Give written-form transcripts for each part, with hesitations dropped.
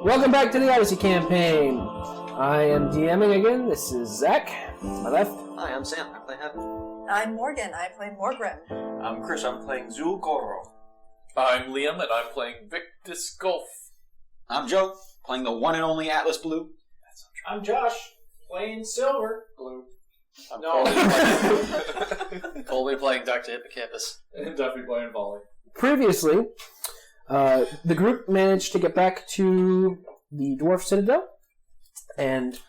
Welcome back to the Odyssey campaign. I am DMing again. This is Zach. To my left. Hi, I'm Sam. I play Heaven. I'm Morgan. I play Morgrim. I'm Chris. I'm playing Zul Goro. I'm Liam, and I'm playing Victus Golf. I'm Joe, playing the one and only Atlas Blue. I'm Josh, playing Silver. Blue. I'm No. Colby playing Dr. Hippocampus. And Duffy playing Volley. Previously, the group managed to get back to the Dwarf Citadel, and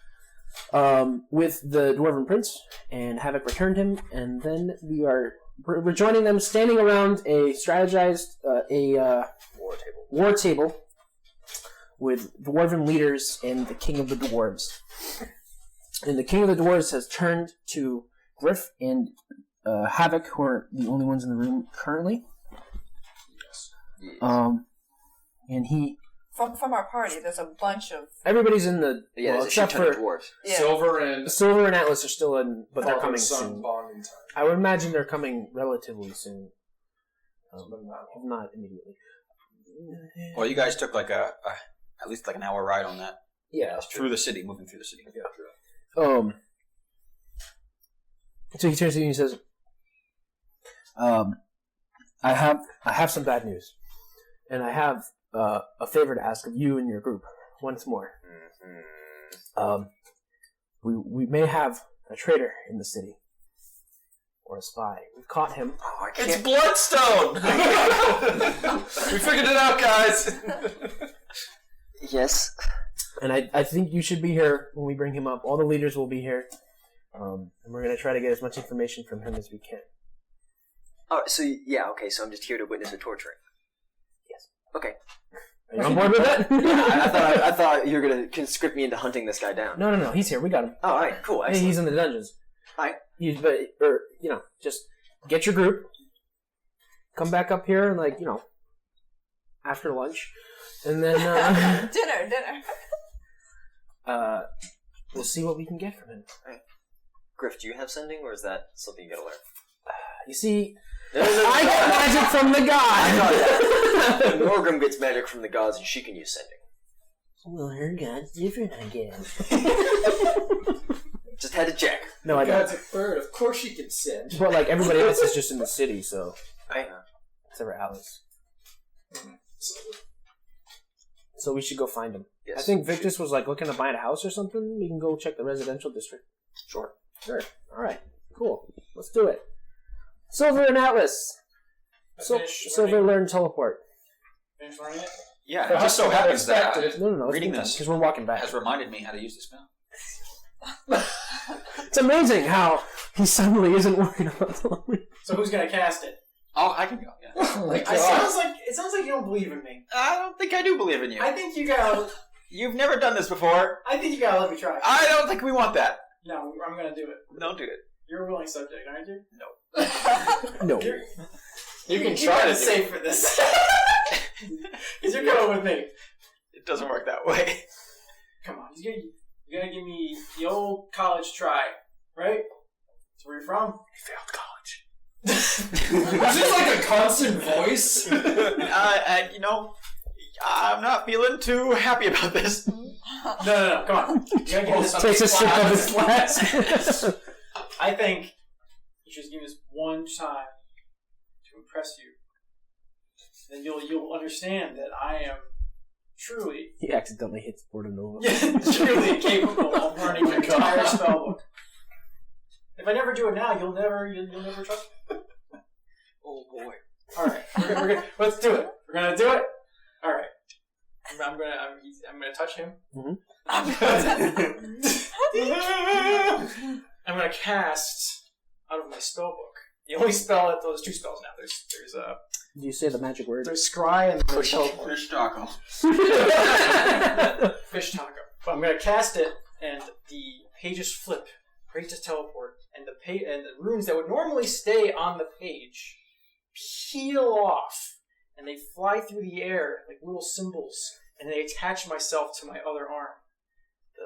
with the Dwarven Prince, and Havoc returned him, and then we're joining them standing around a strategized war table with Dwarven leaders and the King of the Dwarves. And the King of the Dwarves has turned to Griff and Havoc, who are the only ones in the room currently. And he... From our party, there's a bunch of... Everybody's in the... Yeah, well, except for... dwarves. Yeah. Silver and Atlas are still in, but they're coming sun soon. bonding time. I would imagine they're coming relatively soon. Not immediately. Well, you guys took like at least like an hour ride on that. Yeah. Through the city, moving through the city. Yeah. So he turns to you and he says, I have some bad news. And I have a favor to ask of you and your group once more. We may have a traitor in the city. Or a spy. We've caught him. Oh, It's Bloodstone! We figured it out, guys! Yes. And I think you should be here when we bring him up. All the leaders will be here. And we're going to try to get as much information from him as we can. Oh, so I'm just here to witness a torturing. Yes. Okay. Are you on board with that? I thought you were gonna conscript me into hunting this guy down. No. He's here. We got him. Oh, all right, cool. Hey, Excellent. he's in the dungeons. Alright. Just get your group. Come back up here and after lunch, and then dinner. we'll see what we can get from him. Griff, do you have sending, or is that something you gotta learn? You see, I get magic from the god. Morgrim gets magic from the gods, and she can use sending. Well, her god's different, I guess. Just had to check. No, I don't. God's a third. Of course she can send. But everybody else is just in the city, so Right. except for Alice. So we should go find him. Yes. I think Victus was looking to buy a house or something. We can go check the residential district. Sure. All right. Cool. Let's do it. Silver and Atlas. Silver learned teleport. Finish learning it? Yeah, it just so happens that No. reading this because we're walking back. has reminded me how to use the spell. It's amazing how he suddenly isn't worried about teleport. So who's gonna cast it? Oh, I can go. Yeah. It sounds like you don't believe in me. I don't think I do believe in you. I think you gotta. You've never done this before. I think you gotta let me try. I don't think we want that. No, I'm gonna do it. Don't do it. You're a willing subject, aren't you? No. You can try to save for this. Because you're going with me. It doesn't work that way. Come on, you're gonna give me the old college try, right? That's where you're from. You failed college. Is this like a constant voice? I'm not feeling too happy about this. No, come on. You gotta give me this Takes a sip of his flask. I think you should give me this one time to impress you. Then you'll understand that I am truly He accidentally hits Bordenova. truly capable of learning the entire spellbook. If I never do it now, you'll never trust me. Oh boy. All right, we're gonna let's do it. We're gonna do it. All right. I'm gonna touch him. Mm-hmm. I'm gonna cast out of my spellbook. The only spell that there's two spells now. There's Do you say the magic word? there's scry and there's teleport. Fish taco. Fish taco. But I'm gonna cast it, and the pages flip right to teleport, and the runes that would normally stay on the page peel off, and they fly through the air like little symbols, and they attach myself to my other arm,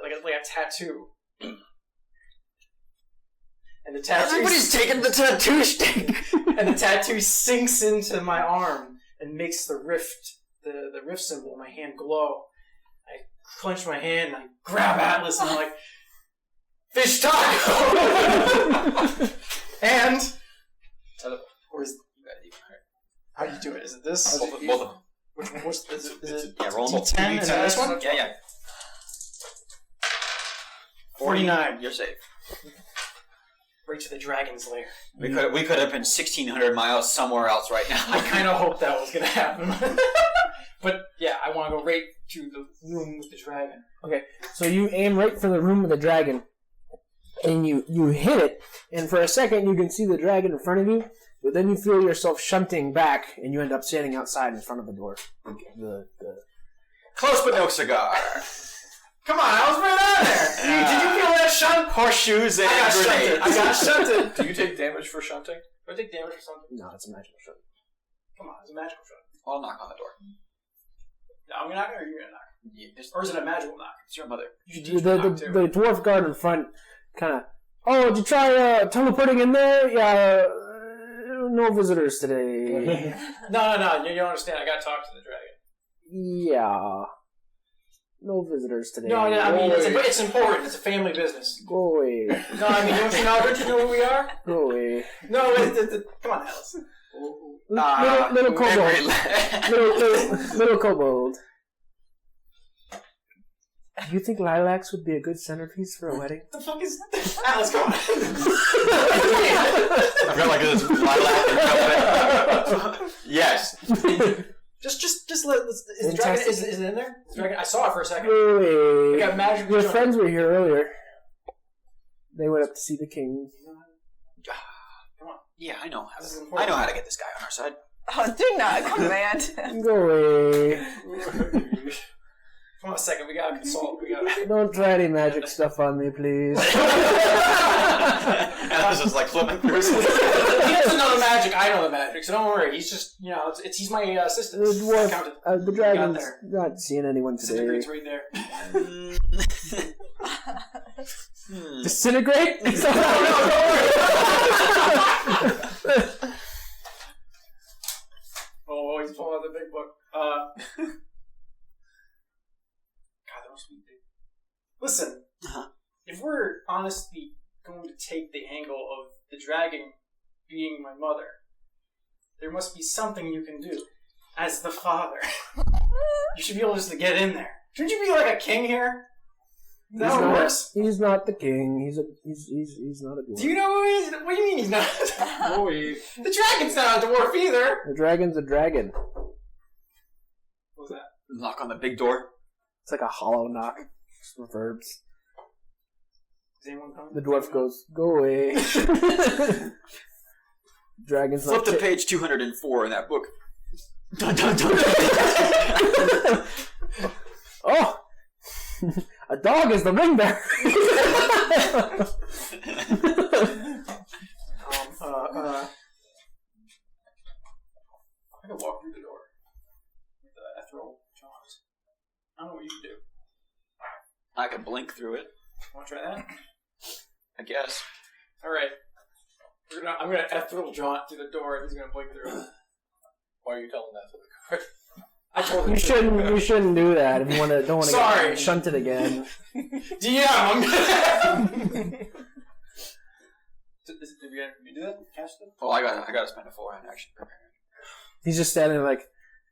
like a tattoo. And the tattoo. Everybody's taking the tattoo stick. And the tattoo sinks into my arm and makes the rift symbol in my hand glow. I clench my hand and I grab Atlas and I'm like, fish taco! And where's how do you do it? Is it this? Both of them. What's is it Yeah, roll them. D10 and then this one? Yeah. 49. You're safe. Right to the dragon's lair. We could have been 1,600 miles somewhere else right now. I kind of hoped that was going to happen. But yeah, I want to go right to the room with the dragon. Okay, so you aim right for the room of the dragon, and you hit it, and for a second you can see the dragon in front of you, but then you feel yourself shunting back, and you end up standing outside in front of the door. Close but no cigar. Come on, I was right on there. Did you feel that shunt? Horseshoes and grenades. I got shunted. Do you take damage for shunting? Do I take damage or something? No, it's a magical shunt. Come on, it's a magical shunt. I'll knock on the door. No, I'm gonna knock or you're gonna knock? Or is it a magical knock? It's your mother. You should teach me knock too. The dwarf guard in front kind of, did you try teleporting in there? Yeah, no visitors today. No, you don't understand. I gotta talk to the dragon. Yeah. No visitors today. No, I mean, it's important. It's a family business. Go away. No, I mean, don't you know who we are? Go away. No, come on, Alice. Little kobold. little kobold. Do you think lilacs would be a good centerpiece for a wedding? The fuck is Alice? Come on. I feel like it's lilac. Yes. Just let. Is the dragon? Is it in there? The dragon, I saw it for a second. Wait. We got magic. Your friends were here earlier. They went up to see the king. Come on. Yeah, I know. I know how to get this guy on our side. Oh, do not command. Go away. Come on a second. We gotta consult. Don't try any magic stuff on me, please. Alice is like flipping through. He doesn't know the magic. I know the magic, so don't worry. He's just, he's my assistant. The dwarf, the dragon's there. not seeing anyone today. Disintegrates right there. Disintegrate? No, don't worry. Oh, he's pulling out the big book. God, that was sweet, dude. Listen, if we're honestly going to take the angle of the dragon being my mother, there must be something you can do. As the father, you should be able just to get in there. Shouldn't you be like a king here? Is that how it works? He's not the king. He's not a dwarf. Do you know who he is? What do you mean he's not? The dragon's not a dwarf either. The dragon's a dragon. What was that? Knock on the big door. It's like a hollow knock. Just reverbs. Is anyone coming? The dwarf goes, go away. Dragon's Flip not to page 204 in that book. Dun, dun, dun. Oh! A dog is the ring bearer. I can walk through the door with the ethereal jaws. I don't know what you can do. I can blink through it, Want to try that? I guess. All right. I'm gonna ethereal jaunt through the door, and he's gonna blink through it. Why are you telling that to the guard? I told him. You shouldn't do that if you don't want to Sorry. get shunted again. DM. Did you do that? Cast it? Oh, I gotta spend a 4-hand action preparing. He's just standing like,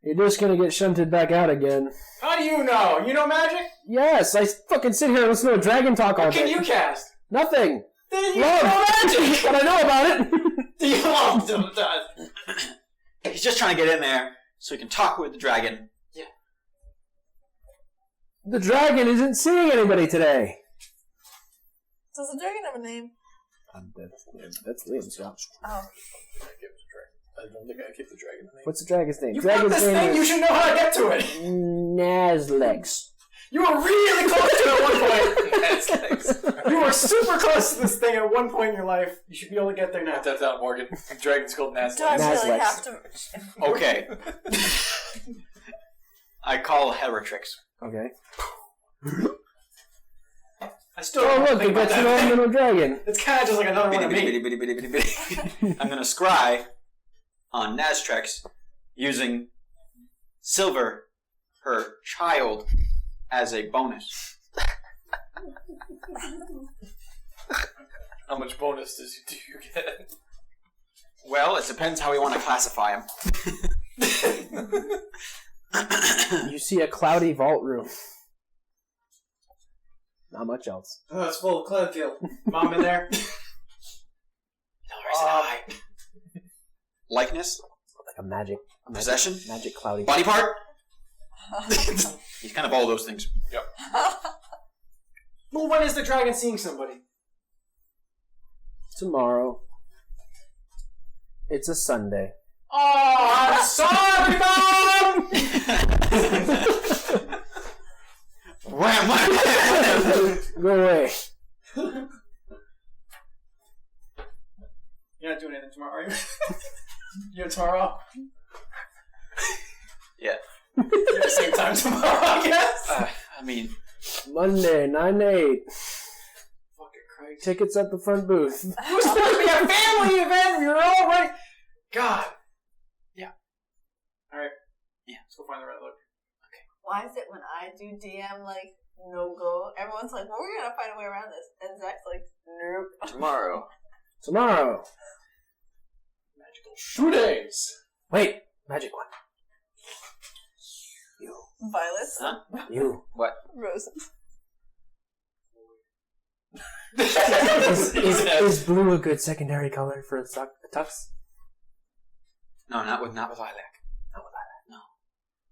you're just gonna get shunted back out again. How do you know? You know magic? Yes, I fucking sit here and listen to a dragon talk all What day. can you cast? Nothing. Then you Love. know magic. But I know about it. You love sometimes. He's just trying to get in there so he can talk with the dragon. The dragon isn't seeing anybody today. Does the dragon have a name? That's Liam's job. Oh. I don't think I keep the dragon name. What's the dragon's name? You got Dragon's this name thing. You is should know how to get to it. Nazlex. You were really close to it at one point. You were super close to this thing at one point in your life. You should be able to get there now. That's out, Morgan. The dragon's called Do I Nazlex. really Nazlex. have to? Okay. I call Heratrix. Okay. I still Oh, don't look, think it about gets an that old thing. little dragon. It's kind of just like another one of me. I'm gonna scry on Naztrex using Silver, her child, as a bonus. How much bonus do you get? Well, it depends how we want to classify them. You see a cloudy vault room. Not much else. Oh, it's full of Clenfield. Mom in there? Likeness? Like a magic Possession? magic cloudy. Body part? He's kind of all those things. Well, when is the dragon seeing somebody? Tomorrow. It's a Sunday. Oh, I'm sorry, Mom! Go away. You're not doing anything tomorrow, are you? You're tomorrow off? Yeah. You're at the same time tomorrow, I guess? I mean, Monday, 9-8. Fucking Christ. Tickets at the front booth. It was supposed to be a family event. You're all right. God. Yeah. All right. Yeah. Let's go find the red look. Why is it when I do DM, like, no go, everyone's like, well, we're gonna find a way around this. And Zach's like, nope. Tomorrow. Tomorrow. Magical 2 days. Wait, magic one. Violets. Huh? You. What? Roses. Is blue a good secondary color for a tux? No, not with lilac. Not with lilac. No.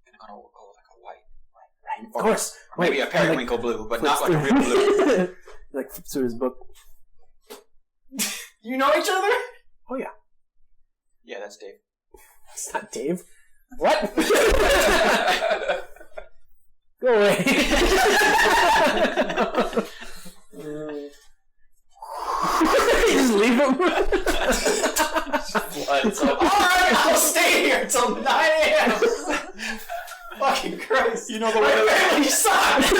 Gonna go like a white. Right. Of course. Or maybe a periwinkle blue, but not like a real blue. Like flips through his book. You know each other? Oh yeah. Yeah, that's Dave. It's not Dave. What? Go away. Just leave him. Alright, I'll stay here until 9 a.m. Fucking Christ. You know the My way family sucks.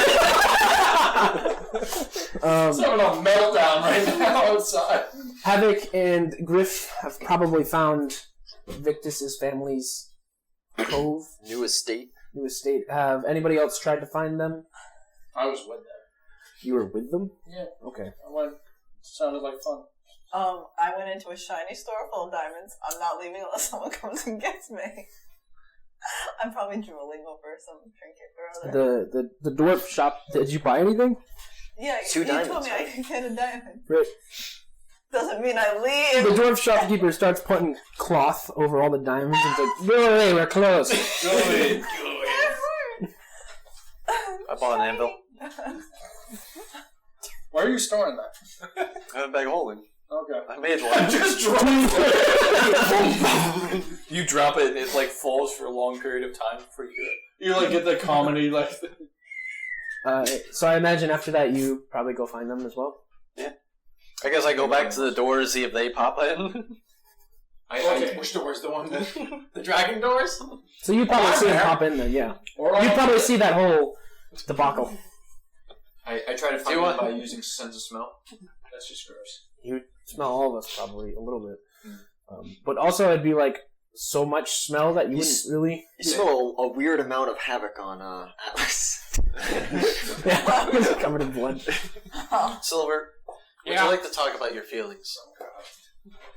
It's having a meltdown right now outside. Havoc and Griff have probably found Victus's family's cove, New estate. new estate. Have anybody else tried to find them? I was with them. You were with them? Yeah. Okay. I went. Sounded like fun. I went into a shiny store full of diamonds. I'm not leaving unless someone comes and gets me. I'm probably drooling over some trinket or other. The dwarf shop. Did you buy anything? Yeah, 2 you told diamonds, me I could get a diamond. Right. Doesn't mean I The leave. dwarf shopkeeper starts putting cloth over all the diamonds and says, "Go away, we're closed." Go away. I bought an anvil. Where are you storing that? I have a bag of holding. Okay. I made one. Just drop it. You drop it and it like falls for a long period of time before you like get the comedy like. So I imagine after that you probably go find them as well. I guess I go back to the door to see if they pop in. Which door's the one that? The dragon doors? So you probably see them pop in then, yeah. Or You probably see that whole debacle. I try to find them by using sense of smell. That's just gross. You smell all of us probably a little bit. But also it'd be like so much smell that you wouldn't really... You smell a weird amount of havoc on Atlas. Yeah, it's covered in blood. Silver, would you like to talk about your feelings?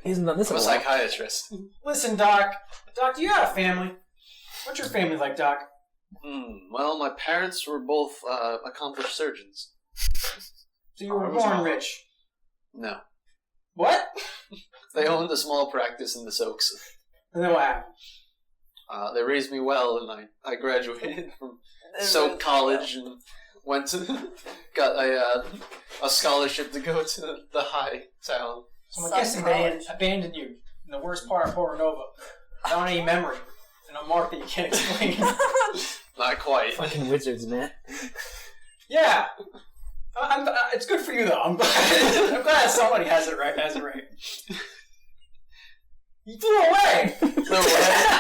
He hasn't done this I'm in a a while. psychiatrist. Listen, Doc. Doc, do you have a family? What's your family like, Doc? Well, my parents were both accomplished surgeons. So you were born rich. No. What? They owned a small practice in the Soaks. And then what happened? They raised me well, and I graduated from Soak College and went to got a scholarship to go to the high town. So I'm guessing they abandoned you in the worst part of Porto Nova, without any memory, and a mark that you can't explain. Not quite. Fucking wizards, man. Yeah. It's good for you though. I'm glad somebody has it right. You threw away. No way. I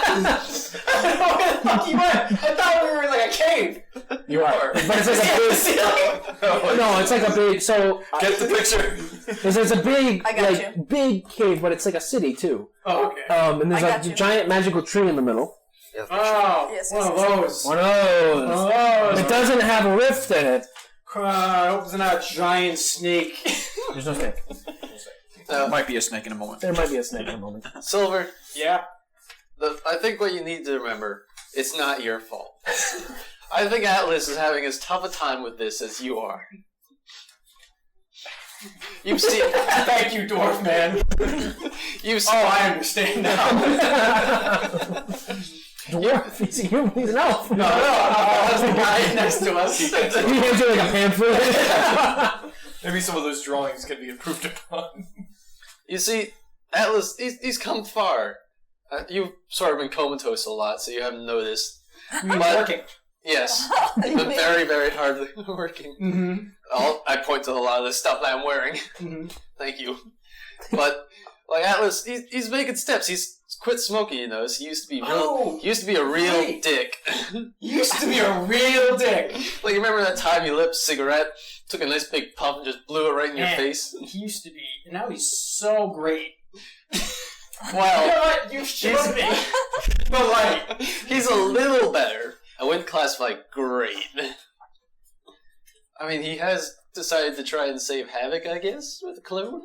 don't know where the fuck you went. I thought we were in like a cave. You are. But it's like a big... No, it's like a big... So... Get the picture. There's a big, I got like, big cave, but it's like a city, too. Oh, okay. And there's I like got a you. giant magical tree in the middle. Oh, Yes, one yes, of yes. those. One of those. One of those. It doesn't have a rift in it. I hope there's not a giant snake. There's no snake. There might be a snake in a moment. There might be a snake in a moment. Silver, Yeah. I think what you need to remember, it's not your fault. I think Atlas is having as tough a time with this as you are. You've seen... Thank you, dwarf man. You've seen... Oh, I understand now. Dwarf? He's a human. He's an elf. No, that's the guy next to us. He hands you like a pamphlet. Maybe some of those drawings can be improved upon. You see, Atlas, he's come far. You've sort of been comatose a lot, so you haven't noticed. Working. Yes. You've been very, very hard working. Mm-hmm. I point to a lot of the stuff that I'm wearing. Mm-hmm. Thank you. But, like, Atlas, he's making steps. He's quit smoking, you know. He used to be he used to be a real dick. Used to be a real dick. Like, you remember that time you lit a cigarette, took a nice big puff and just blew it right in your face? He used to be, and now he's so great. Well, You know what? You showed me. But like, he's a little better. I wouldn't classify great. I mean, he has decided to try and save Havoc, I guess, with a clone.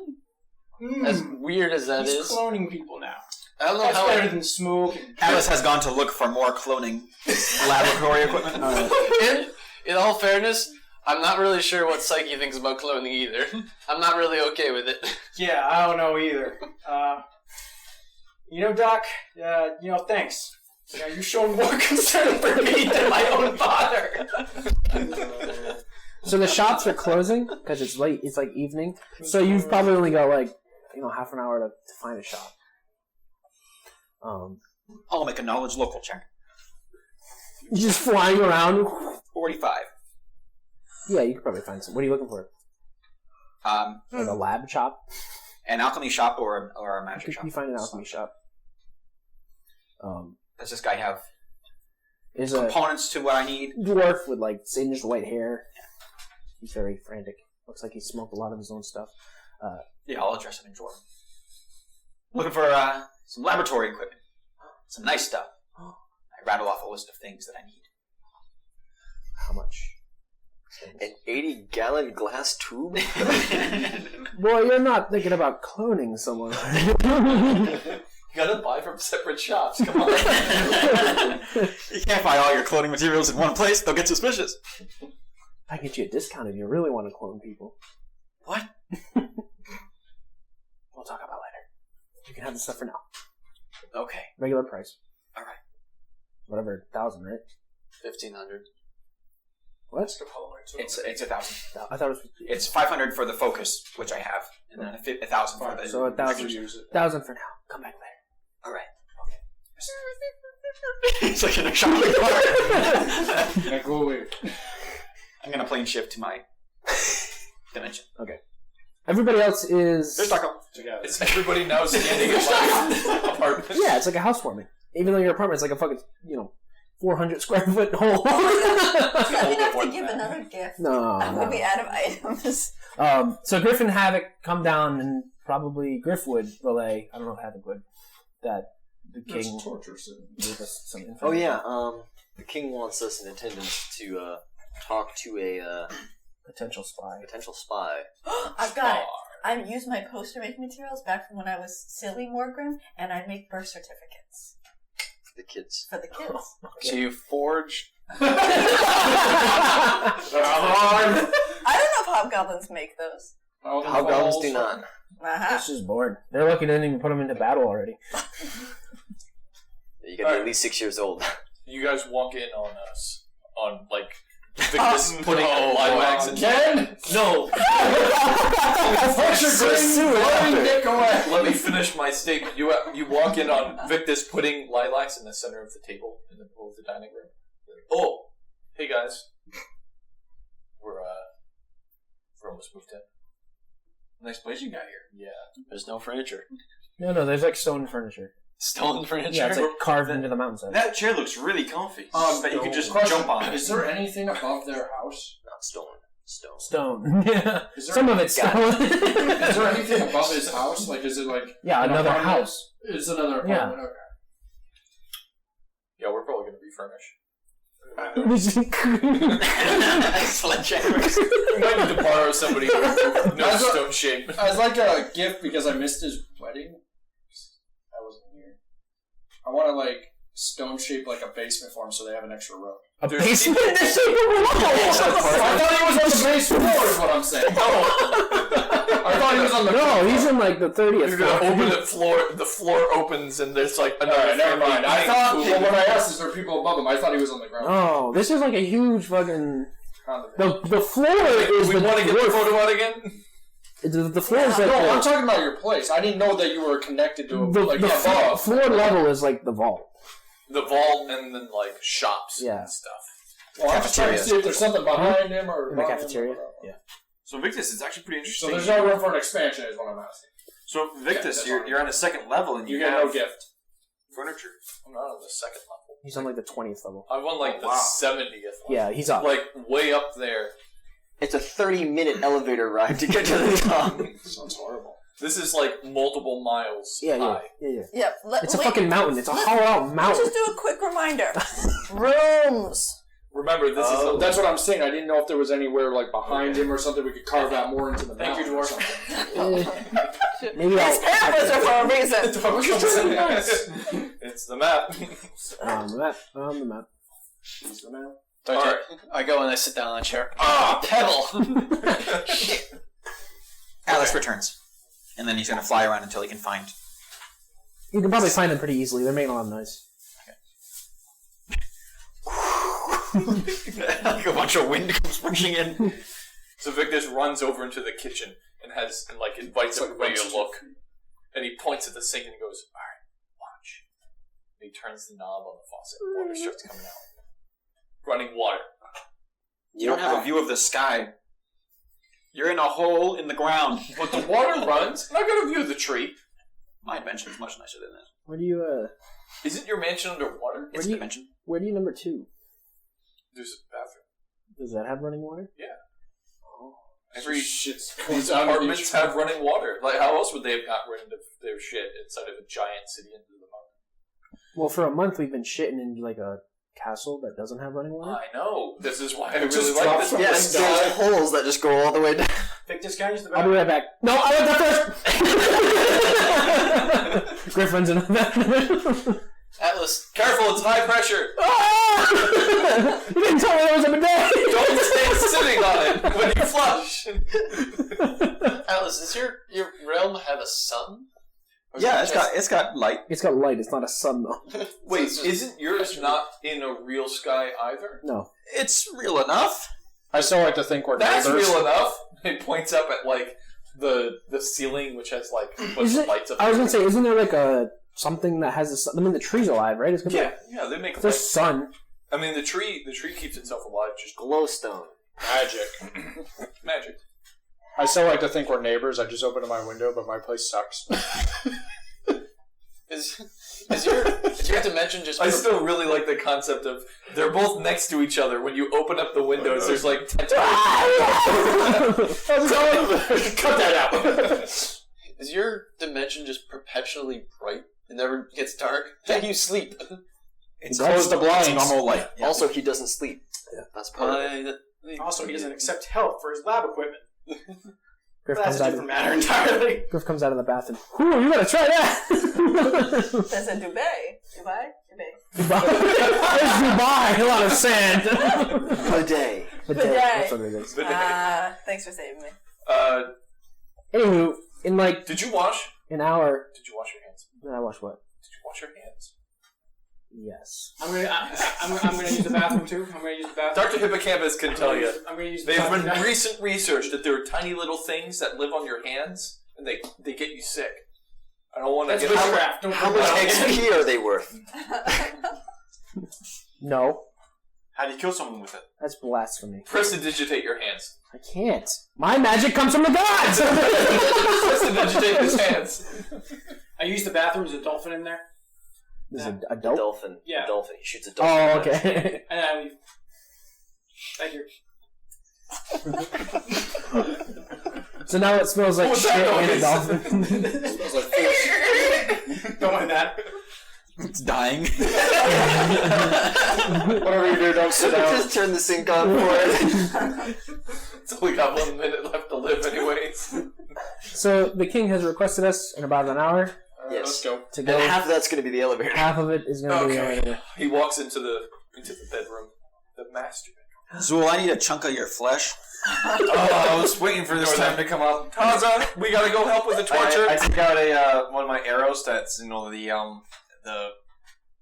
As weird as that he's is. cloning people now. I don't know That's how better than smoke. Alice has gone to look for more cloning laboratory equipment. In all fairness, I'm not really sure what Psyche thinks about cloning either. I'm not really okay with it. Yeah, I don't know either. Doc, thanks. You've shown more concern for me than my own father. So the shops are closing because it's late. It's like evening. So you've probably only got half an hour to find a shop. I'll make a knowledge local check. You just flying around. 45. Yeah, you could probably find some. What are you looking for? Like a lab shop? An alchemy shop or a magic shop. You find an alchemy shop. Does this guy have Is components to what I need? Dwarf with singed white hair. He's very frantic. Looks like he smoked a lot of his own stuff. Yeah, I'll address him in Jordan. Looking for some laboratory equipment. Some nice stuff. I rattle off a list of things that I need. How much? An 80-gallon glass tube? Boy, you're not thinking about cloning someone. You gotta buy from separate shops, come on. You can't buy all your cloning materials in one place, they'll get suspicious. I get you a discount if you really want to clone people. What? We'll talk about later. You can have the stuff for now. Okay. Regular price. Alright. Whatever, 1,000, right? 1,500. What? It's 1,000. I thought it was... It's 500 for the focus, which I have, and then 1,000 for the... So 1,000. 1,000 for now. Come back later. Alright. Okay. It's like in a shopping cart. Yeah, go away. I'm gonna plane shift to my dimension. Okay. Everybody else is... There's Stockholm. Is everybody now standing in my apartment? Yeah, it's like a housewarming. Even though your apartment's like a fucking, 400 square foot hole. Does that mean I have to give another gift? No. I'm going to be out of items. So Griff and Havoc come down, and probably Griff would relay, I don't know if Havoc would, that the king gave us some info. Oh yeah, the king wants us in attendance to talk to a Potential spy. I've got it. I used my poster making materials back from when I was silly Morgrim, and I make birth certificates. for the kids. For the kids. So you forged... I don't know if hobgoblins make those. Hobgoblins do not. Uh-huh. This is bored. They're lucky they didn't even put them into battle already. You gotta be at least 6 years old. You guys walk in on us on Victus putting lilacs in. Ken? No. Let me finish my statement. You walk in on Victus putting lilacs in the center of the table in the middle of the dining room. Oh, hey guys, we're almost moved in. Nice place you got here. Yeah, There's no furniture. No, there's stone furniture. Stone furniture? Yeah, it's carved into the mountainside. That chair looks really comfy. That you could just jump on it. Is there anything above their house? Not stone. Stone. Stone. Yeah. Is Some of it's stone. Is there anything above his house? Is it Yeah, another apartment? house. It's another apartment. Okay. Yeah, we're probably going to refurnish. Sledgehammers. You might need to borrow somebody with no stone shape. As like a gift because I missed his wedding. I wasn't here. I want to like stone shape like a basement for him so they have an extra room. A basement in the shape of a wall! I thought he was on the base floor is what I'm saying. I thought he was on the No, he's in like the 30th You're gonna open the floor opens and there's like another. Alright, never mind. I thought, well, when I asked, is there people above him? I thought he was on the ground. Oh, this is like a huge fucking... The floor is we want to get the photo out again? The floor is like... No, I'm talking about your place. I didn't know that you were connected to a... The floor level is like the vault. The vault and then like shops and stuff. Well, I'm just trying to see if there's something behind him or... In the cafeteria? Yeah. So Victus, it's actually pretty interesting. So there's no room for an expansion is what I'm asking. So Victus, you're on the second level and you you get have no gift. Furniture. I'm not on the second level. He's on like the 20th level. I'm on like the 70th level. Yeah, he's up. Like way up there. It's a 30-minute elevator ride to get to the top. Sounds horrible. This is like multiple miles high. Yep. It's a fucking mountain. It's a hollowed mountain. Let's just do a quick reminder. Rooms. Remember, this is that's what I'm saying. I didn't know if there was anywhere like behind him or something we could carve out more into the Thank you, mountain. Maybe These parameters are for a reason. It's the map. On the map. On the map. He's the man. Alright. I go and I sit down on a chair. Ah, pedal! Alice returns. And then he's going to fly around until he can find... You can probably find them pretty easily. They're making a lot of noise. like a bunch of wind comes pushing in. So Victus runs over into the kitchen and invites everybody to look. And he points at the sink and he goes, "Alright, watch." And he turns the knob on the faucet and water starts coming out. Running water. You don't have a view of the sky. You're in a hole in the ground. But the water runs, and I got a view of the tree. My mansion is much nicer than that. Where do you, Isn't your mansion underwater? It's a dimension. Where do you number 2? There's a bathroom. Does that have running water? Yeah. Oh. Every apartments have running water. Like, how else would they have got rid of their shit inside of a giant city into the mountain? Well, for a month we've been shitting in like a castle that doesn't have running water. I know. This is why I really like this. Yes, there's holes that just go all the way down. Victus, can I use the I'll be right back. No, I went there first! Griff runs in the bathroom. Atlas, Careful, it's high pressure. You didn't tell me there was a bidet! Don't stay sitting on it when you flush. Atlas, does your realm have a sun? Or is Yeah, it it's got light. It's got light, it's not a sun though. Wait, isn't yours not in a real sky either? No. It's real enough. I still like to think we're That's neighbors. real enough. It points up at like the ceiling, which has like a bunch of lights up. I was gonna say, isn't there like a something that has a sun? I mean, the tree's alive, right? It's gonna Yeah, they make there's sun. I mean, the tree keeps itself alive. Just Glowstone. magic. I still like to think we're neighbors. I just opened my window, but my place sucks. Is your dimension just... I still really like the concept of they're both next to each other. When you open up the windows, there's like tentacles. Cut that out. Is your dimension just perpetually bright? It never gets dark? How do you sleep? It's close the blinds. It's normal light. Yeah. Also, he doesn't sleep. Yeah, that's part of it. Also, he doesn't accept help for his lab equipment. Griff That's comes a out. different matter entirely. Griff comes out of the bathroom. Ooh, you gotta try that. There's a Dubai. There's Dubai. A lot of sand. Bidet. Bidet. That's what it is. Thanks for saving me. Anywho, in like Did you wash? an hour. Did you wash your hands? I watched what? Did you wash your hands? Yes. I'm gonna use the bathroom too. I'm gonna use the bathroom. Dr. Hippocampus can tell you. I'm gonna use the They've bathroom. been recent research that there are tiny little things that live on your hands and they get you sick. I don't want to That's get witchcraft. Don't How put much that on. XP are they worth? No. How do you kill someone with it? That's blasphemy. prestidigitate your hands. I can't. My magic comes from the gods. Prestidigitate his hands. I use the bathroom. There's a dolphin in there. Is it a A dope? dolphin. Yeah. A dolphin. He shoots a dolphin. Oh, okay. And I leave. Thank you. So now it smells like What's shit that and a noise? dolphin. Smells like fish. Don't mind that. It's dying. Whatever you do, don't sit down. Just turn the sink on for it. It's only got 1 minute left to live, anyways. So the king has requested us in about an hour Yes. Let's go. to And go. half of that's going to be the elevator. Half of it is going to be the Okay. elevator. He walks into the bedroom, the master bedroom. Zool, I need a chunk of your flesh. Oh, I was waiting for this time to come up. Taza, we gotta go help with the torture. I take out a one of my arrows. That's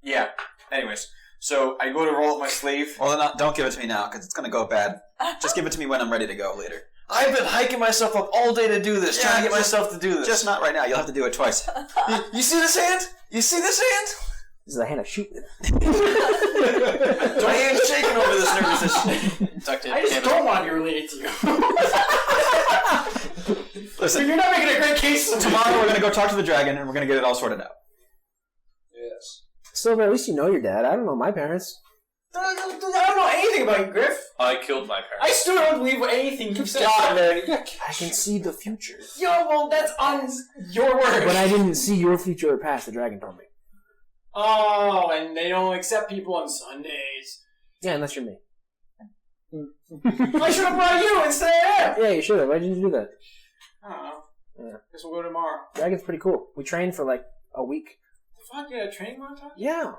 yeah. Anyways, so I go to roll up my sleeve. Well, then don't give it to me now, because it's going to go bad. Just give it to me when I'm ready to go later. I've been hiking myself up all day to do this, trying to get myself to do this. Just not right now. You'll have to do it twice. You see this hand? You see this hand? This is the hand I shoot with. My hand's shaking over this nervousness. Tucked in. I just don't want to be related to you. Listen, You're not making a great case. tomorrow we're going to go talk to the dragon, and we're going to get it all sorted out. Yes. Silver, at least you know your dad. I don't know my parents. I don't know anything about you, Griff. I killed my parents. I still don't believe anything you said. God, man. I can see the future. Yo, well, that's on your word. But I didn't see your future or past. The dragon told me. Oh, and they don't accept people on Sundays. Yeah, unless you're me. I should have brought you instead of him. Yeah, you should have. Why didn't you do that? I don't know. Yeah. Guess we'll go tomorrow. Dragon's pretty cool. We trained for like a week. Fuck, you had a training montage? Yeah.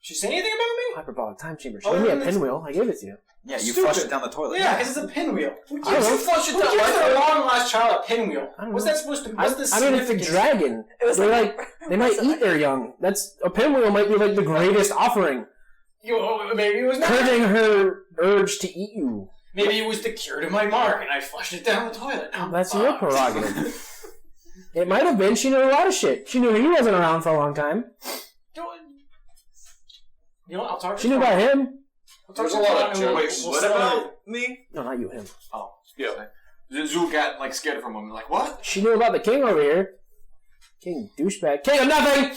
She say anything about me? Hyperbolic time chamber. She Oh, gave me a that's- pinwheel. I gave it to you. Yeah, you Stupid. flushed it down the toilet. Yeah, because it's a pinwheel. Who I don't gives know. you flush it down? Who gives their long lost child a pinwheel? I don't What's know. that supposed to? What's the I mean, it's a significance? dragon. It was They're like- like they might eat their young. That's a pinwheel might be like the greatest offering, Maybe it was not. curbing her urge to eat you. Maybe it was the cure to my mark, and I flushed it down the toilet. Now I'm That's your fucked. prerogative. It might have been. She knew a lot of shit. She knew he wasn't around for a long time. You know what? I'll talk to She knew about him. I'll talk There's to a lot you of tomorrow, and Wait, we'll what settle about it. me? No, not you. Him. Oh, Yeah. Zool got like scared from him. Like what? She knew about the king over here. King douchebag. King of nothing.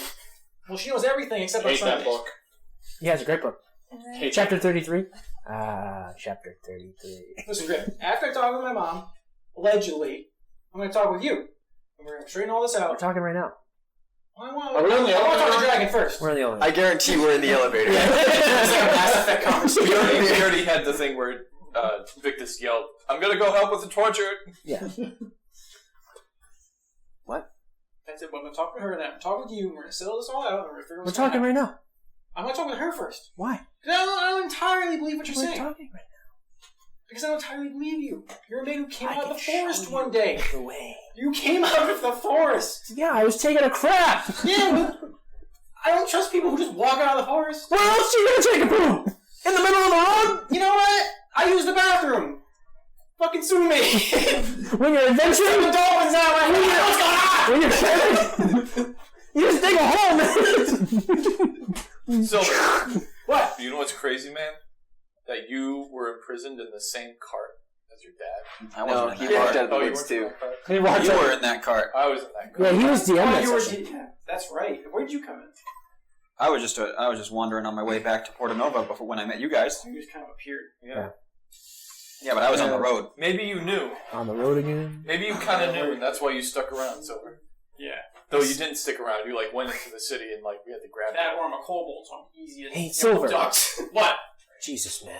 Well, she knows everything except on Hate that Sundays. book. He has a great book. Hate Chapter 33. Chapter 33. Listen, Griff, after I talk with my mom, allegedly, I'm going to talk with you. And we're going to straighten all this We're out. talking right now. I want Are we on the to talk to elevator? the dragon first. We're in the elevator. I guarantee we're in the elevator. It's like a Mass Effect conversation. We already had the thing where Victus yelled, "I'm gonna go help with the torture." Yeah. What? That's it. But I'm going to talk with her, and then I'm going to talk with you, and we're going to settle this all out, and we're going to figure We're what's going talking on. right now. I'm going to talk with her first. Why? Because I don't entirely believe what you're We're saying. talking right Because I don't entirely believe you. You're a man who came I out of can the show forest you. one day. now. The way. You came out of the forest. Yeah, I was taking a crap. Yeah, but I don't trust people who just walk out of the forest. Where else are you gonna take a poop? In the middle of the road? You know what? I use the bathroom. Fucking sue me. When you're adventuring? The dolphins out right now. What's going on? When you're camping? You just dig a hole, man. So, What? you know what's crazy, man? That you were imprisoned in the same cart as your dad. I No, wasn't he in that walked cart. out of the Oh, you woods weren't too. in that cart? He walked You out. were in that cart. I was in that cart. Yeah, he was DM Oh, that you were. session. Yeah, that's right. Where'd you come in? I was just wandering on my way back to Porto Nova before when I met you guys. You just kind of appeared. Yeah. Yeah, but I was on the road. Maybe you knew. On the road again. Maybe you kind of knew, and that's why you stuck around, Silver. Yeah. Though you didn't stick around. You went into the city and we had to grab That you. or I'm a kobold, so I'm easy as Hey, Silver. ducks. What? Jesus, man.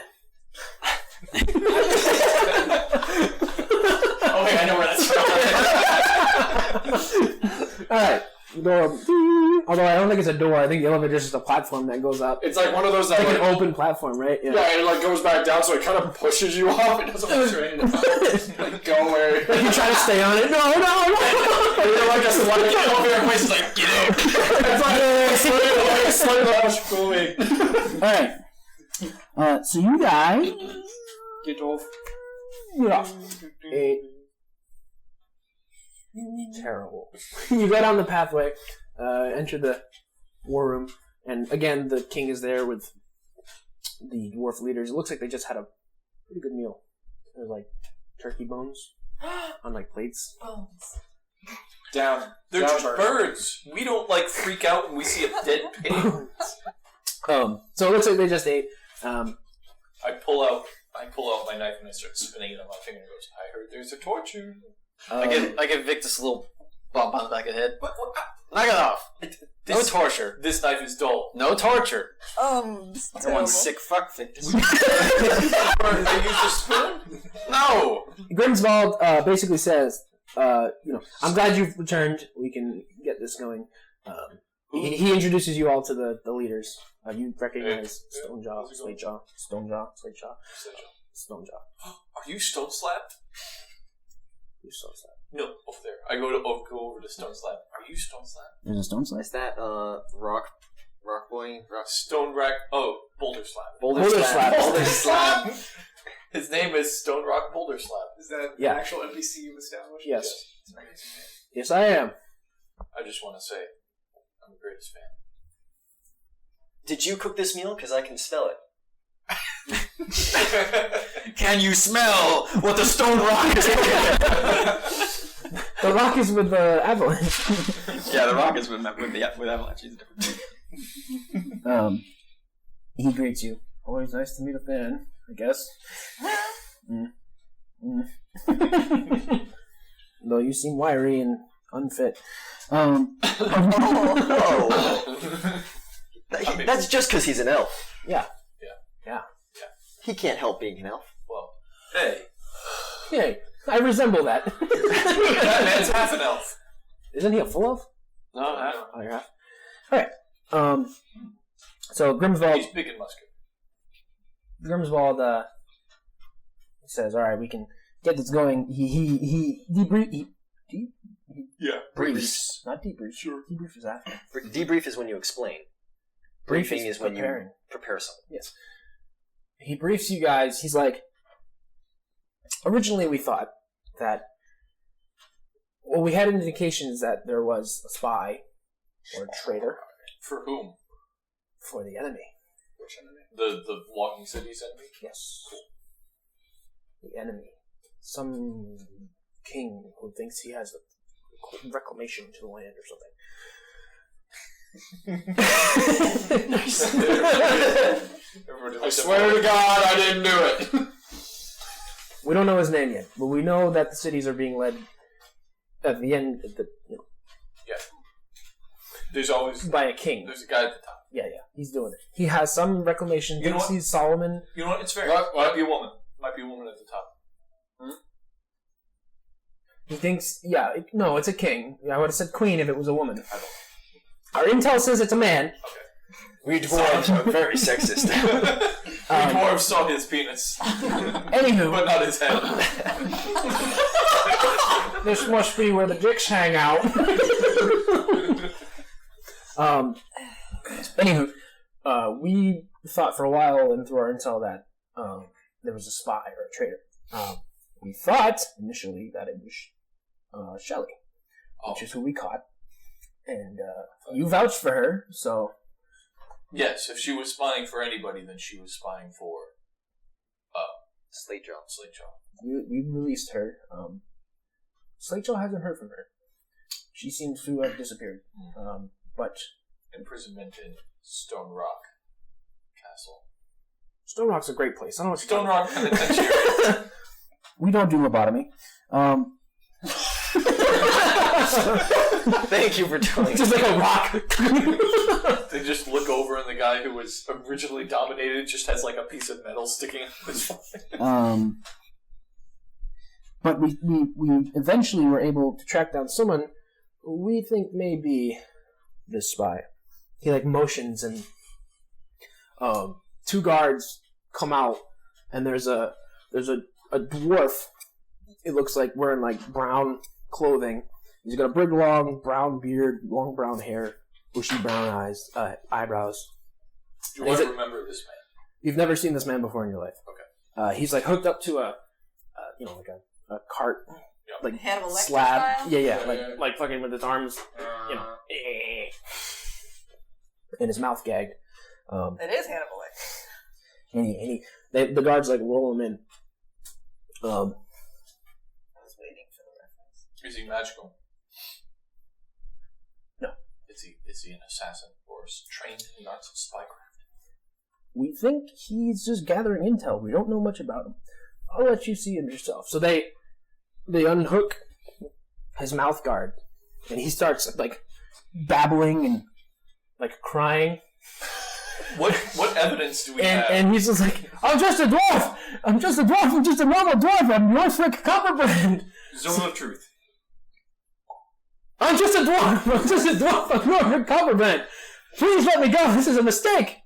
Oh wait, I know where that's from. Alright. Door. Although I don't think it's a door. I think the elevator is just a platform that goes up. It's like one of those It's that like like, an open platform, right? yeah, and it like goes back down, so it kind of pushes you off. It doesn't want you ready to like go where. Like you try to stay on it. No. And you're like just like get over there, and places like get out. It's like slowly Alright. So you guys. get off. Yeah. Terrible. You go down the pathway, enter the war room, and again the king is there with the dwarf leaders. It looks like they just had a pretty good meal. There's like turkey bones on like plates. Bones. Down. They're Down just bird. birds. We don't freak out when we see a dead pig. So it looks like they just ate. I pull out my knife and I start spinning it on my finger and goes, "I heard there's a torture." I give Victus a little Bump on the back of the head. Knock it off. No torture. This knife is dull. No torture. Everyone's sick fuck Victus. Did they use a spoon? No. Grimswald basically says, I'm glad you've returned. We can get this going. He introduces you all to the leaders. You recognize Stonejaw, Slatejaw, Stonejaw. Are you Stone Slab? Who's Stone Slab? No, over there. I go over to Stone Slab. Are you Stone Slab? There's a Stone Slab? Is that Rock Boy? Stone Rack. Oh, Boulder Slab. Boulder Slab. Boulder Slab. His name is Stone Rock Boulder Slab. Is that Yeah. an actual NPC you've established? Yes. Yes, I am. I just want to say, I'm the greatest fan. Did you cook this meal? Because I can smell it. Can you smell what the stone rock is? The rock is with the avalanche. Yeah, the rock is with avalanche. He's different. He greets you. Always nice to meet a fan, I guess. Though you seem wiry and unfit. That's just because he's an elf. Yeah. He can't help being an elf. Well, hey. Hey, I resemble that. That man's half an elf. Isn't he a full elf? No, Oh, you're half. Alright. So Grimswald He's big and muscular. says, alright, we can get this going. He briefs. Not debriefs. Sure. Debrief is after. Debrief is when you explain. Briefing is when preparing. you prepare something. Yes. He briefs you guys. He's like, originally we thought that, we had indications that there was a spy or a traitor. For whom? For the enemy. Which enemy? The Walking City's enemy? Yes. The enemy. Some king who thinks he has a reclamation to the land or something. I swear to God, I didn't do it. We don't know his name yet, but we know that the cities are being led at the end. Yeah. There's always by a king. There's a guy at the top. Yeah, he's doing it. He has some reclamation. You know Thinks what? he's Solomon. You know what? It's fair. Might be a woman. Might be a woman at the top. He thinks, no, it's a king. I would have said queen if it was a woman. Our intel says it's a man. Okay. We dwarves are very sexist. We dwarves saw his penis. Anywho. But not his head. This must be where the dicks hang out. Anywho, we thought for a while and through our intel that there was a spy or a traitor. We thought initially that it was Shelley, which is who we caught. And you vouched for her, so... Yes, if she was spying for anybody, then she was spying for... Slatejaw. We released her. Slatejaw hasn't heard from her. She seems to have disappeared. But... Imprisonment in Stone Rock Castle. Stone Rock's a great place. I don't know what Stone Rock Penitentiary. We don't do lobotomy. Thank you for telling Just me. like a rock. They just look over and the guy who was originally dominated just has like a piece of metal sticking out of his But we eventually were able to track down someone who we think may be this spy. He motions and two guards come out and there's a dwarf. It looks like wearing brown clothing. He's got a big long brown beard, long brown hair, bushy brown eyebrows. Do I remember this man? You've never seen this man before in your life. Okay. He's hooked up to a cart, Hannibal Lecter slab. style? Yeah. Like fucking with his arms, and his mouth gagged. It is Hannibal Lecter. And the guards roll him in. I was waiting for the reference. Is he magical? No. Is he an assassin or trained in the arts of spycraft? We think he's just gathering intel. We don't know much about him. I'll let you see him yourself. So they unhook his mouth guard, And he starts like babbling and like crying. What evidence do we have? And he's just like, I'm just a dwarf. I'm just a normal dwarf. I'm Norfolk Copperbrand. Zone of truth. I'm just a dwarf. I'm Norfolk Copperbrand. Please let me go. This is a mistake.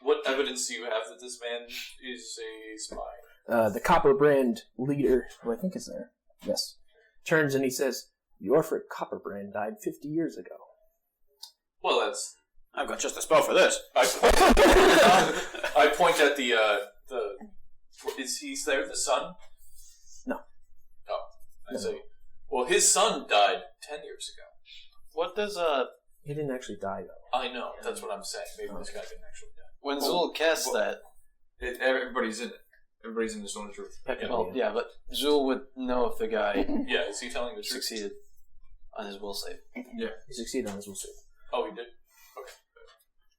What evidence do you have that this man is a spy? The Copperbrand leader, who I think is there, yes, turns and he says, Norfolk Copperbrand died 50 years ago. Well, that's... I've got just a spell for this. I point at the... Is he there, the son? No. Oh, I say. Well, his son died 10 years ago. What does He didn't actually die, though. I know, that's what I'm saying. Maybe this guy didn't actually die. when Zul casts that? Everybody's in it. Everybody's in the zone of truth. Well, yeah, but Zul would know if the guy Yeah, is he telling the truth? succeeded on his will save. He succeeded on his will save. Oh, he did?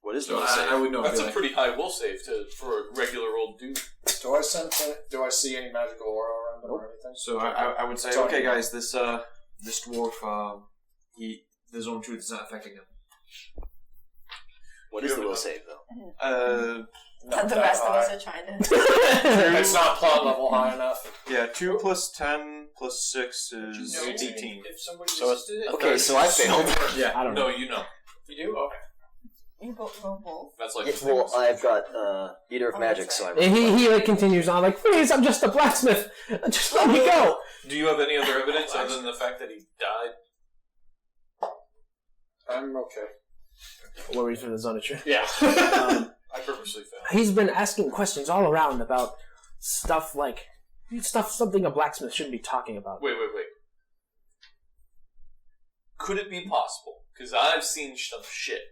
What is So will save? I would know. That's a pretty high will save for a regular old dude. Do I see any magical aura around him or anything? So I would say, okay, guys, this dwarf, the zone of truth is not affecting him. What is the will save, though? Not the rest of us are trying to. It's not plot level high enough. Yeah, 2 plus 10 plus 6 is 18. If somebody So resisted it, Okay, so I failed. Yeah. I don't know. No, you know. you do. Okay. You both roll both. That's like... Well, I've got Eater of Oh, Magic, that's so I. And he like continues on like, please, I'm just a blacksmith. Just let me go. Do you have any other evidence other than the fact that he died? I'm okay. What were you for the zone of truth? Yeah. I purposely failed. He's been asking questions all around about something a blacksmith shouldn't be talking about. Wait. Could it be possible? Because I've seen some shit.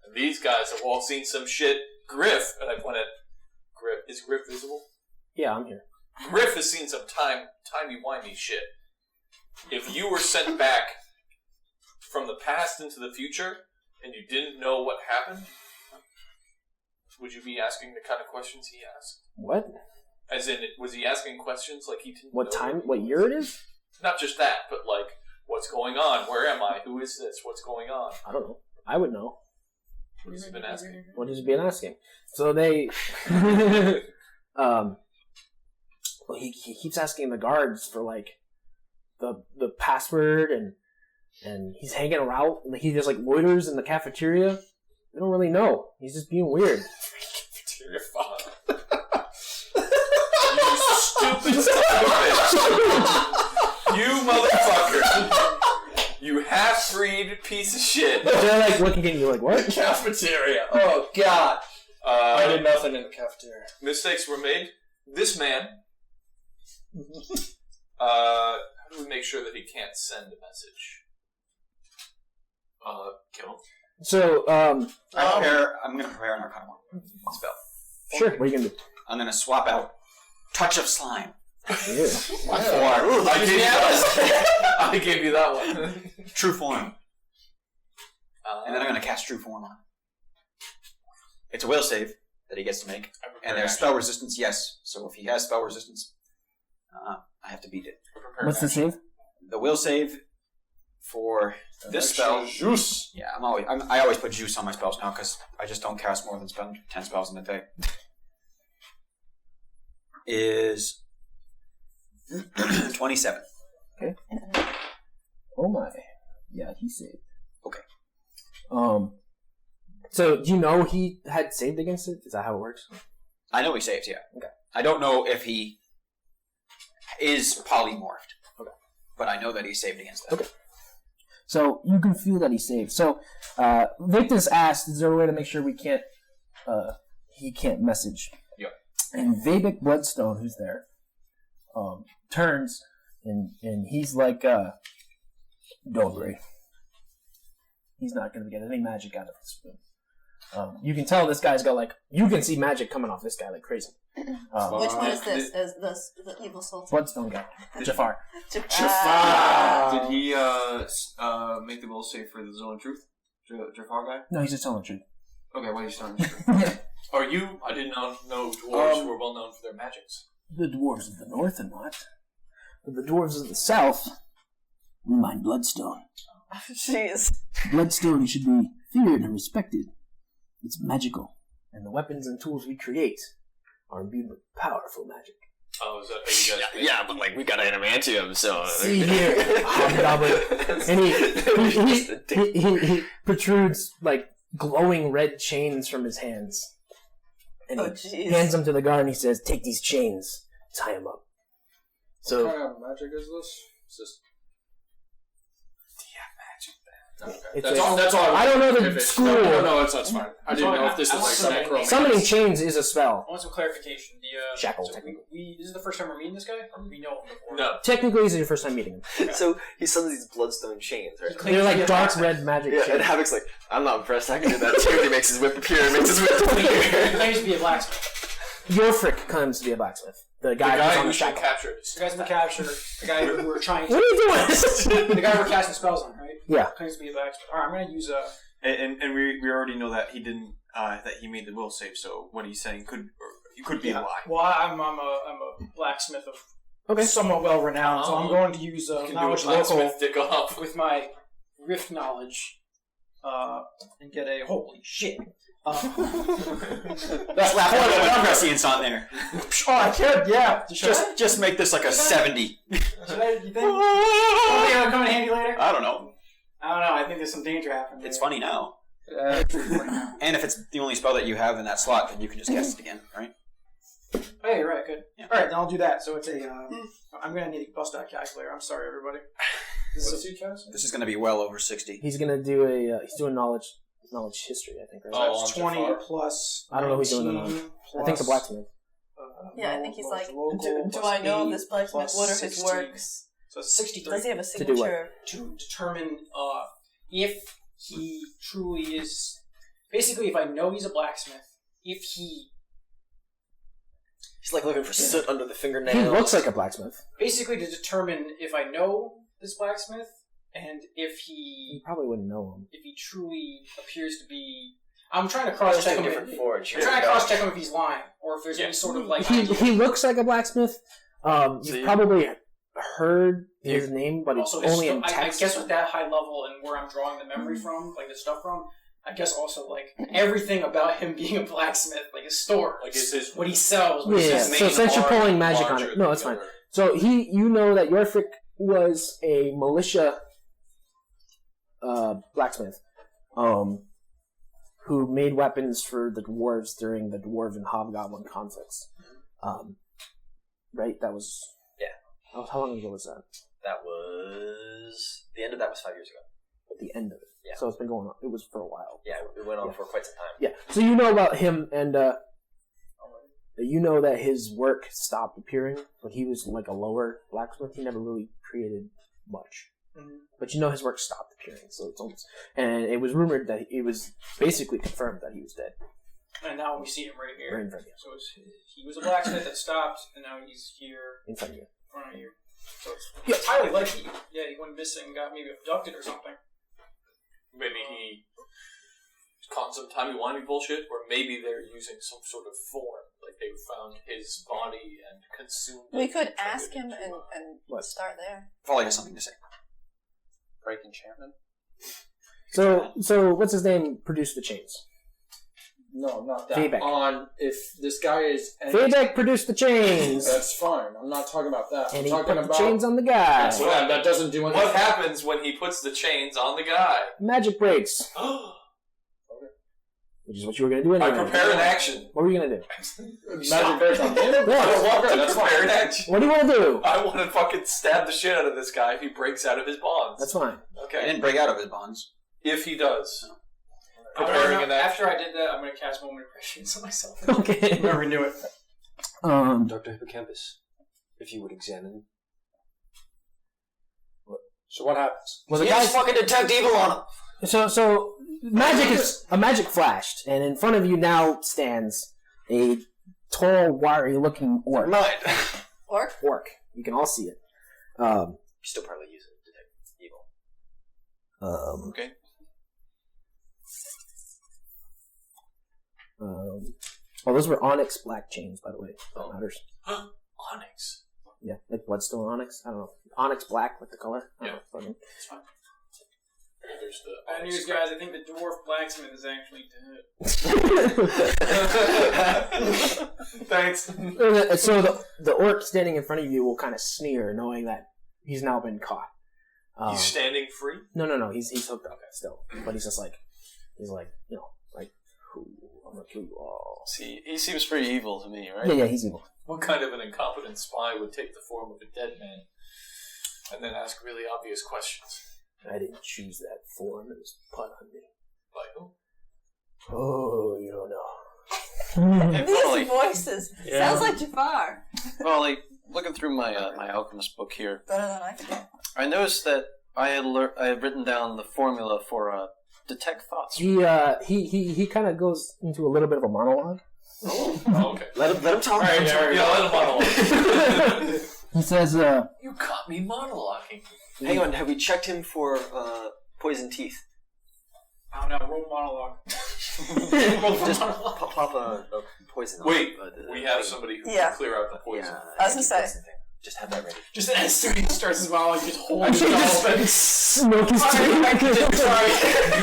And these guys have all seen some shit. Griff, and I point at Griff. Is Griff visible? Yeah, I'm here. Griff has seen some timey-wimey shit. If you were sent back from the past into the future, and you didn't know what happened, would you be asking the kind of questions he asked? What? As in, was he asking questions like he didn't What know? time? What year it is? Not just that, but like, what's going on? Where am I? Who is this? What's going on? I don't know. I would know. What has he been asking? What has he been asking? So they, well, he keeps asking the guards for like the password, and he's hanging around. Like he just like loiters in the cafeteria. They don't really know. He's just being weird. Cafeteria fuck. You stupid son of a bitch. You motherfucker. You half-breed piece of shit. They're like looking at you like, what? Cafeteria. Oh, God. I did nothing in the cafeteria. Mistakes were made. This man. How do we make sure that he can't send a message? Kill him. So, I'm going to prepare an Arcana 1 spell. sure. What are you gonna do? I'm going to swap out Touch of Slime. Yeah. I gave you that one. True Form. And then I'm going to cast True Form on him. It's a will save that he gets to make. And there's spell resistance, yes. So if he has spell resistance, I have to beat it. What's the save? The will save for this spell. Juice. Yeah, I always put juice on my spells now because I just don't cast more than 10 spells in a day. Is 27. Okay. Oh my. Yeah, he saved. Okay. So do you know he had saved against it? Is that how it works? I know he saves, yeah. Okay. I don't know if he is polymorphed. Okay. But I know that he saved against that. Okay. So you can feel that he saved. So Victus asked, is there a way to make sure he can't message? Yep. And Vabik Bloodstone, who's there, turns and he's like, don't worry. He's not going to get any magic out of this room. You can tell this guy's got you can see magic coming off this guy like crazy. Which one is this? Is this the evil soul? Bloodstone guy. Jafar. Did he make the will save for the zone of truth? Jafar guy? No, he's just telling the truth. Okay, why are you telling the truth? Are you? I did not know dwarves were well known for their magics. The dwarves of the north are not. But the dwarves of the south, we mine bloodstone. Jeez. Bloodstone should be feared and respected. It's magical, and the weapons and tools we create are imbued with powerful magic. Oh, is that how you guys? Yeah, but like we got adamantium, so. See here, Hobgoblin, and he protrudes like glowing red chains from his hands, and he hands them to the guard, and he says, "Take these chains, tie them up." So, what kind of magic is this? It's just... it's That's all. I don't know the school. No, that's fine. I didn't know if this was like some Summoning chains is a spell. I want some clarification. Shackle, so technically. this is the first time we're meeting this guy, or we know him before? No. Technically, this is your first time meeting him. Okay. So he summons these bloodstone chains, right? They're like dark red magic Yeah, chains. and Havoc's like, I'm not impressed. I can do that too. He makes his whip appear. Makes his whip appear. He claims to be a blacksmith. Yorfrick claims to be a blacksmith. The guy who's on who the should shackle. capture it. The guy's been captured. The guy who we're trying to... What are you doing? The guy we're casting spells on, right? Yeah. Claims to be a blacksmith. Alright, I'm gonna use a... And we already know that he didn't that he made the will save. So what he's saying could be a lie. Well, I'm a blacksmith of somewhat well renowned, so I'm going to use knowledge local dick off with my rift knowledge, and get a holy shit. That's laugh at the progress on there. Oh, I could, yeah. Just make this like a 70. Should I? You think? It'll come in handy later. I don't know. I don't know. I think there's some danger happening. It's funny now. And if it's the only spell that you have in that slot, then you can just cast it again, right? Oh, yeah, you're right. Good. Yeah. All right, then I'll do that. So it's a. I'm gonna need a bust out calculator. I'm sorry, everybody. This is going to be well over 60. He's gonna do a. He's doing knowledge history, I think. Right? So that's 20 plus. I don't know who's doing the knowledge. I think the blacksmith. Yeah, I think he's like, do I know of this blacksmith? What are his works? So it's 63. Does he have a To do what? signature? To determine if he truly is. Basically, if I know he's a blacksmith, if he. He's like looking for soot under the fingernails. He looks like a blacksmith. Basically, to determine if I know this blacksmith and if You he. probably wouldn't know him. If he truly appears to be. I'm trying to cross check him. different forge. I'm trying to cross check him if he's lying or if there's any sort of like. He looks like a blacksmith. You've probably heard his name, but it's Also, his only in I text. guess with that high level and where I'm drawing the memory from, like the stuff from, I guess also like everything about him being a blacksmith, like his store, Like it's his. what he sells. What Yeah, his so since you're pulling magic on larger it, no, it's than fine. the So you know that Yorfrick was a militia blacksmith, who made weapons for the dwarves during the dwarven hobgoblin conflicts. Right, that was how long ago was that? That was the end of that was 5 years ago. At the end of it, Yeah. So it's been going on. It was for a while. Yeah, it went on for quite some time. Yeah, so you know about him, and you know that his work stopped appearing, but he was like a lower blacksmith. He never really created much. But you know his work stopped appearing, so it's almost... And it was rumored that it was basically confirmed that he was dead. And now we see him right here. Right in front of you. So he was a blacksmith that stopped, and now he's here In front of you. in front of you. So it's highly likely, he went missing, got maybe abducted or something. Maybe he caught some timey-wimey bullshit, or maybe they're using some sort of form. Like they found his body and consumed it. We could and turned ask it him into- and start there. Folly has something to say. Break enchantment? So what's his name produced the chains? No, not that. Feedback. If this guy is... Feedback produced the chains! That's fine. I'm not talking about that. And I'm he talking put the about... chains on the guy. That's right. That doesn't do anything. What happens when he puts the chains on the guy? Magic breaks. Which is what you were going to do I anyway. prepare an action. What were you going to do? Magic breaks on him? Yeah. That's Prepare an fine. action. What do you want to do? I want to fucking stab the shit out of this guy if he breaks out of his bonds. That's fine. He Okay. didn't break out of his bonds. If he does. Preparing Preparing an action. after I did that, I'm going to cast Moment of Prescience on myself. Okay. Never knew it. Dr. Hippocampus, if you would examine. So what happens? Well, the You guy's just fucking detect evil on him! So magic flashed, and in front of you now stands a tall, wiry-looking orc. Mind. Orc? You can all see it. You still probably use it to detect evil. Okay. Well, those were onyx black chains, by the way. That matters. Onyx. Yeah, like bloodstone onyx. I don't know. Onyx black, like the color. I don't Yeah. know, fucking- It's fine. enters the. Bad news, guys. I think the dwarf blacksmith is actually dead. Thanks. So the orc standing in front of you will kind of sneer, knowing that he's now been caught. He's standing free? No. He's hooked up still, but he's just like, I'm gonna kill you all. See, he seems pretty evil to me, right? Yeah, he's evil. What kind of an incompetent spy would take the form of a dead man and then ask really obvious questions? I didn't choose that form. It was put on me. By who? Oh, you don't know. These voices. Yeah. Sounds like Jafar. Well, like, looking through my my alchemist book here, Better than I can. I noticed that I had written down the formula for detect thoughts. He kind of goes into a little bit of a monologue. Oh, okay. Let him talk. All right, let him monologue. He says, You caught me monologuing. Hang on, have we checked him for poison teeth? I don't know. Roll monologue. Just pop a poison. Wait, we have somebody who can clear out the poison. Yeah, I was gonna say. Just have that ready. Just as soon as he starts his monologue, just hold it. smoke his You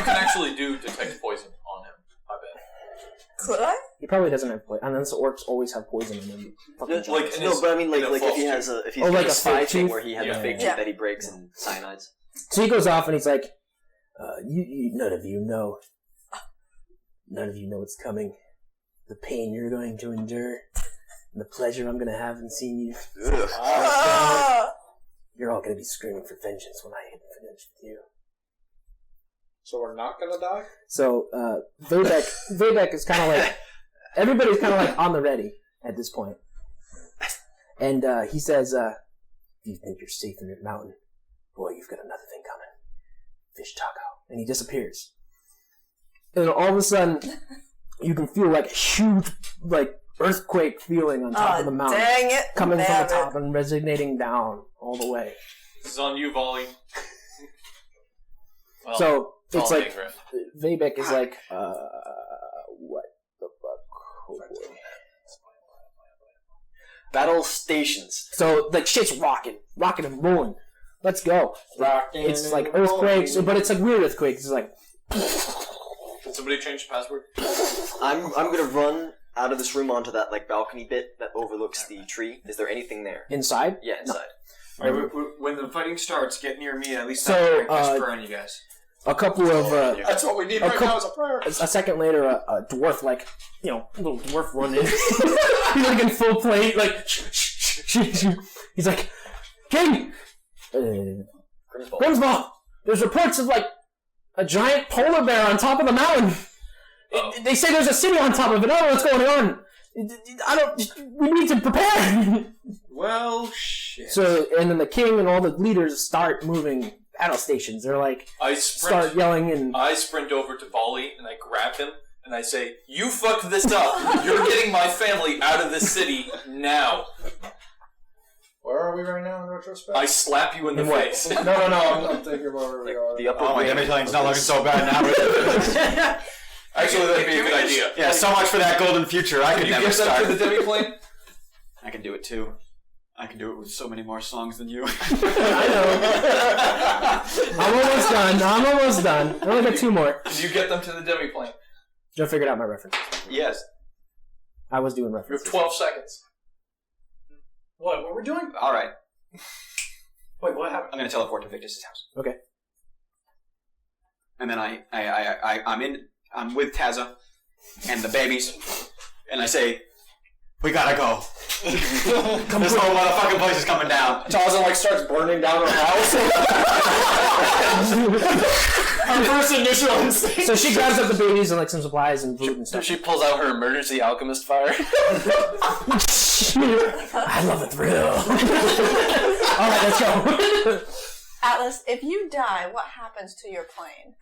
can actually do detect poison on him. I bet. Could I? He probably doesn't have poison. Unless the orcs always have poison in them. No, Like in no, his- but I mean, in like a if false he has tooth. if he's Oh, got like a a fake fake thing tooth? where he had Yeah. the fake Yeah. tooth that he breaks and cyanides. So he goes off and he's like, none of you know. None of you know what's coming. The pain you're going to endure. And the pleasure I'm going to have in seeing you. You're all going to be screaming for vengeance when I get finished with you. So we're not gonna die? So, Vivek is kind of like, everybody's kind of like on the ready at this point. And he says, you think you're safe in your mountain? Boy, you've got another thing coming. Fish taco. And he disappears. And all of a sudden, you can feel like a huge, like, earthquake feeling on top of the mountain. Dang it. Coming from Damn the top and resonating down all the way. This is on you, Volley. Well, So, it's all like, Griff. Vivek is like, what the fuck? Oh boy. Battle stations. So, like, shit's rocking and rolling. Let's go. Rocking It's like and earthquakes, rolling. but it's like weird earthquakes. It's like, Did somebody change the password? I'm gonna run out of this room onto that like balcony bit that overlooks the tree. Is there anything there? inside? Yeah, inside. Alright, when the fighting starts, get near me. At least So, I can spur on you guys. A couple of, That's what we need A right cou- now is a prayer. a second later, a dwarf, like, little dwarf run in. He's like in full plate, like, he's like, King! Grimsball! There's reports of, like, a giant polar bear on top of the mountain. They say there's a city on top of it. I don't know what's going on. We need to prepare. Well, shit. So, and then the king and all the leaders start moving battle stations. They're like, I start sprint. yelling and... I sprint over to Volley and I grab him and I say, "You fucked this up. You're getting my family out of this city now." Where are we right now in retrospect? I slap you in the face. No, I'm thinking about where we are. The upper Oh, my wing. demi plane's not looking so bad now. Actually, that'd be a good idea. Yeah, so much for that golden future. I Can could you never give start. them to the demi-plane? I can do it too. I can do it with so many more songs than you. I know. I'm almost done. I only got 2 more. Can you get them to the demi-plane? Joe figured out my reference. Yes. I was doing You references. have 12 seconds. What we're doing? All right. Wait, what happened? I'm going to teleport to Victus's house. Okay. And then I'm with Taza and the babies, and I say, "We gotta go. This whole motherfucking place is coming down." Taza like starts burning down her house. Our first initial instinct. So she grabs up the babies and like some supplies and food and So stuff. she pulls out her emergency alchemist fire. I love the thrill. All right, let's go. Atlas, if you die, what happens to your plane?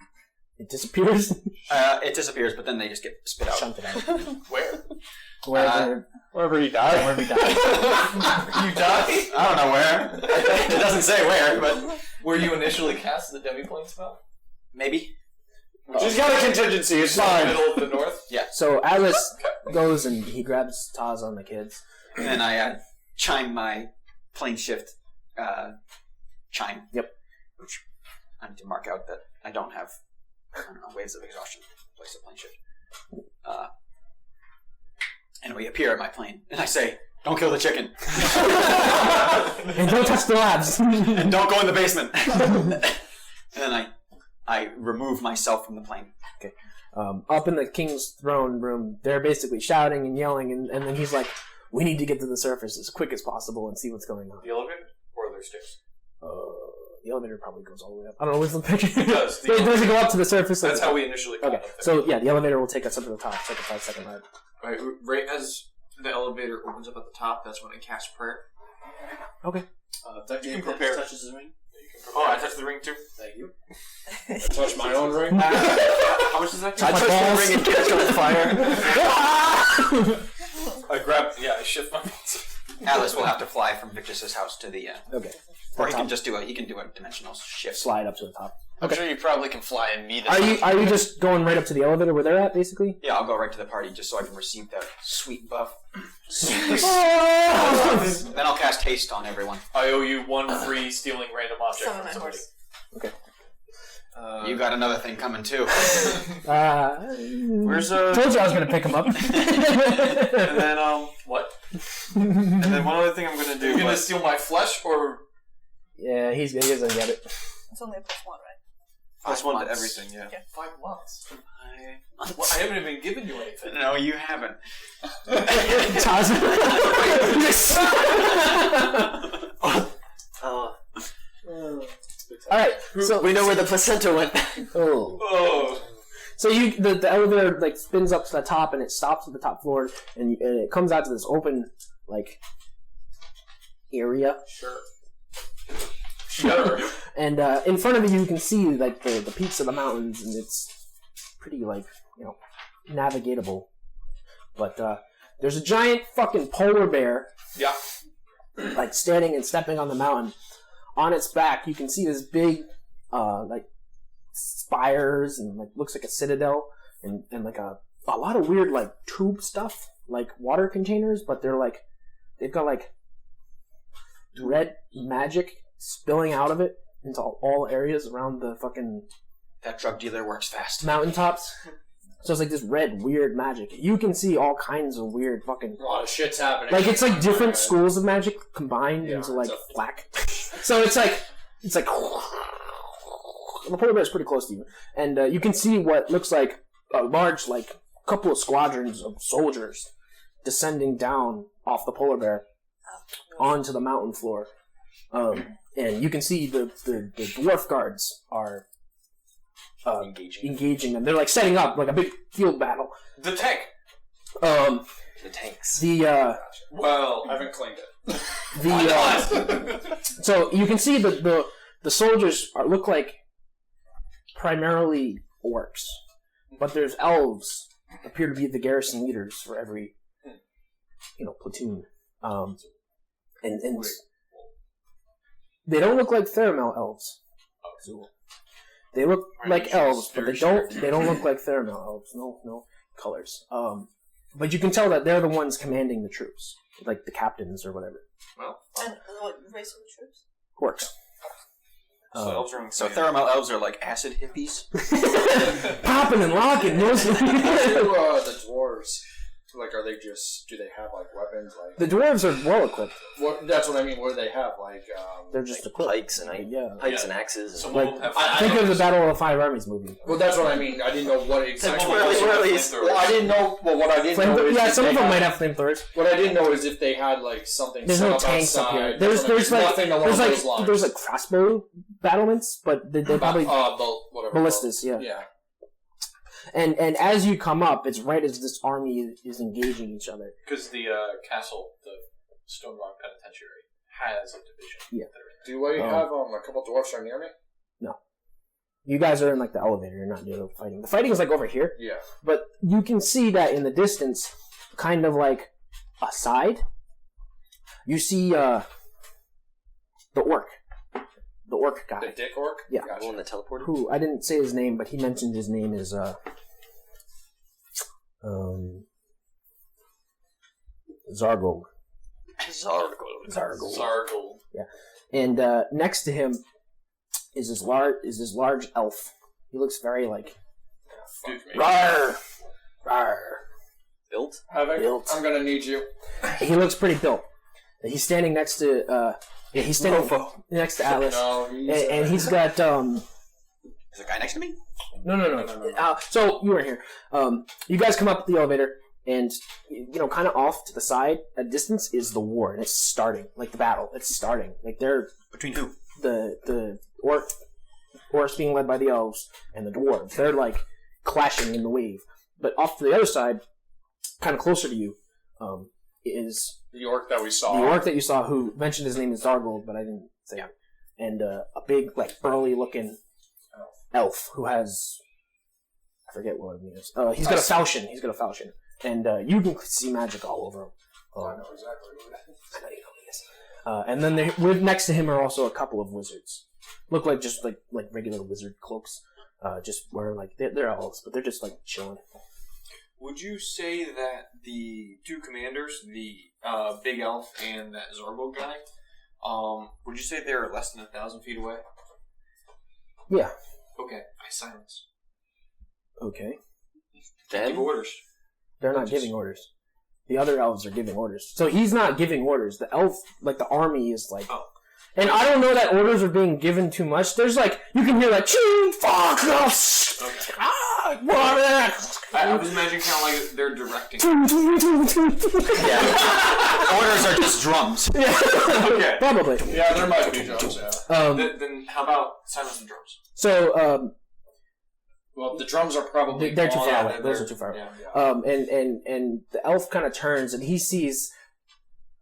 It disappears. It disappears, but then they just get spit out. Shunt it out. Where? Wherever you die. Wherever we die. You die? I don't know where. It doesn't say where, but Where you initially cast the demi-plane spell? maybe. She's got a contingency. It's fine. Middle of the north? So Atlas goes and he grabs Taz on the kids. And then I chime my plane shift chime. Yep. I need to mark out that I don't have, waves of exhaustion. Place a plane shift. And we appear at my plane, and I say, "Don't kill the chicken, and don't touch the labs, and don't go in the basement." And then I remove myself from the plane. Okay. Up in the king's throne room, they're basically shouting and yelling, and then he's like, "We need to get to the surface as quick as possible and see what's going on." The elevator or are there stairs? The elevator probably goes all the way up. I don't know where's the picture. It does. Does it go up to the surface? That's how we initially got Okay, up there. so yeah, the elevator will take us up to the top. It's like a 5-second ride. Right as the elevator opens up at the top, that's when I cast prayer. Okay. You can prepare. Touches his ring. Oh, I touched the ring too. Thank you. Touch my own ring. How much does that I touch the ring and catch on fire. I grab. Yeah, I shift my balls. Alice will have to fly from Victus's house to the Okay. or he can just do a dimensional shift. Slide up to the top. I'm sure you probably can fly and meet us. Are you just going right up to the elevator where they're at, basically? Yeah, I'll go right to the party just so I can receive that sweet buff. Then I'll cast haste on everyone. I owe you one free stealing random object Summon from my somebody. horse. Okay. You got another thing coming too. Where's Told you I was going to pick him up. And then What? and then one other thing I'm gonna do. You're gonna steal my flesh, or Yeah, he doesn't get it. It's only a +1, right? Plus one to months. everything, yeah. 5 months? Well, I haven't even given you anything. No, you haven't. All right, so We know where the placenta went. Oh. So the elevator like spins up to the top and it stops at the top floor and it comes out to this open like area. Sure. And in front of you can see like the peaks of the mountains and it's pretty like navigatable. But there's a giant fucking polar bear. Yeah. Like standing and stepping on the mountain. On its back, you can see this big, like spires and like looks like a citadel and like a lot of weird like tube stuff, like water containers, but they've got like red magic spilling out of it into all areas around the fucking That drug dealer works fast. mountaintops. So it's like this red weird magic. You can see all kinds of weird fucking A lot of shit's happening. like it's like different schools of magic combined into like it's black. So it's like the polar bear is pretty close to you, and you can see what looks like a large like couple of squadrons of soldiers descending down off the polar bear onto the mountain floor, and you can see the dwarf guards are engaging them. They're like setting up like a big field battle. The tank. The tanks. Well, I haven't claimed it. So you can see the soldiers look like primarily orcs, but there's elves appear to be the garrison leaders for every platoon, and they don't look like Theramel elves. They look like elves, but they don't look like Theramel elves. No colors. But you can tell that they're the ones commanding the troops, like the captains or whatever. And what race of the troops? Orcs. So Theramel elves are like acid hippies. Popping and locking, mostly. The dwarves, like, are they just? Do they have like weapons? Like The dwarves are well equipped. that's what I mean. What do they have? Like They're just Like equipped. pikes and pikes and axes. some Like, of them have think of the Battle of the Five Armies movie. well, that's what I mean. I didn't know what exactly. Well, I didn't know. Well, what I didn't know is Yeah, if some they of them had- might have flamethrowers. What I didn't know is if they had like something. There's set no up tanks up outside. here. There's like nothing along those lines. there's like crossbow battlements, but they probably whatever ballistas. Yeah. Yeah. And as you come up, it's right as this army is engaging each other. because the castle, the Stone Rock Penitentiary, has a division. Yeah. Do I have a couple dwarfs are near me? You guys are in like the elevator. You're not near the fighting. The fighting is like over here, Yeah. but you can see that in the distance, kind of like aside. You see the orc guy. The dick orc. Yeah. The one that teleported. Who I didn't say his name, but he mentioned his name is Zargol. Zargol. Zargol. Zargle. And next to him is this large elf. He looks very like Rawr. rawr. Built? Built. I'm gonna need you. He looks pretty built. He's standing next to he's standing next to Atlas, No, and he's got Is the guy next to me? No. So you weren't here. You guys come up the elevator, and kind of off to the side, at distance, is the war, and it's starting. Like the battle, it's starting. Like they're Between who? the orcs being led by the elves and the dwarves. They're like clashing in the wave. But off to the other side, kind of closer to you, is the orc that we saw. the orc that you saw, who mentioned his name is Zargold, but I didn't say it. And a big, like, burly-looking elf who has... I forget what it is. He's got a falchion. And you can see magic all over him. I know exactly what it is. I know you know what it is. And then next to him are also a couple of wizards. Look like just like regular wizard cloaks. Just wearing like... They're elves, but they're just, like, chilling. Would you say that the two commanders, the big elf and that Zorbo guy, would you say they're less than 1,000 feet away? Yeah. Okay, I silence. Okay. Give orders. They're not giving orders. The other elves are giving orders. So he's not giving orders. The elf, like the army is like... Oh. And I don't know that orders are being given too much. There's like, you can hear like, ching, fuck, no, Okay. I was imagining kind of like they're directing. Orders are just drums. Yeah. Okay. Probably. Yeah, there might be drums, yeah. Then how about silence the drums? So, Well, the drums are probably... they're too gone. far away. Those are too far away. Yeah. And the elf kind of turns and he sees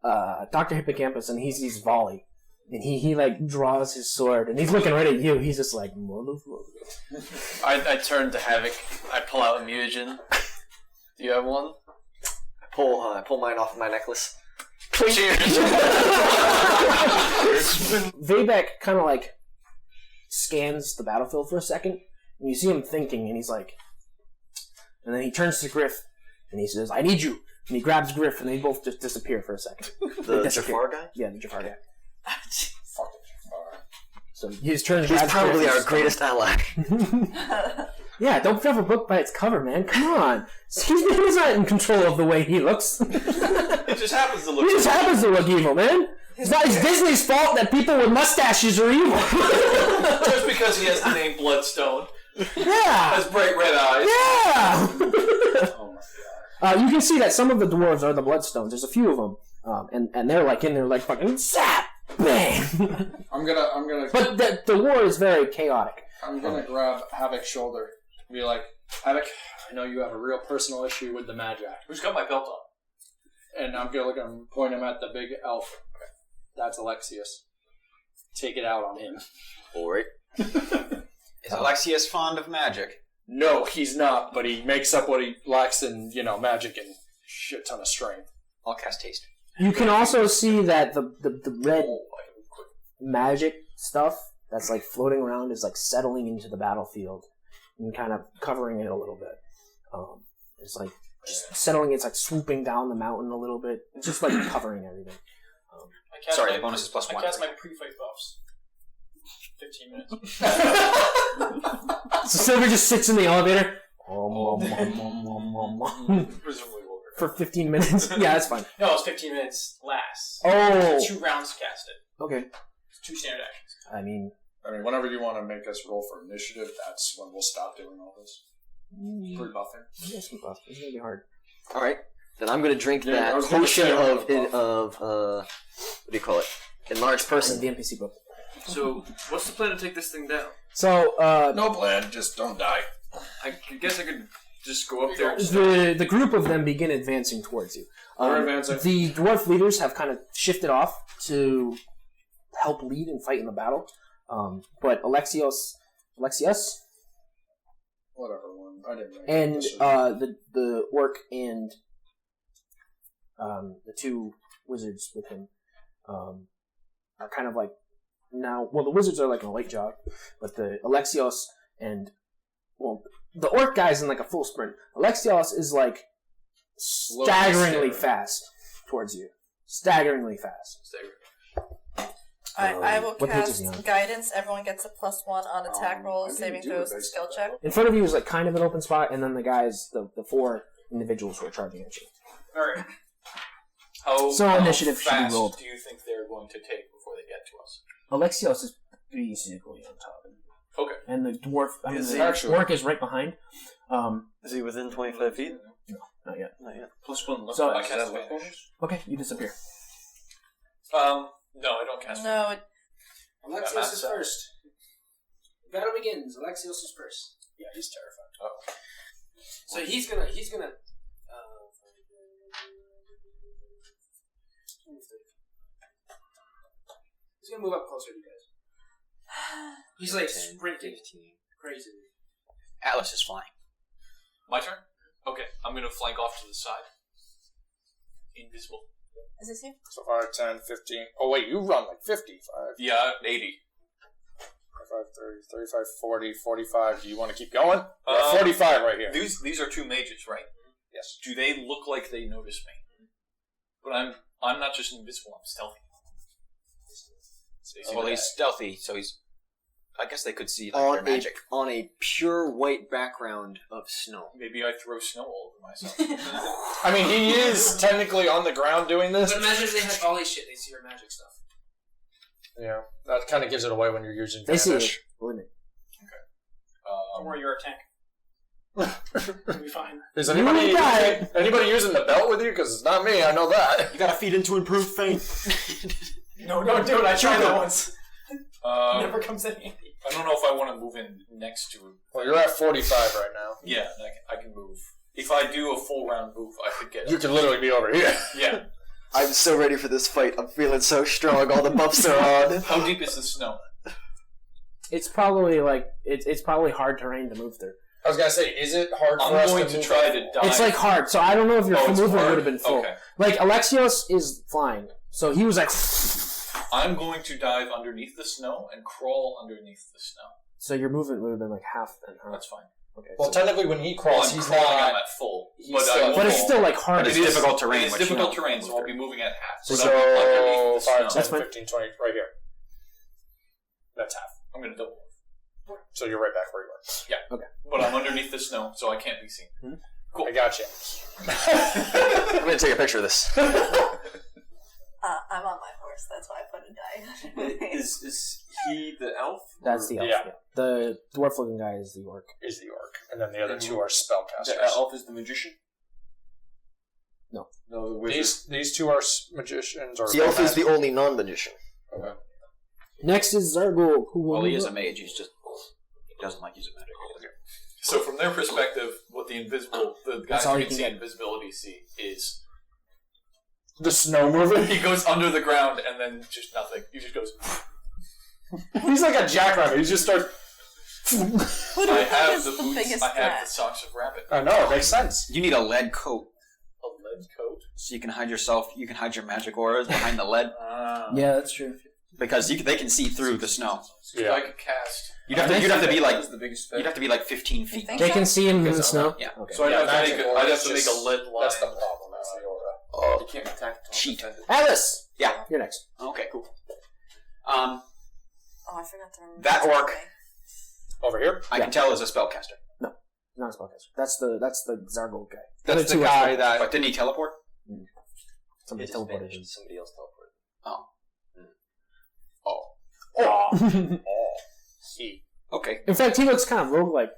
Dr. Hippocampus and he sees Volley. And he like draws his sword and he's looking right at you. He's just like, motherfucker. I turn to Havoc. I pull out a mutagen. Do you have one? I pull mine off of my necklace. Vayback kind of like scans the battlefield for a second, and you see him thinking, and he's like, and then he turns to Griff, and he says, "I need you." And he grabs Griff, and they both just disappear for a second. The Jafar guy? Yeah, the Jafar guy. Fucking Jafar. So he just turns. He's grabs probably Griff, our greatest ally. Yeah, don't judge a book by its cover, man. Come on. He's not in control of the way he looks. It just happens to look. He just happens to look evil, man. It's not Disney's fault that people with mustaches are evil. Just because he has the name Bloodstone. Yeah. Has bright red eyes. Yeah. Oh my god. You can see that some of the dwarves are the Bloodstones. There's a few of them, and they're like in there like fucking zap, bang. I'm gonna. But the war is very chaotic. I'm gonna grab Havoc's shoulder and be like, Havoc, I know you have a real personal issue with the Magi. Who's got my belt on? And I'm gonna look and point him at the big elf. That's Alexius. Take it out on him. Alright. Is Alexius fond of magic? No, he's not, but he makes up what he lacks in, magic and shit ton of strength. I'll cast haste. You can also see that the red magic stuff that's like floating around is like settling into the battlefield and kind of covering it a little bit. It's like just settling. It's like swooping down the mountain a little bit. It's just like covering everything. Sorry, the bonus is +1. I cast my pre-fight buffs. 15 minutes. So Silver just sits in the elevator Presumably will work. for 15 minutes. Yeah, that's fine. No, it's 15 minutes last. Oh, 2 rounds to cast it. okay. It's 2 standard actions. I mean, Whenever you want to make us roll for initiative, that's when we'll stop doing all this. Pre-buffing. it's gonna be hard. Alright. Then I'm gonna drink Yeah, I that was gonna potion say, of what do you call it? Enlarged person. The NPC book. So, what's the plan to take this thing down? So, No plan, just don't die. I guess I could just go up there. the group of them begin advancing towards you. We're advancing. The dwarf leaders have kind of shifted off to help lead and fight in the battle. But Alexios, Whatever one. I didn't make and this. the orc and the 2 wizards with him are kind of like now. Well, the wizards are like in a light jog, but the Alexios and the orc guy's in like a full sprint. Alexios is like staggeringly fast towards you. Staggeringly fast. I will what page is cast he on? guidance. Everyone gets a +1 on attack rolls, saving throws, skill check. In front of you is like kind of an open spot, and then the guys, the 4 individuals who are charging at you. Alright. So initiative should be fast rolled. do you think they're going to take before they get to us? Alexios is basically on top. Okay. And the dwarf, Is he the orc is right behind. Is he within 25 feet? No, not yet. Not yet. +1 luck. So- I cast Vanish. Okay, you disappear. No, I don't cast No, Alexios is first. Battle begins. Alexios is first. Yeah, he's terrified. Oh. So he's gonna. He's gonna move up closer to you guys. He's like sprinting, crazy. Atlas is flying. My turn? Okay, I'm going to flank off to the side. Invisible. is this you? So 5, 10, 15. Oh wait, you run like 55. Yeah, 80. 25, 30, 35, 40, 45. Do you want to keep going? 45 right here. These are 2 mages, right? Yes. Do they look like they notice me? But I'm not just invisible, I'm stealthy. Well, he's stealthy, so he's... I guess they could see like, On their magic. on a pure white background of snow. Maybe I throw snow all over myself. I mean, he is technically on the ground doing this. But imagine if they had all these shit, they see your magic stuff. Yeah, that kind of gives it away when you're using They see Vanish. it. Believe me. Don't worry, you're a tank. You'll be fine. Is anybody using the belt with you? Because it's not me, I know that. You gotta feed into improved feint. No, don't do it. I tried that once. Never comes in handy. I don't know if I want to move in next to... Well, you're at 45 right now. Yeah, I can move. If I do a full round move, I could get You up. could literally be over here. Yeah. I'm so ready for this fight. I'm feeling so strong. All the buffs are on. How deep is the snow? It's probably like it's probably hard terrain to move through. I was gonna say, is it hard for I'm us going to to move try up? to dive. It's like hard, so I don't know if your Oh, it's movement hard? would have been full. Okay. Like Alexios is flying, so he was like. I'm going to dive underneath the snow and crawl underneath the snow. So your movement would have been like half then, huh? That's fine. Okay. Well, so- technically, when he Well, crawls, I'm he's crawling, not. I'm at full. he's But, still- I will but it's fall. still like hard. But to it's do. difficult terrain. It's which, difficult you know, terrain, so I'll be moving at half. So- But I'm underneath the 5, snow. 10, That's fine. 15, 20, right here. That's half. I'm going to double move. So you're right back where you were. Yeah. Okay. But I'm underneath the snow, so I can't be seen. Cool. I got you. I'm gonna take a picture of this. I'm on my horse. That's why I put a die. Is he the elf? That's the elf. Yeah. Yeah. The dwarf-looking guy is the orc. Is the orc, and then the other two are The spellcasters. elf is the magician? No. No, the wizard. These two are magicians. Or The elf is the only non-magician. Okay. Next is Zargul, who will Well, he move is a up. mage. He doesn't like using magic. So from their perspective, what the guys That's all who you can can see get. invisibility see is The snow moving. he goes under the ground and then just nothing. He just goes. He's like a jackrabbit. He just starts. I have the the boots. biggest I have threat? the socks of rabbit. I know, it makes sense. You need a lead coat A lead coat. so you can hide yourself. You can hide your magic auras behind the lead Yeah, that's true. because they can see through the snow. Yeah. I could cast. You'd have to be like the biggest you'd have to be like 15 feet. think They so? can see him in the Because snow. Yeah. Okay. So I'd Yeah, have to magic make aura I'd have is to make just- a lead line. That's the problem. That's the aura. You can't attack until Cheat. offended. Alice. Yeah. You're next. Okay, cool. Oh, I forgot to remember. That orc. Over here? I can tell is a spellcaster. Not a spellcaster. That's the Zargul guy. That's Other the two are guy spell- that. But didn't he teleport? Somebody teleported him. Somebody else teleported. He. Okay. In fact, he looks kind of roguelike.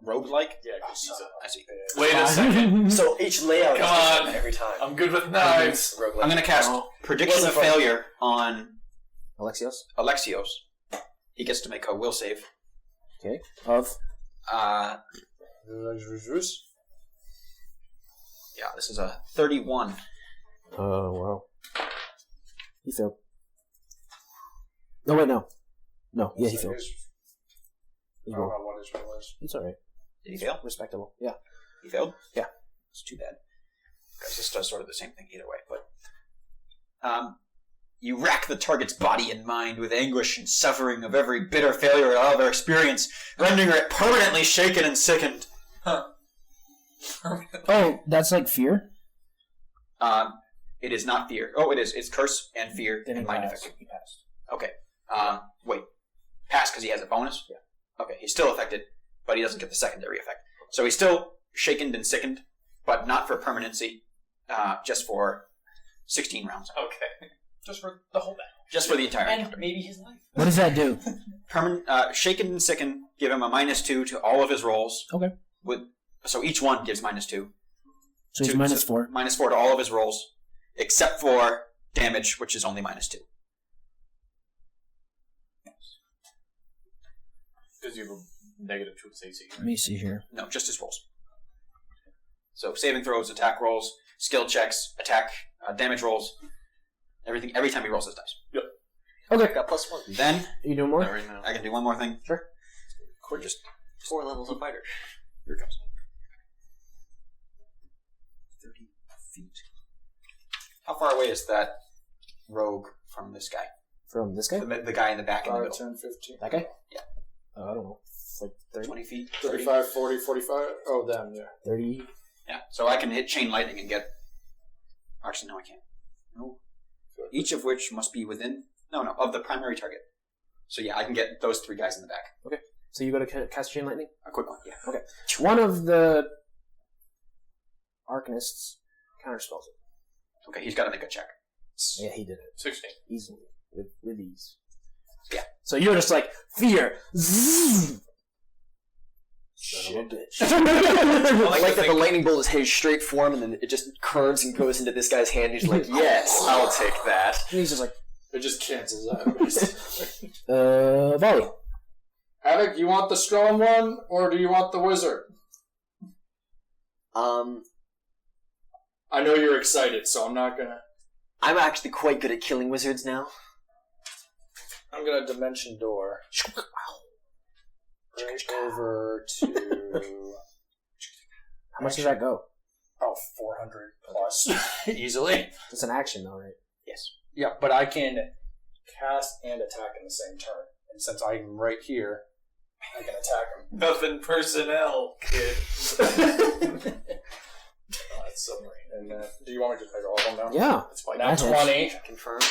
Rogue-like? Yeah, because he's a. I see. Wait a second. So each layout Come is different on. every time. I'm good with knives. Roguelike. I'm going to cast Prediction of Wasn't fun. Failure on Alexios. Alexios. He gets to make a will save. Okay. Of. Yeah, this is a 31. Oh wow. He failed. No wait, no. No, yeah, he failed. I He don't know rolled. what his role is. It's alright. Did he fail? Respectable. Yeah. He failed? Yeah. It's too bad. Because this does sort of the same thing either way. But you rack the target's body and mind with anguish and suffering of every bitter failure it ever experienced, rendering it permanently shaken and sickened. Oh, that's like fear? It is not fear. Oh, it is. It's curse and fear Then and he mind passed. affected. He passed. Okay. Wait. Pass because he has a bonus? Yeah. Okay, he's still affected, but he doesn't get the secondary effect. So he's still shaken and sickened, but not for permanency, just for 16 rounds. Okay. Just for the whole battle. Just for the entire And encounter. maybe his life. What does that do? Shaken and sickened, give him a -2 to all of his rolls. Okay. So each one gives -2. So he's Two- -4. -4 to all of his rolls, except for damage, which is only -2. Because you have a -2 AC. Let me see here. No, just his rolls. So saving throws, attack rolls, skill checks, attack, damage rolls, everything. Every time he rolls his dice. Yep. Okay. Got +1. Then You doing more? I can do one more thing. Sure. We're just 4 levels of fighter. here it comes. 30 feet. How far away is that rogue from this guy? From this guy? The guy in the back in the 5, middle. 10, 15. That guy? Yeah. I don't know. It's like 30. 20 feet. 35, 40, 45. Oh, them, yeah. 30. Yeah. So I can hit chain lightning and get. Actually, no, I can't. No. Each of which must be within. No, of the primary target. So yeah, I can get those 3 guys in the back. Okay. So you go to cast Chain Lightning? A quick one. Yeah. Okay. One of the Arcanists counterspells it. Okay, he's got to make a check. Yeah, he did it. 16. Easily. With ease. Yeah. So you're just like, fear. Zzz. Shit. I like that the lightning bolt is headed straight for him, and then it just curves and goes into this guy's hand. He's like, "Yes, I'll take that." And he's just like, It just cancels out. basically. volley. Havoc, you want the strong one, or do you want the wizard? I know you're excited, so I'm not gonna... I'm actually quite good at killing wizards now. I'm gonna Dimension Door. Right over to... How much does that go? Oh, 400 plus. Easily. It's an action, though, right? Yes. Yeah, but I can cast and attack in the same turn. And since I'm right here, I can attack him. Nothing personnel, kid. That's submarine. And do you want me to take all of them now? Yeah. That's fine. Now That hits. 20. Confirm.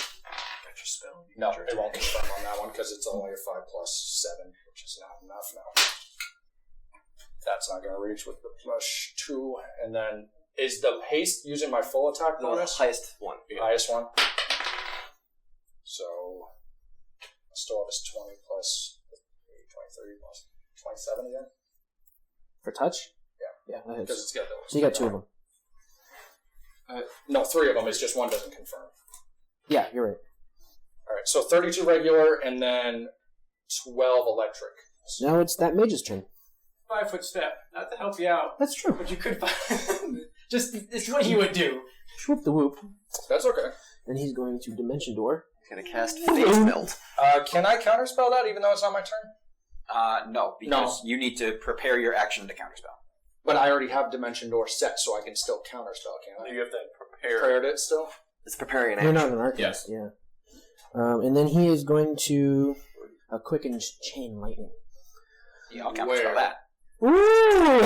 No, it won't confirm on that one because it's only a 5 plus 7, which is not enough now. That's not going to reach with the +2. And then, is the haste using my full attack The bonus? highest one. Highest one. So, I still have his 20 plus 23 plus 27 again. For touch? Yeah. Yeah, that Because hits. it's got those. So you got 2 of them. No, 3 of them. It's just one doesn't confirm. Yeah, you're right. Alright, so 32 regular and then 12 electric. Now it's that mage's turn. 5-foot step. Not to help you out, That's true. but you could find. Just, it's what he would do. Swoop the whoop. That's okay. Then he's going to Dimension Door. He's going to cast Phase Melt. Can I counterspell that even though it's not my turn? No, because you need to prepare your action to counterspell. But I already have Dimension Door set, so I can still counterspell, can't I? You have to prepare. Prepared it still? It's preparing an You're action. not an Arcanist. Yes. Yeah. And then he is going to quicken Chain Lightning. Yeah, I'll counterspell Where? that. Ooh!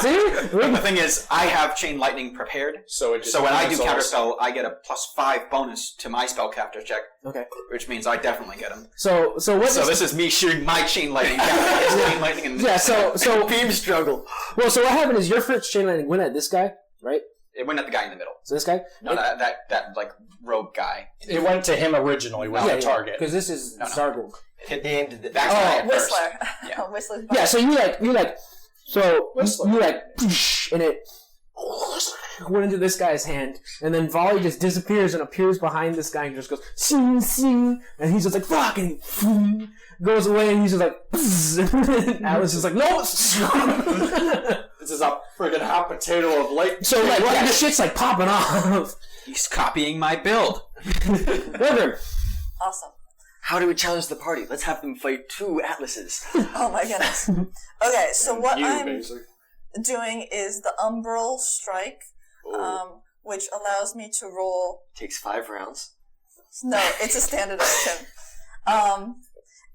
See? But the thing is, I have Chain Lightning prepared, So it just so when I do cancels. counterspell, I get a +5 bonus to my spellcaster check, Okay. which means I definitely get him. So what? So this is me shooting my Chain Lightning down at his Chain Lightning, and Yeah. So Beam struggle. well. So what happened is your first Chain Lightning went at this guy, right? it went at the guy in the middle. So this guy. No, that like rogue guy. It went to him originally, was the target. Because this is No. Zargul. Hit He aimed at that guy at first. Whistler. Yeah. Whistler's Yeah. So you like. So Whistler. you like, and it went into this guy's hand, and then Volley just disappears and appears behind this guy and just goes sing sing, and he's just like fuck, and he goes away, and he's just like, and Alice is like no. This is a friggin' hot potato of light. So like yeah, shit's like popping off. He's copying my build. Whatever. awesome. How do we challenge the party? Let's have them fight 2 Atlases. Oh my goodness. Okay, so what You, I'm basically. doing is the Umbral Strike, which allows me to roll. Takes 5 rounds. No, it's a standard action.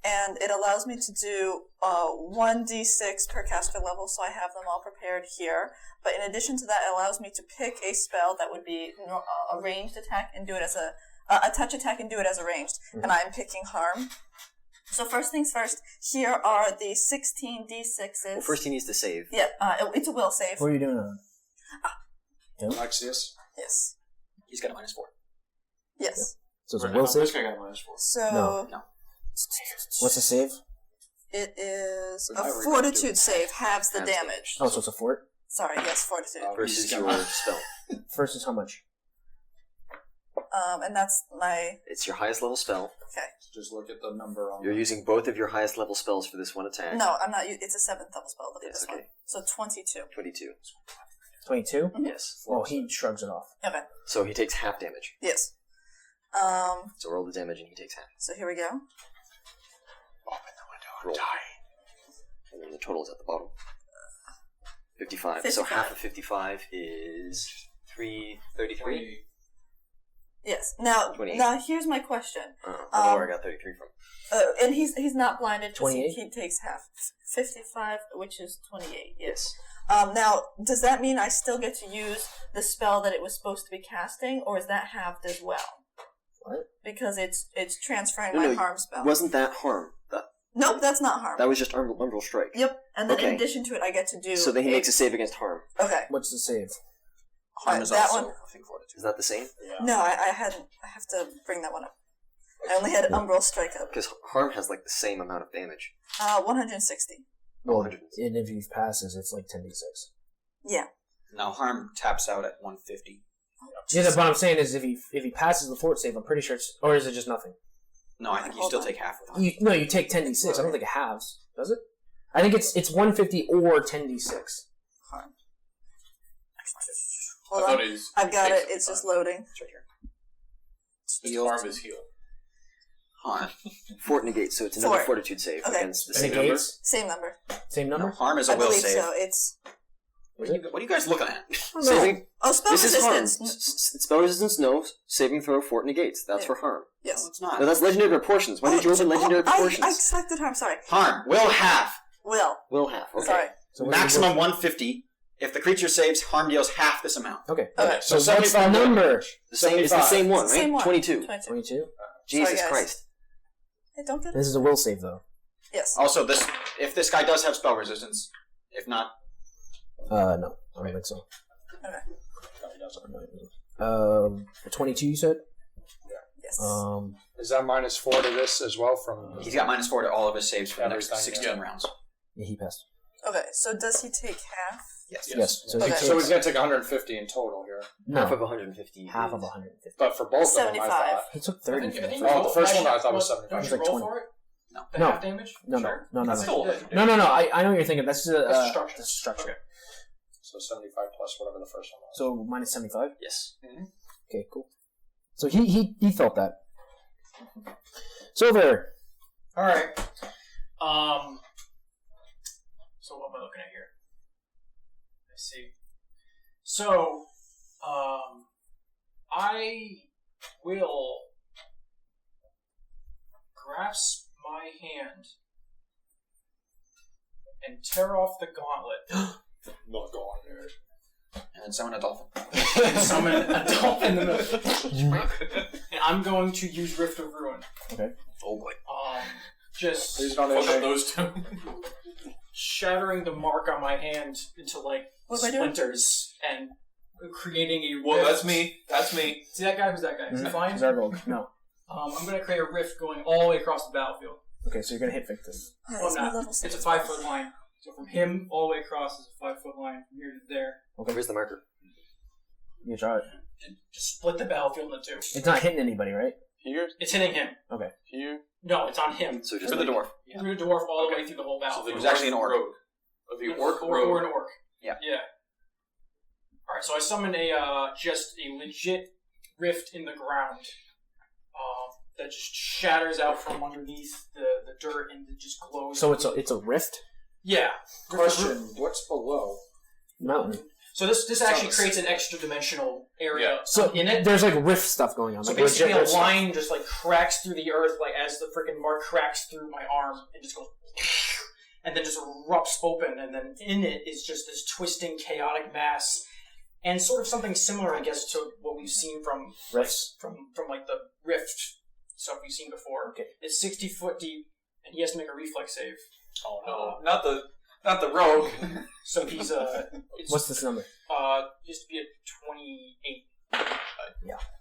and it allows me to do 1d6 per caster level, so I have them all prepared here. But in addition to that, it allows me to pick a spell that would be a ranged attack and do it as a touch attack and do it as a ranged. Mm-hmm. And I'm picking Harm. So first things first, here are the 16 d6s. Well, first he needs to save. Yeah, it's a will save. What are you doing on? Alexius? Yes. He's got a -4. Yes. Yeah. So it's a will save? This guy got a -4. So... No. What's the save? It is a fortitude save, halves the damage. Oh, so it's a fort? Sorry, yes, fortitude. Versus your spell. First is how much? And that's my... It's your highest level spell. Okay. Just look at the number on... You're using both of your highest level spells for this one attack. No, I'm not. It's a 7th level spell. Look at this okay. one. So 22. 22. 22? Mm-hmm. Yes. Well, he shrugs it off. Okay. So he takes half damage. Yes. So roll the damage and he takes half. So here we go. Open the window and roll. die. And then the total is at the bottom. 55. So half of 55 is 333. Yes. Now, 28. now here's my question. I don't know where I got 33 from. And he's not blinded. 28? He takes half. 55, which is 28. Yes. Now, does that mean I still get to use the spell that it was supposed to be casting, or is that halved as well? What? Because it's transferring my harm spell. Wasn't that harm? Nope, that's not harm. That was just umbral strike. Yep, and then in addition to it, I get to do... So then he makes a save against harm. Okay. What's the save? Harm is that also, one. I think, fortitude. Is that the same? Yeah. No, I hadn't. I have to bring that one up. I only had umbral strike up. Because harm has like the same amount of damage. 160. Well, and if he passes, it's like 10d6. Yeah. Now harm taps out at 150. Yeah, what I'm saying is if he passes the fort save, I'm pretty sure it's... Or is it just nothing? No, I think you still take half of it. You take 10d6. I don't think it halves. Does it? I think it's 150 or 10d6. Harm. I Hold thought on. it was I've got it. 6 It's just loading. It's right here. His harm is healed. Harm. Fort negates, so it's another Fort. fortitude save Okay. against the same number. Negates? Same number. Same number? No, harm is a I will believe save. so. It's... What are you guys looking at? Saving. Oh, spell This is harm. resistance. Spell resistance, no. Saving throw, fort negates. That's Yeah. for harm. Yes. No, it's not. No, that's legendary proportions. Why did you open legendary proportions? I selected harm. Sorry. Harm will half. Will have. Okay. Sorry. So Maximum 150. If the creature saves, harm deals half this amount. Okay. Okay. So what's the number? The same. It's the same one, right? Same one. 22. 22? Jesus Sorry, guys. Christ. Hey, don't get... This is a will save, though. Yes. Also, if this guy does have spell resistance, if not, No. I don't think so. Okay. A 22, you said? Yes. Is that -4 to this as well from... he's got -4 to all of his saves for the next Everything, 16 rounds. Yeah, he passed. Okay, so does he take half? Yes. Yes. So, Okay. he So he's takes going to take 150 in total here. Half of no, 150. half of is- 150. But for both of them, I 75. thought... He took 30 for the first Oh, the first one I thought was 75. Don't It's you like roll 20. for it? No. The No. half damage? No, Sure. no. That's Still what you did. No. I know what you're thinking. That's the That's the structure. That's the structure. Okay. So 75 plus whatever the first one was. So minus 75? Yes. Okay, cool. So he felt that. Silver. All right. So what am I looking at here? Let's see. So, I will grasp my hand and tear off the gauntlet. Not going there. And then summon a dolphin. And summon a dolphin in the middle. And I'm going to use Rift of Ruin. Okay. Oh boy. Just Please don't Fuck up end those two. shattering the mark on my hand into like What am I doing? splinters and creating a rift. Well, that's me. That's me. See that guy? Who's that guy? Is he flying? Zargold. No. I'm going to create a rift going all the way across the babattlefield. Okay, so you're gonna hit Victus. Well, I'm not. It's a 5-foot line. So from him all the way across is a 5-foot line from here to there. Okay. Where's the marker? You try it. Just split the battlefield into two. It's not hitting anybody, right? Here? It's hitting him. Okay. Here? No, it's on him. So just For the dwarf. Through the dwarf all the way through the whole So battlefield. It was actually an orc. rogue. Of the orc or rogue. an orc. Yeah. Yeah. Alright, so I summon a just a legit rift in the ground. That just shatters out from underneath the dirt and it just glows. So it's a rift? Yeah. Question: what's below? Mountain. So this actually creates an extra dimensional area So in it. there's like rift stuff going on. So like basically, a legit rift line stuff. just like cracks through the earth, like as the freaking mark cracks through my arm, and just goes, and then just erupts open, and then in it is just this twisting, chaotic mass, and sort of something similar, I guess, to what we've seen from Rifts. from like the rift stuff we've seen before. Okay. It's 60 foot deep, and he has to make a reflex save. Oh no, not the rogue. So he's it's, What's this number? used to be a 28.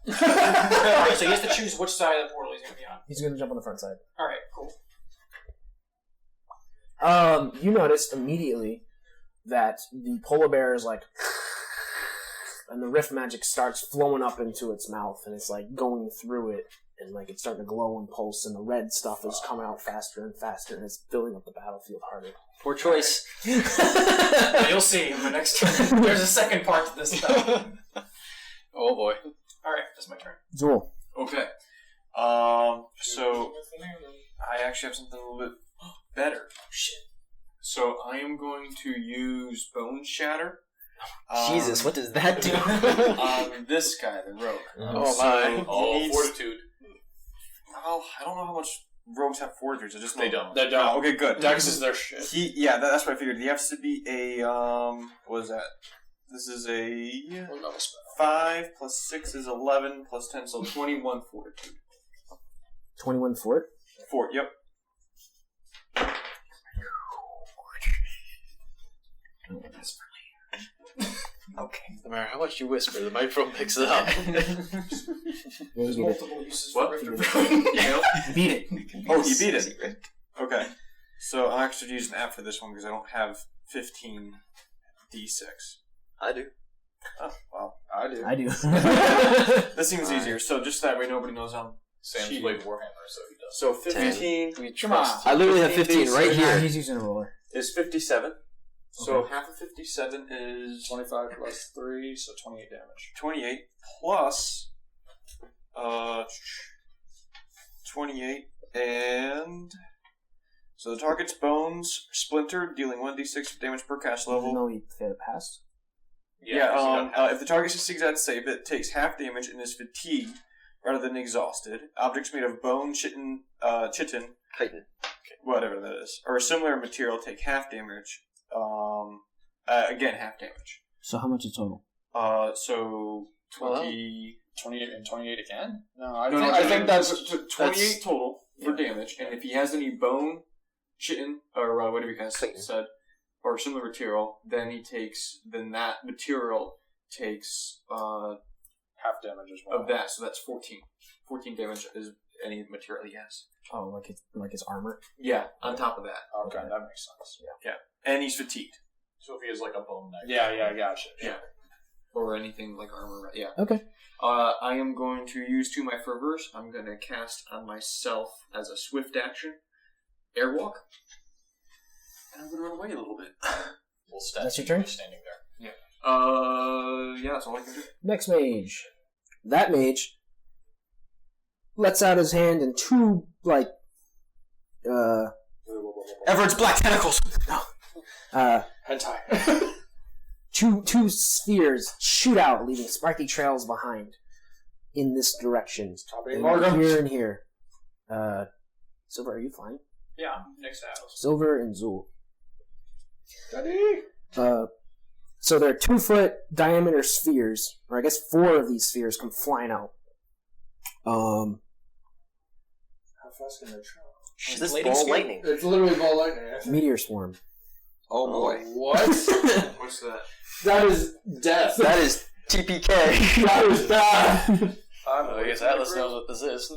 Alright, so he has to choose which side of the portal he's going to be on. He's going to jump on the front side. Alright, cool. You notice immediately that the polar bear is like, and the rift magic starts flowing up into its mouth, and it's like going through it, and like it's starting to glow and pulse, and the red stuff is coming out faster and faster, and it's filling up the battlefield harder. Poor choice. You'll see in the next turn. There's a second part to this spell. Oh boy. Alright, that's my turn. Zool. Okay. So I actually have something a little bit better. Shit. So I am going to use Bone Shatter. Jesus, what does that do? On this guy, the rogue. Oh my. Fortitude. Well, I don't know how much rogues have fortitude. I just know They don't. They don't. Oh, okay, good. Dex is their shit. That's what I figured. He has to be a what is that? This is a 5 plus 6 is 11 plus 10, so 21 fortitude. 21 fort? Fort, yep. Okay. No matter how much you whisper, the microphone picks it up. Yeah, you Multiple uses What? for rift. beat it. Oh, you beat it. Okay. So I'll actually use an app for this one because I don't have 15 D6. I do. Oh, well. I do. I do. That seems easier. So just that way nobody knows I'm Sam's cheating. played Warhammer, so he does. So 15 We Come on. trust. I literally have 15 right Nah, here. he's using a roller. is 57. So Okay. half of 57 is 25 plus 3, so 28 damage. 28 plus 28 and so the target's bones splintered, dealing 1d6 damage per cast Even level. though he failed past. If the target succeeds at save, it takes half damage and is fatigued rather than exhausted. Objects made of bone, chitin, Chitin. whatever that is, or a similar material take half damage. Again, half damage. So how much in total? So 20. 28 and 28 again? No, I think that's 28 that's- total for damage, and if he has any bone, chitin, or whatever you guys said, or similar material, then that material takes half damage as well. of that, so that's 14. 14 damage is any material he has. Oh, like his armor? Yeah, on top of that. Okay, that makes sense. Yeah. And he's fatigued. So if he has like a bone knife. Yeah, gotcha. Yeah. Or anything like armor, yeah. Okay. I am going to use 2 of my fervors. I'm going to cast on myself as a swift action, Airwalk. And I'm going to run away a little bit. We'll stand. That's your turn? Standing there. Yeah, that's all I can do. Next mage. That mage lets out his hand and 2, Everett's black tentacles. Hentai. two spheres shoot out, leaving sparkly trails behind in this direction. Copy, And Morgan. here and here. Silver, are you flying? Yeah, next to Atlas. Silver and Zool. Daddy. So they're 2-foot diameter spheres, or I guess 4 of these spheres come flying out. How fast can they travel? Is this ball lightning? It's literally ball lightning. Meteor swarm. Oh boy. What? What's that? That is death. That is TPK. That is bad. I guess Atlas knows what this is.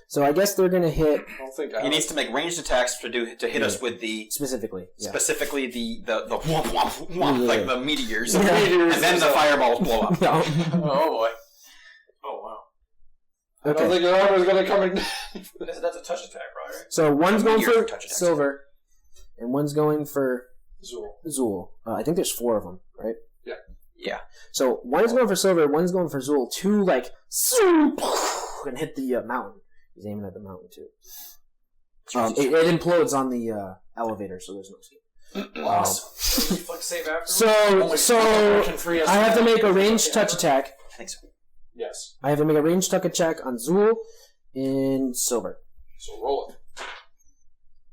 So I guess they're gonna hit I don't think He needs to make ranged attacks to hit us with the specifically. Yeah. specifically the whomp whomp whomp Yeah. like the meteors, Yeah. and then the fireballs blow up. No. Oh boy. Oh, wow. I don't Okay. think your armor's gonna come in. That's a touch attack, right? So one's going Meteor for touch attacks. Silver, and one's going for Zool. Zool. I think there's 4 of them, right? Yeah. So one is going for Silver, one's going for Zool. 2 and hit the mountain. He's aiming at the mountain too. It implodes on the elevator, so there's no escape. Awesome. Reflex save after. So I have to make a ranged touch attack. I think so. Yes. I have to make a ranged touch attack on Zool in silver. So roll it.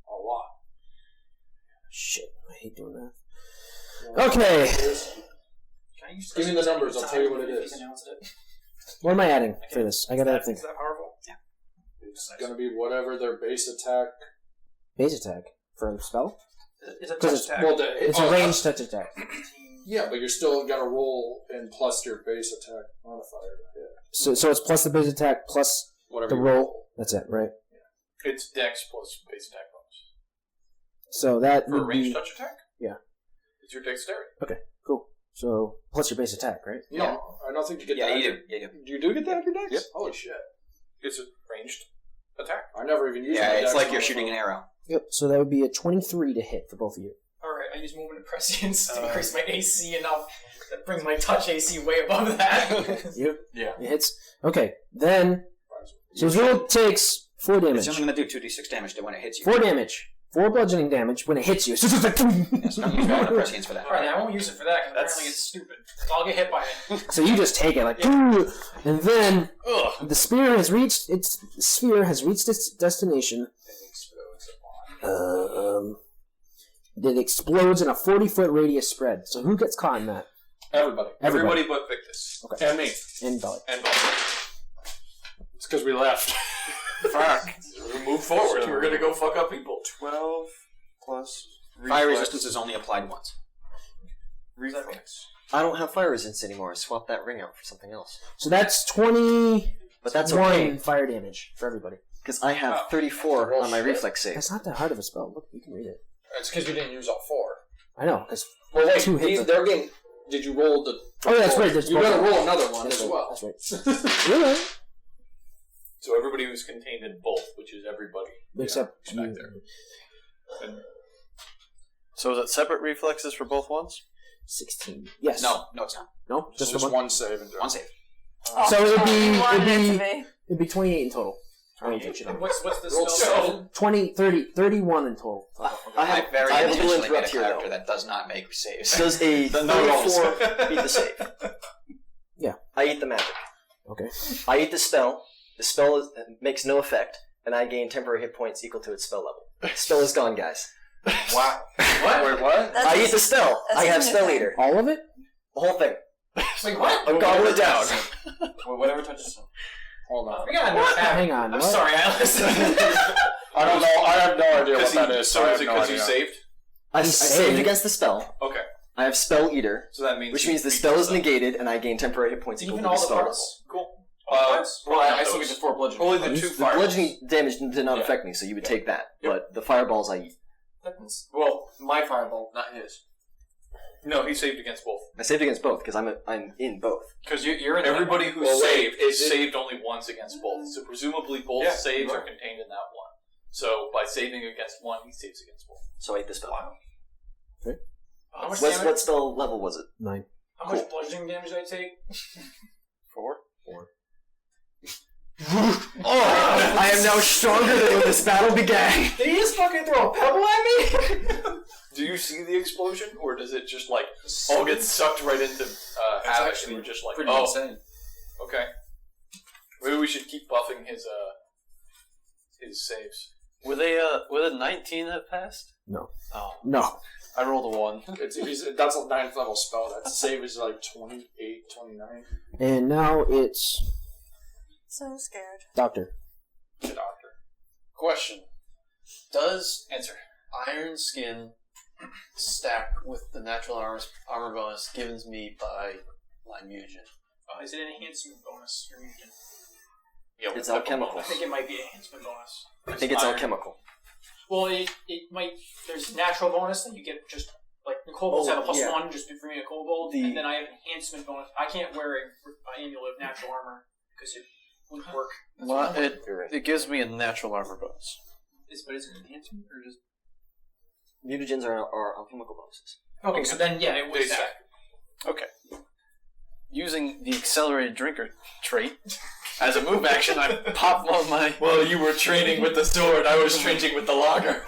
A lot. Shit, I hate doing that. Okay. Give me the numbers. I'll tell you what it is. What am I adding for this? I gotta think. Is that powerful? Yeah. It's gonna be whatever their base attack. Base attack for a spell? It's a touch Because attack. Well, it's a ranged touch attack. Yeah, but you're still gotta roll and plus your base attack modifier. Yeah. So it's plus the base attack plus Whatever the you roll. That's it, right? It's Dex plus base attack bonus. So that For a would ranged be... touch attack? Yeah. It's your dexterity. Okay, cool. So plus your base attack, right? No, I don't think you get that. You do. Yeah, you do. You do get that on your dex? Yep. Holy shit. It's a ranged attack. I never even used Yeah, my it's dex like you're modifier. shooting an arrow. Yep, so that would be a 23 to hit for both of you. Alright, I use movement of prescience to increase my AC enough. That brings my touch AC way above that. Yep. Yeah. It hits. Okay, then... So Zool takes 4 damage. It's only going to do 2d6 damage to when it hits you. 4 damage. 4 bludgeoning damage when it hits you. So it's just like... Yes, no, use movement of prescience for that. Alright, I won't use it for that because apparently it's stupid. I'll get hit by it. So you just take it like, and then the sphere has reached its destination. It explodes in a 40-foot radius spread. So who gets caught in that? Everybody. Everybody but Victus. Okay. And me. And Belly. And Bob. It's because we left. Fuck. We move forward. We're gonna go fuck up people. 12 plus Fire resistance is only applied once. reflex. I don't have fire resistance anymore. I swapped that ring out for something else. So that's 20. But that's okay. Fire damage for everybody. Because I have 34 on my reflex save. That's not that hard of a spell. Look, you can read it. It's because you didn't use all 4. I know, because Well, wait, 2 hits. they're getting... Did you roll the... Oh, yeah, that's right. There's You both. gotta roll another one That's as right. well. That's right. Yeah. So everybody was contained in both, which is everybody. Except back there. And So is it separate reflexes for both ones? 16. Yes. No, it's not. No, Just the one save. And One save. So wanted it to be. it'd be 28 in total. 28 What's the Roll spell? 7. 20, 30, 31 in total. I have very I have a little intentionally made a interrupt here, character though. that does not make saves. Does a 34 beat the save? Yeah. I eat the magic. Okay. I eat the spell. The spell makes no effect, and I gain temporary hit points equal to its spell level. The spell is gone, guys. Wow. what? Wait, what? That's I eat the spell. that's I have a new spell thing. eater. All of it? The whole thing. Wait, what? I've gobbled it down. Well, whatever touches him. Hold on. We got what? Hang on. I'm what? sorry, Alice. I don't know. I have no idea what that is. So I is have it no because you idea. saved? I saved. saved against the spell. Okay. I have spell eater, So that means which you means the beat spell is yourself. negated, and I gain temporary hit points equal Even to all the the spell level. parts. Cool. Well, I still get the 4 bludgeoning. Only the 2 The fires. bludgeoning damage did not Yeah. affect me, so you would take that. Yep. But the fireballs I eat. Well, my fireball, not his. No, he saved against both. I saved against both because I'm in both. Because you're in Everybody who Well, wait, saved is it- saved only once against both. So presumably both Yeah, saves right. are contained in that one. So by saving against one, he saves against both. So I ate the spell. How much What damage? spell level was it? 9. How much bludgeoning damage did I take? 4. Oh, I am now stronger than when this battle began. Did he just fucking throw a pebble at me? Do you see the explosion, or does it just like all get sucked right into Havoc, actually and we're just like, pretty oh, insane. okay. Maybe we should keep buffing his saves. Would a 19 have passed? No. Oh, No. I rolled a 1. That's a 9th level spell. That save is like 28, 29. And now it's So scared. Doctor. The doctor. Question. Does Answer. Iron Skin stack with the natural armor bonus given me by my mutagen? Is it an enhancement bonus or mutant? Yeah, It's what type of alchemical. I bonus? think it might be an enhancement bonus. I think it's Iron. alchemical. Well, it might. There's natural bonus that you get just like the kobolds Oh, have a plus yeah. 1 just for being a kobold, The- and then I have enhancement bonus. I can't wear an amulet of natural armor because it wouldn't work. Well, it gives me a natural armor bonus. But is it an enhancement or just? Mutagens are alchemical bonuses. Okay, so then yeah, it would They stack. Okay. Using the accelerated drinker trait as a move action, I pop one of my. Well, you were training with the sword. I was training with the lager.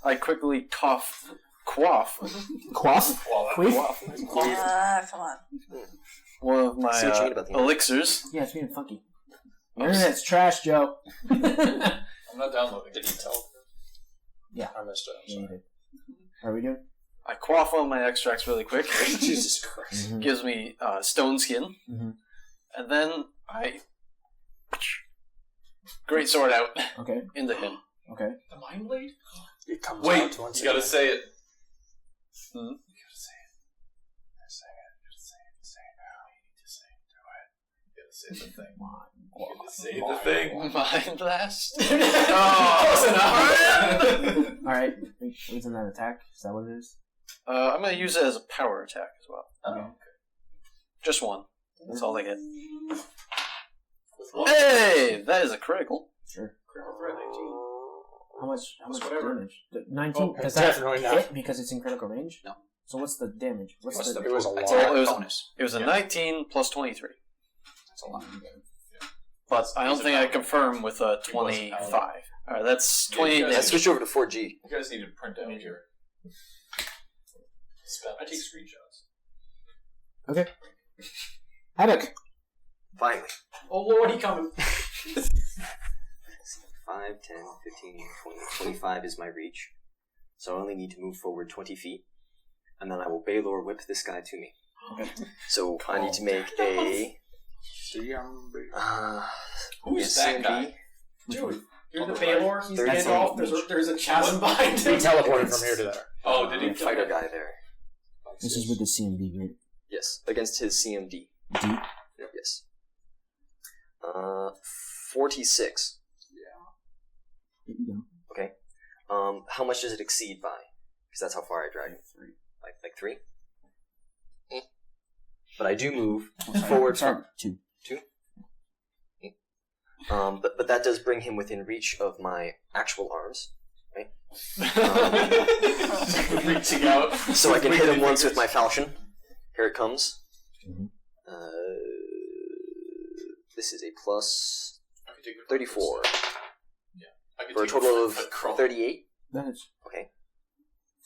I quickly quaff. Quaff? Quaff? Come on. One of my See what you mean about the elixirs. Yeah, it's being funky. Internet's trash, Joe. I'm not downloading. Did he tell? Yeah. I missed it. I'm sorry. Are we doing? I quaff one of my extracts really quick. Jesus Christ. Gives me stone skin. Mhm. And then I great sword out Okay. into him. Okay. The Mind Blade? It comes Wait, out once you gotta again. say it. Hmm? Say the thing. Come on. Say the thing. Mind blast. Alright. Isn't that attack? Is that what it is? I'm gonna use it as a power attack as well. Okay. Just one. That's all I get. Hey, that is a critical. Sure. Critical threat 19. How much whatever. damage? 19? Oh, Does that definitely not. hit because it's in critical range? No. So what's the damage? What's the... It was a lot. Attack it was- bonus. It was a 19 plus 23. That's a lot. But I don't think I confirm with a 25. Alright, that's 20. Yeah, Yeah, switch over to 4G. You guys need to print out your spell. I take screenshots. Okay. Havoc. Finally. Oh lord, he coming. 5, 10, 15, 20, 25 is my reach. So I only need to move forward 20 feet. And then I will Baylor whip this guy to me. Okay. So I need to make a... Who's that guy? Dude, you're the Baylor, he's 13. Gandalf, there's a chasm behind He him. teleported from here to there. Oh, did he? fighter guy there. This is with the CMB, right? Yes, against his CMD. D? Yes. 46. Here you go. Okay. How much does it exceed by? Because that's how far I drag. 3. Like 3? But I do move forward from... 2. 2? But that does bring him within reach of my actual arms, right? Reaching out. So I can hit him once with my falchion. Here it comes. Mhm. This is a plus I could take a 34 I could for a take total of crawl. 38. That is... Okay.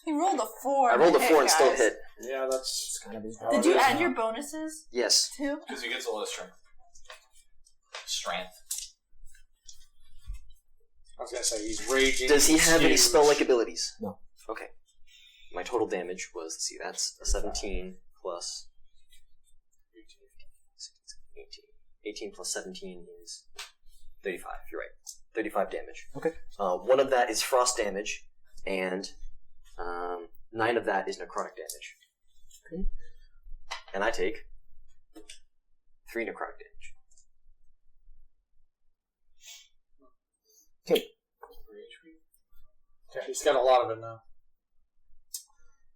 He rolled a 4. I rolled a hit, 4 and still guys. hit. Yeah, that's It's kind of his Did you add your bonuses Yes. too? Because he gets a lot of strength. Strength. I was gonna say he's raging. Does he have any huge. spell-like abilities? No. Okay. My total damage was, let's see, that's a 17 plus 18 plus 17 is 35. You're right. 35 damage. Okay. 1 of that is frost damage, and 9 of that is necrotic damage. Okay. And I take 3 necrotic damage. Okay. Yeah, he's got a lot of it now.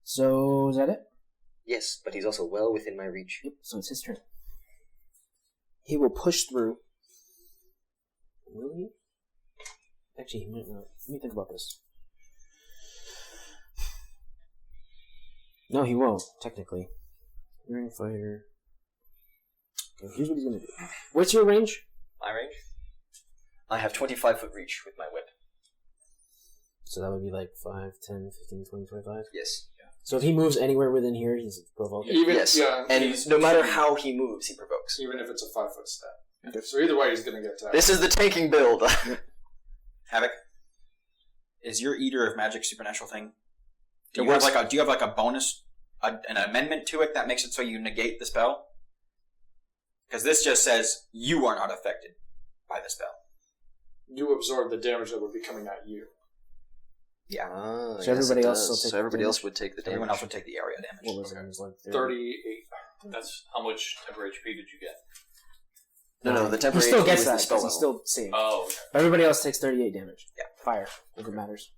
So, is that it? Yes, but he's also well within my reach. Yep, so it's his turn. He will push through. Will he? Actually, he might not. Let me think about this. No, he won't, technically. Ring fighter. Okay, here's what he's gonna do. What's your range? My range? I have 25-foot reach with my whip. So that would be like 5, 10, 15, 20, 25? Yes. So if he moves anywhere within here, he's provoked. Even Yes. yeah, And no matter how he moves, he provokes. even if it's a 5-foot step. So either way, he's gonna get attacked. This is the tanking build. Havoc, is your Eater of Magic supernatural thing? Do It you have works- like a bonus, an amendment to it that makes it so you negate the spell? Because this just says you are not affected by the spell. You absorb the damage that would be coming at you. Yeah. So everybody else will take So everybody damage? else would take the damage. Everyone else would take the area damage. What was it? It was like 38. That's how much temporary HP did you get? No, the He temporary still HP gets with the that spell because he's level. still saved. Oh, okay. Everybody else takes 38 damage. Yeah. Fire, if it matters.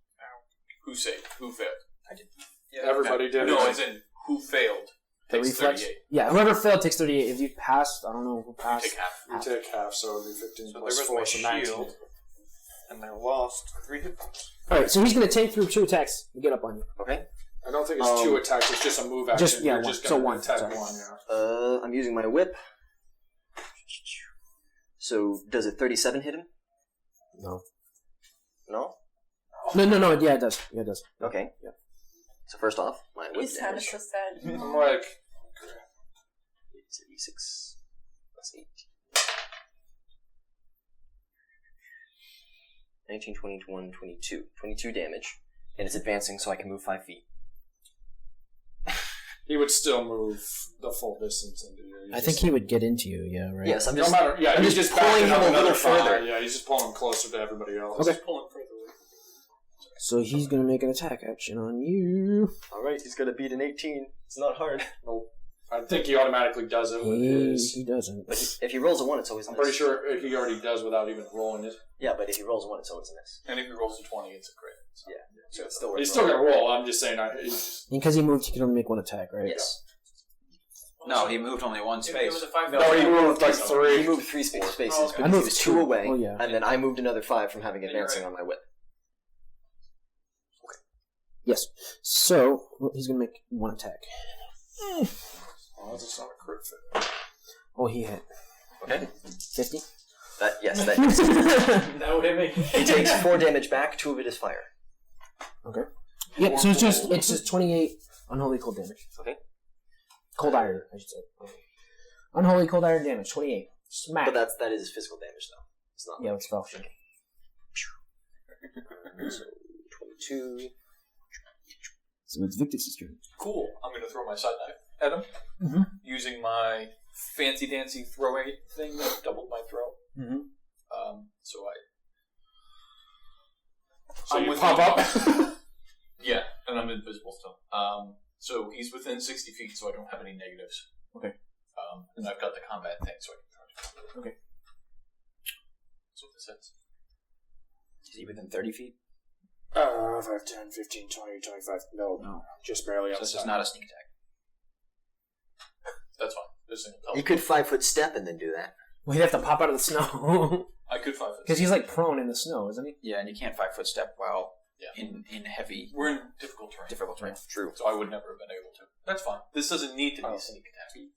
Who saved? Who failed? I did. Yeah, Everybody did. No, as in who failed The takes reflex? 38. Yeah, whoever failed takes 38. If you passed, I don't know who You passed. take half. You take half, so it would be 15 So plus there 4, was so my 19. shield, and I lost 3 hit points. Alright, so he's going to tank through 2 attacks and get up on you. Okay. I don't think it's 2 attacks, it's just a move action. Just- yeah, You're one. just So gonna one, attack sorry. 1, yeah. I'm using my whip. So does a 37 hit him? No. No? No. Yeah, it does. Yeah, it does. Okay. Yeah. So first off, my whip He's kind of damage. so sad. I'm like, It's a d6 plus 8. 19, 21, 22. 22 damage. And it's advancing, so I can move 5 feet. He would still move the full distance into you. I think he would get into you. Yeah, right. Yes, I'm No just. matter. Yeah, I'm he's just backing pulling him up a another little further. 5. Yeah, he's just pulling him closer to everybody else. Okay. Pulling further away. So he's gonna make an attack action on you. Alright, he's gonna beat an 18. It's not hard. Nope. I think he automatically does it with his. He doesn't. But if he rolls a 1, it's always a I'm miss. pretty sure he already does without even rolling it. Yeah, but if he rolls a 1, it's always a miss. And if he rolls a 20, it's a crit. So. Yeah. So it's still worth He's still rolling. gonna roll. I'm just saying. Because he moved, he can only make one attack, right? Yes. No, he moved only one It space. was a 5. No, he moved like He 3. moved 3 spaces Oh, because okay. I he moved was 2 2 away, Oh, yeah. and then I moved another 5 from having you're advancing right. on my whip. Yes. So he's gonna make one attack. Oh, that's not a crit fit. Oh, he hit. Okay. 50. That that That would hit me. he takes 4 damage back. 2 of it is fire. Okay. Yep. So it's just 28 unholy cold damage. Okay. Cold iron, I should say. Unholy cold iron damage. 28. Smack. But that is physical damage though. It's not. Yeah, it's spell. So 22. So it's Victus' turn. Cool. I'm going to throw my side knife at him Mhm. using my fancy dancy throwing thing that doubled my throw. Mm-hmm. So So I'm you within- pop up. Yeah, and I'm invisible still. So he's within 60 feet, so I don't have any negatives. Okay. And I've got the combat thing, so I can throw it. Okay. That's what this is. Is he within 30 feet? 5, 10, 15, 20, 25. No. Just barely So this is outside. not a sneak attack. That's fine. This thing will You tell could 5-foot step and then do that. Well, he'd have to pop out of the snow. I could 5 foot. Because he's like prone in the snow, isn't he? Yeah, and you can't 5-foot step while Yeah. in heavy, We're in difficult terrain. True. So I would never have been able to. That's fine. This doesn't need to be a sneak attack.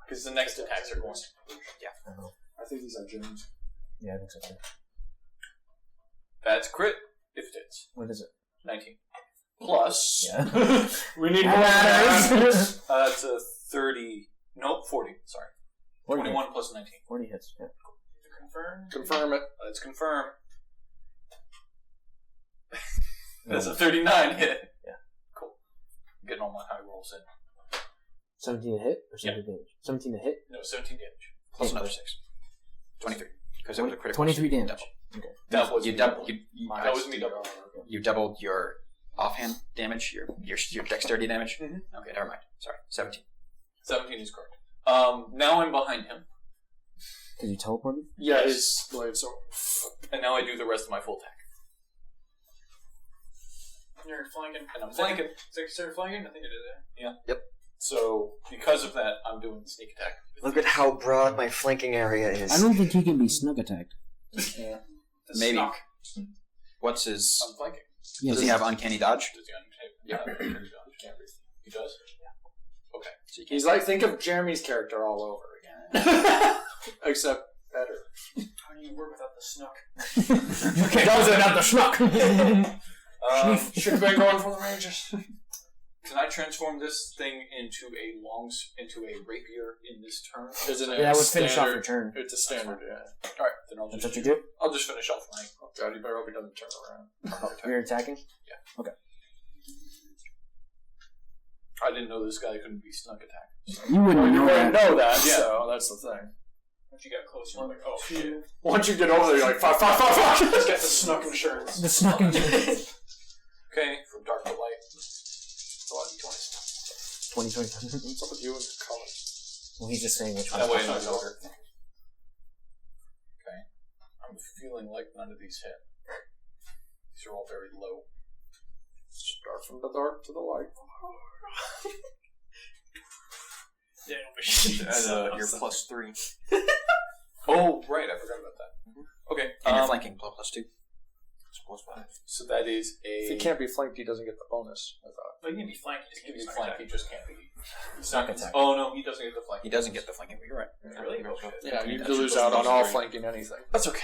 Because the next attacks are going to. I think he's at James. Yeah, I think so too. That's crit if it hits. What is it? 19. Plus. Yeah. We need more Matters. It's a 30. No, 40. Sorry. 21 plus 19. 40 hits. Yeah. Confirm. Confirm it. Let's confirm. That's a 39 hit. Yeah. Cool. I'm getting all my high rolls in. 17 to hit or 17 damage? 17 to hit. No, 17 damage. plus another 6. 23. Because it was a critical. 23 so you damage. double. Okay. That was You me double. doubling. That was me doubling. You doubled your offhand damage, your dexterity damage. Mhm. Okay, never mind. Sorry, 17. 17 is correct. Now I'm behind him, Did you teleport him? Yeah, his blade. So and now I do the rest of my full attack. You're flanking. And I'm flanking. Is that considered flanking? I think it is. Yeah. Yep. So because of that, I'm doing sneak attack. Look at how broad my flanking area is. I don't think he can be snug attacked. The Maybe. snuck. What's his? I'm flanking. Yeah, Does he have uncanny dodge? Does he untape? Yeah. He does? Yeah. Okay. So you can't- he's like, think of Jeremy's character all over again, except better. How do you work without the snuck? Does it have the schmuck? Should have been going for the ranges. Can I transform this thing into a rapier in this turn? Isn't it? Yeah, I would finish off standard- your turn. It's a standard, yeah. All right, then That's what you do? I'll just finish off my. Oh God, you better hope he doesn't turn around. You're attacking? I didn't know this guy couldn't be snuck attack. You wouldn't You know wouldn't that. know that, Yeah. so that's the thing. Once you get close, you're like, oh shit. Once you get over there, you're like, fuck. Let's get the snuck insurance. The snuck insurance. Okay, from dark to light. It's a lot of d20s. 20, 20. What's up with you and colors? Well, he's just saying which one. That way, no order. Okay, I'm feeling like none of these hit. These are all very low. Start from the dark to the light. You're plus 3. Oh, right, I forgot about that. Okay, And you're flanking +2. So plus 5. So that is a. If he can't be flanked, he doesn't get the bonus. I thought. But you can be flanked. You just He can't can be be flanked. flank, he just can't be. Snuck attack. Oh no, he doesn't get the flank. He doesn't get the flanking, but you're right. Really? Oh, shit. Yeah, you That's lose your out on bonus all three. flanking anything. That's okay.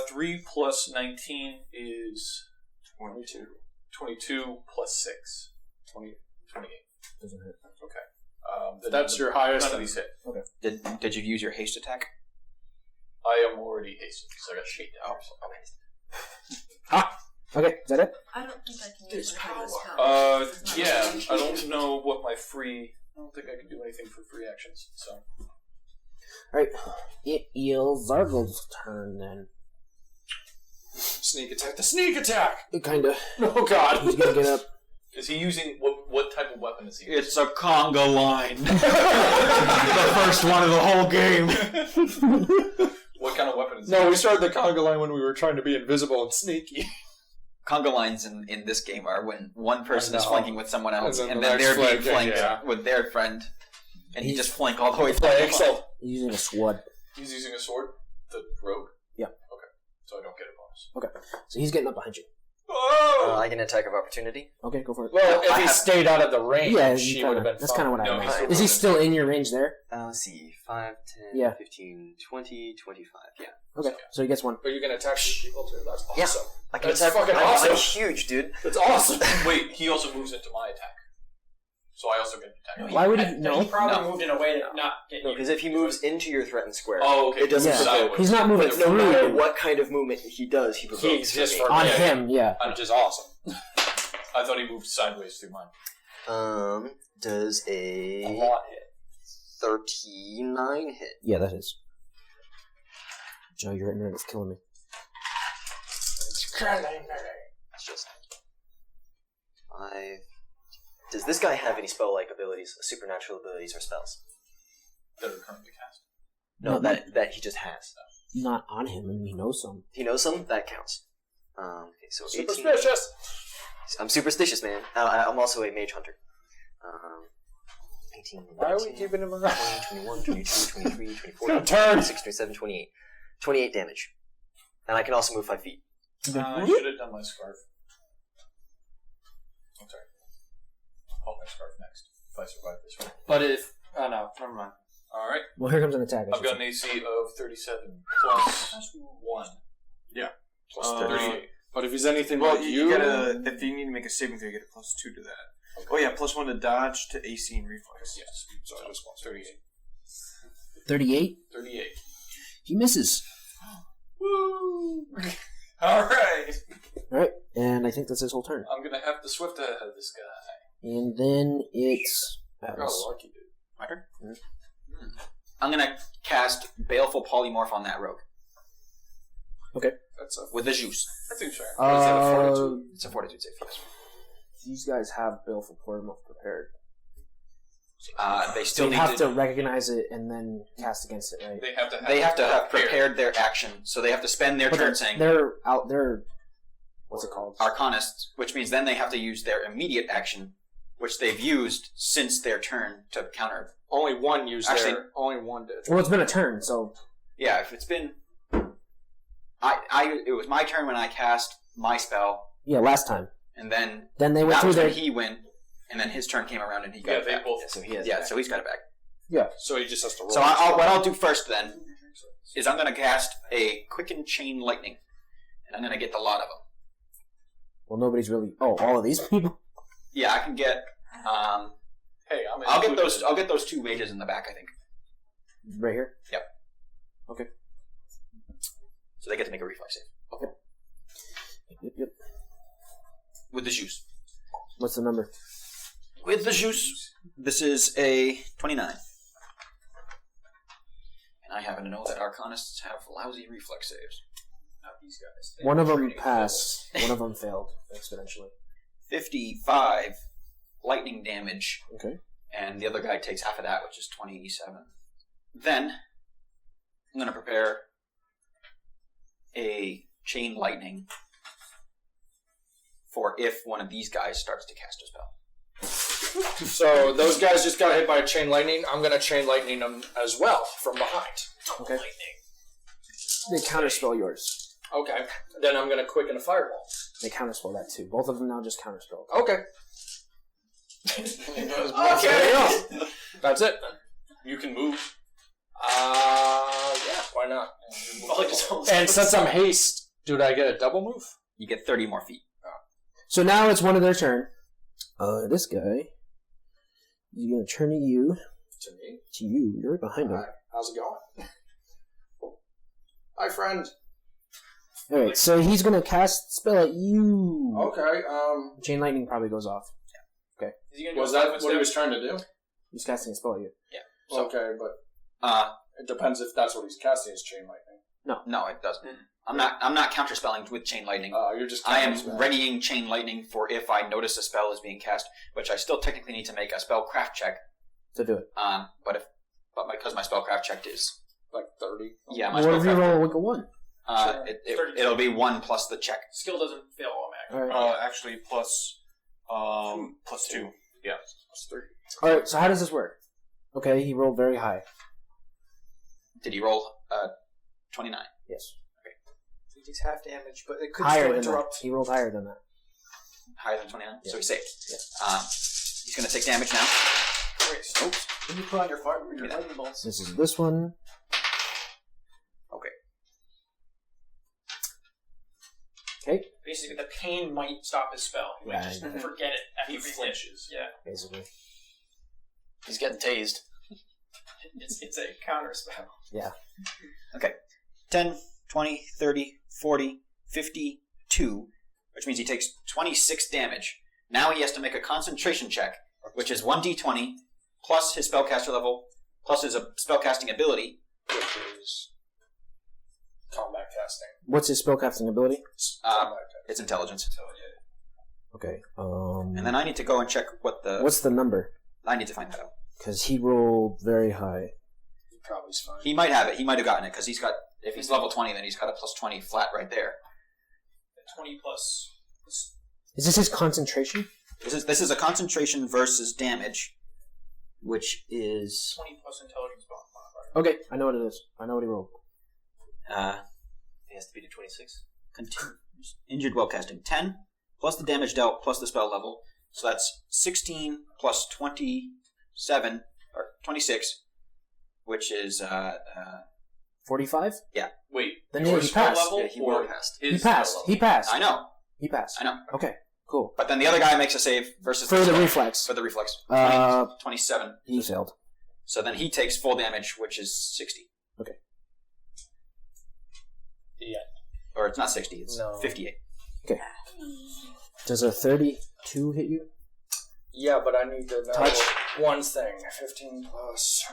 3 plus 19 is 22. 22 plus 6. 28. Doesn't hit. Okay. That's your highest. None of these hit. Did you use your haste attack? I am already hasted, so I got 8 damage. Okay, is that it? I don't think I can use my spell. Yeah, I don't know what my free... I don't think I can do anything for free actions, so... Alright, it is Zargle's turn then. Sneak attack. The sneak attack. It kinda. Oh God. He's gonna get up. Is he using... What type of weapon is he using? It's a conga line. The first one of the whole game. What kind of weapon is he No, using? we started the conga line when we were trying to be invisible and sneaky. Conga lines in this game are when one person is know. flanking with someone else, And then and the then next they're being flank, flanked yeah. with their friend, and he just flank all the way Play through. Excel. He's using a sword. He's using a sword? The rogue? Yeah. Okay. So I don't get a bonus. Okay, so he's getting up behind you. I get an attack of opportunity. Okay, go for it. Well, if I he have- stayed out of the range, Yeah, she would have been that's fine. kind of what No, I he's meant. Is he still in your range there? Let's see. 5, 10, Yeah. 15, 20, 25. Yeah. Okay, so he gets one. But you can attack these people too. That's Yeah. awesome. I can That's attack. fucking I'm awesome. huge, dude. That's awesome. Wait, he also moves into my attack. So I also get an attack. Why would he? He No. probably moved in a way to not get No, you. because if he moves into your threatened square, Oh, okay. it doesn't Yeah. Sideways. He's not moving no through matter you. what kind of movement he does, he provokes He's just me. for On me, him, yeah. which is awesome. I thought he moved sideways through mine. Does A a lot hit. 39 hit? Yeah, that is. Joe, your internet is killing me. It's just 5. Does this guy have any spell-like abilities, supernatural abilities, or spells? That are currently cast. No, No, that he just has. Not on him, I mean, he knows some. He knows some? That counts. Okay, so 18. Superstitious. I'm superstitious, man. I'm also a mage hunter. 18, Why are we 19, keeping him 20, around? 21, 22, 23, 24, Gonna turn. 26, 27, 28. 28 damage. And I can also move 5 feet. I should have done my scarf. I'm sorry. I'll call my scarf next if I survive this one. But if... Oh, no. Never mind. Alright. Well, here comes an attack. I I've should got an say. AC of 37 plus 1. Plus 38. But if he's anything Well, like you get a. If you need to make a saving throw, you get a +2 to that. Oh yeah, +1 to dodge, to AC and reflex. Yes. So I just want 38. 38? 38. He misses. Woo! Alright. Alright, and I think that's his whole turn. I'm gonna have to swift ahead of this guy. And then it's... lucky, dude. My turn? I'm gonna cast Baleful Polymorph on that rogue. That's a... With the juice. That seems fair. It's a fortitude save, yes. These guys have Baleful Polymorph prepared. They So still you need have to recognize it and then cast against it, right? They have to have prepared their action, so they have to spend their But turn saying they're out. They're what's it called? Arcanists, which means then they have to use their immediate action, which they've used since their turn to counter. Only one used Actually- there. Only one did. Well, it's been a turn, so Yeah, if it's been, it was my turn when I cast my spell, yeah. Last time, and then then they went that through was their. when he went, and then his turn came around and he got Yeah, it they back. both. So he has Yeah, so he's got it back. So he just has to roll. So what I'll do first then is I'm going to cast a Quicken Chain Lightning, and I'm going to get the lot of them. Well, nobody's really. Oh, all of these people. Yeah, I can get. Hey, I'll get those. I'll get those 2 mages in the back. I think. Right here. Yep. Okay. So they get to make a reflex save Yep. with the juice. What's the number? With the juice, this is a 29. And I happen to know that Arcanists have lousy reflex saves. Not these guys. One of them passed. One of them failed exponentially. 55 lightning damage, Okay. and the other guy takes half of that, which is 27. Then I'm going to prepare a chain lightning for if one of these guys starts to cast a spell. So those guys just got hit by a chain lightning. I'm gonna chain lightning them as well from behind. Okay. They counterspell yours. Okay. Then I'm gonna quicken a fireball. They counterspell that too. Both of them now just counterspell. Okay. Okay. That's it. You can move. Yeah. Why not? And since I'm haste, dude, I get a double move? You get 30 more feet. So now it's one of their turn. This guy, he's gonna turn to you. To me? To you. You're right behind him. Hi. How's it going? Hi, friend. Alright, so he's gonna cast spell at you. Okay, Chain lightning probably goes off. was that what he was trying to do? He's casting a spell at you. So- Okay, but it depends if that's what he's casting is chain lightning. No, it doesn't. I'm not counterspelling with chain lightning. You're just I am counterspelling. readying chain lightning for if I notice a spell is being cast, which I still technically need to make a spellcraft check. To do it. Because my spellcraft check is like 30. yeah, my What if you spellcraft. roll like a 1? It'll be 1 plus the check. Skill doesn't fail automatically. Alright. Actually, plus 2. Yeah. Plus 3. Alright, so how does this work? Okay, he rolled very high. Did he roll 29? Yes. He takes half damage, but it could Higher still than that. interrupt. He rolled higher than that. Higher than 29? Yeah. So he saved. Yeah. He's going to take damage now. Oops. When you put on your lightning bolts. This is this one. Okay. Okay, Basically, the pain might stop his spell. He might Yeah, just yeah. forget it after He he flinches. Yeah, basically. He's getting tased. it's a counter spell. Yeah. 10, 20, 30, 40, 52, which means he takes 26 damage. Now he has to make a concentration check, which is 1d20, plus his spellcaster level, plus his spellcasting ability. Which is combat casting. What's his spellcasting ability? It's intelligence. Okay. And then I need to go and check what the... What's the number? I need to find that out. Because he rolled very high. He probably is fine. He might have it. He might have gotten it, because he's got... If he's level 20, then he's got a plus 20 flat right there. 20 plus. Is this his concentration? This is a concentration versus damage, which is... 20 plus intelligence modifier. Okay, I know what it is. I know what he rolled. It has to be to 26. Injured while casting. 10, plus the damage dealt, plus the spell level. So that's 16 plus 27, or 26, which is... 45? Wait, Then your he spell passed. level Yeah, he or passed. his He spell passed. level? He passed. I know. He passed. I know. Okay, cool. But then the other guy makes a save versus... For the spell. reflex. For the reflex. 27. He failed. So then he takes full damage, which is 60. Okay. Yeah. Or it's not 60, it's No. 58. Does a 32 hit you? Yeah, but I need to know Touch. one thing. 15 plus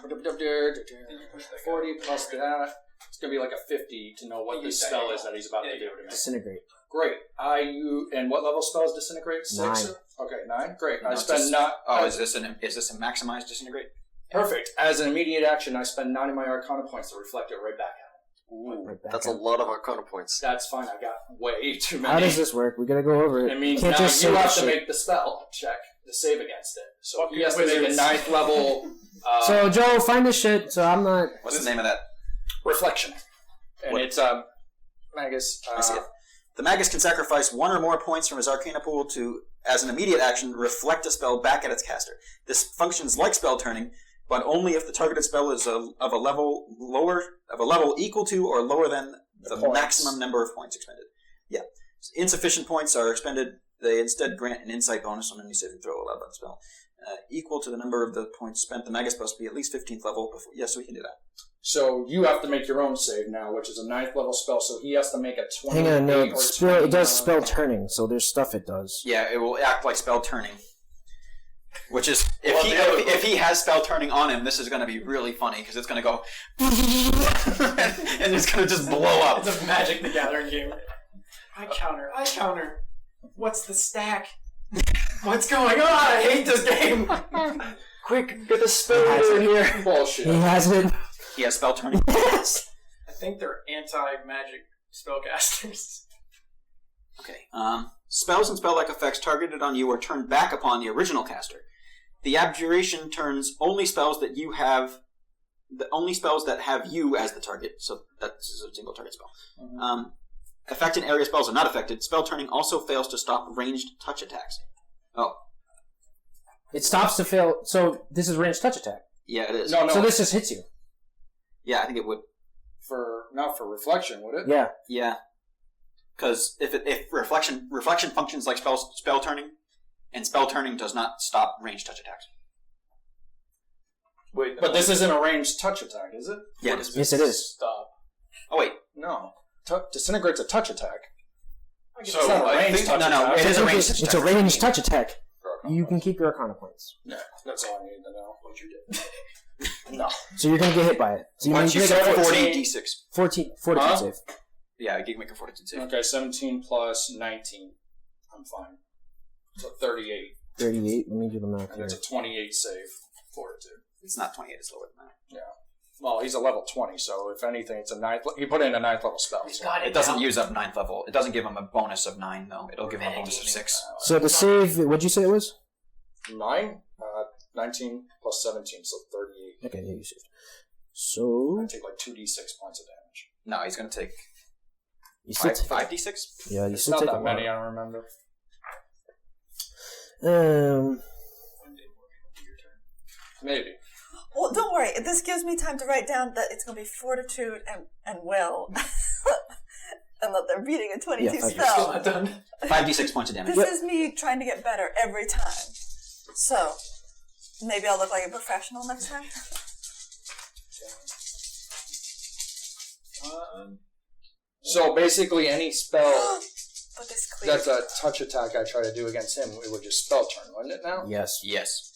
40 plus that. It's gonna be like a 50 to know what the spell is that he's about to do to me. Disintegrate. Great. And what level spell is disintegrate? 6? 9. Okay, 9. Great. No, I it's spend just- not. is this a maximized disintegrate? Perfect. As an immediate action, I spend 9 of my Arcana points to reflect it right back at him. Right back That's a up. lot of Arcana points. That's fine. I got way too many. How does this work? We gotta go over it. It means Can't now just you say have the to shit. make the spell check to save against it. So Fuck he has to you, make a wizards. 9th level So, Joe, find this shit, so I'm not... What's the name of that? reflection. And What? it's Magus. I see it. The Magus can sacrifice 1 or more points from his Arcana pool to, as an immediate action, reflect a spell back at its caster. This functions like spell turning, but only if the targeted spell is of a level equal to or lower than the points. maximum number of points expended. Yeah. Insufficient points are expended. They instead grant an insight bonus on any saving throw allowed by the spell. Equal to the number of the points spent. The Magus must be at least 15th level before... Yes, we can do that. So you have to make your own save now, which is a 9th level spell. So he has to make a 20. Hang on, no, or it does spell turning, so there's stuff it does. Yeah, it will act like spell turning. Which is, if he has spell turning on him, this is going to be really funny, because it's going to go... and it's going to just blow up. It's a Magic the Gathering game. I counter. What's the stack? What's going on? I hate this game. Quick, get the spell in here. Bullshit. He has it. He has spell turning. Yes! I think they're anti-magic spellcasters. Okay. Spells and spell-like effects targeted on you are turned back upon the original caster. The abjuration turns only spells that you have... only spells that have you as the target. So this is a single target spell. Mm-hmm. Affected area spells are not affected. Spell turning also fails to stop ranged touch attacks. Oh. It stops to fail, so this is ranged touch attack. Yeah, it is. No. So this just hits you. Yeah, I think it would. Not for reflection, would it? Yeah. Yeah. Because if reflection functions like spell turning, and spell turning does not stop ranged touch attacks. Wait, But this isn't a ranged touch attack, is it? Yeah, it is. Yes, it is. Stop. Oh wait, No. Disintegrate's a touch attack. So It's not a I ranged think touch no, attack. it is a ranged touch It's attack. a ranged touch attack. For a You combat. can keep your Arcana points. Yeah, that's all I need to know. What you did. No. So you're going to get hit by it. So Once you make said a 40d6. 14 Huh? save. Yeah, you can make a fortitude save. Okay, 17 plus 19. I'm fine. So 38. 38. Let me do the math And here. it's a 28 save. Fortitude. It's not 28, it's lower than that. Yeah. Well, he's a level 20, so if anything, it's a 9th. He put in a 9th level spell. So. It doesn't use up 9th level. It doesn't give him a bonus of 9, though. It'll give him a bonus of 6. So the save, what'd you say it was? 9? 19 plus 17, so 38. Okay, yeah, you saved. So... I take like 2d6 points of damage. No, he's going to take You still 5d6? Yeah, you It's still not take a that lot. many, I don't remember. Maybe. Well, don't worry. This gives me time to write down that it's going to be fortitude and will. And that they're reading a 22 Yeah, spell. Not done. 5d6 points of damage. This is me trying to get better every time. So, maybe I'll look like a professional next time. So basically, any spell But this clear. that's a touch attack I try to do against him, it would just spell turn, wouldn't it now? Yes. Yes.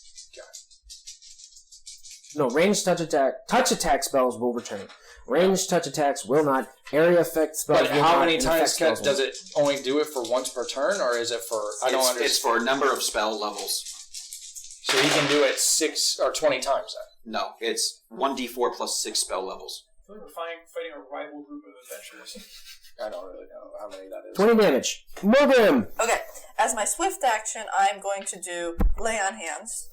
No, ranged touch attack spells will return. Ranged touch attacks will not. Area effect spells But will how not, many and times effect spells does it only do it for once per turn, or is it for? I don't understand. It's for a number of spell levels. So he can do it 6 or 20 times then. No, it's 1d4 plus 6 spell levels. I feel like we're fighting a rival group of adventurers. I don't really know how many that is. 20 damage. Murder him! Okay, as my swift action, I'm going to do lay on hands.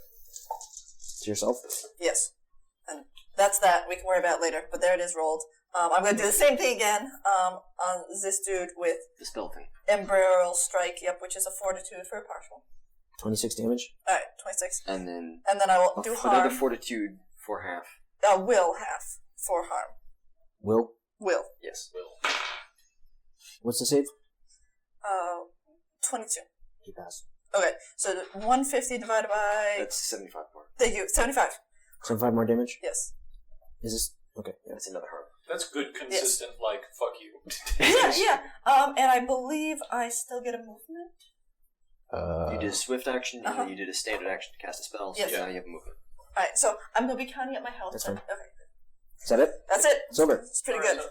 To yourself. Yes. And that's that. We can worry about it later. But there it is rolled. I'm going to do the same thing again on this dude with The spell thing. Embryal Strike, yep, which is a fortitude for a partial. 26 damage. Alright, 26. And then And then I will do another harm. fortitude for half. Will half for harm. Will. Will. Yes. What's the save? 22. He passed. Okay, so 150 divided by... That's 75 more. Thank you, 75. 75 more damage? Yes. Is this... Okay, yeah. That's another harm. That's good, consistent, like, fuck you. Yeah. And I believe I still get a movement. You did a swift action, and Uh-huh. then you did a standard action to cast a spell, so Yes. now you have movement. Alright, so I'm going to be counting up my health. That's fine. Okay. Is that it? That's it. It's over. It's pretty Alright, good.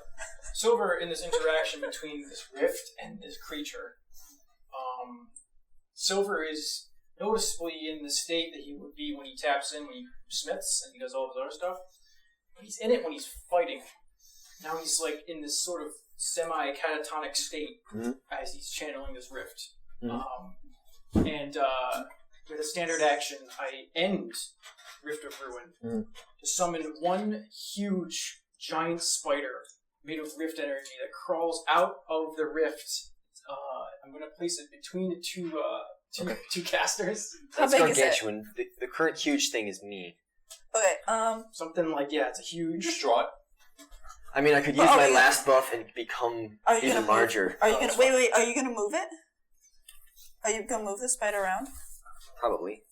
so Silver, in this interaction between this rift and this creature, Silver is noticeably in the state that he would be when he taps in, when he smiths, and he does all of his other stuff. But he's in it when he's fighting. Now he's like in this sort of semi-catatonic state as he's channeling this rift. And with a standard action, I end Rift of Ruin to summon one huge giant spider made of rift energy that crawls out of the rift. I'm going to place it between the two casters. How That's big is it? gargantuan. The current huge thing is me. Okay, Something like, yeah, it's a huge... Distraught. I mean, I could use Oh, my yeah. last buff and become Are you even gonna larger. are you going to... Wait, are you going to move it? Are you going to move the spider around? Probably.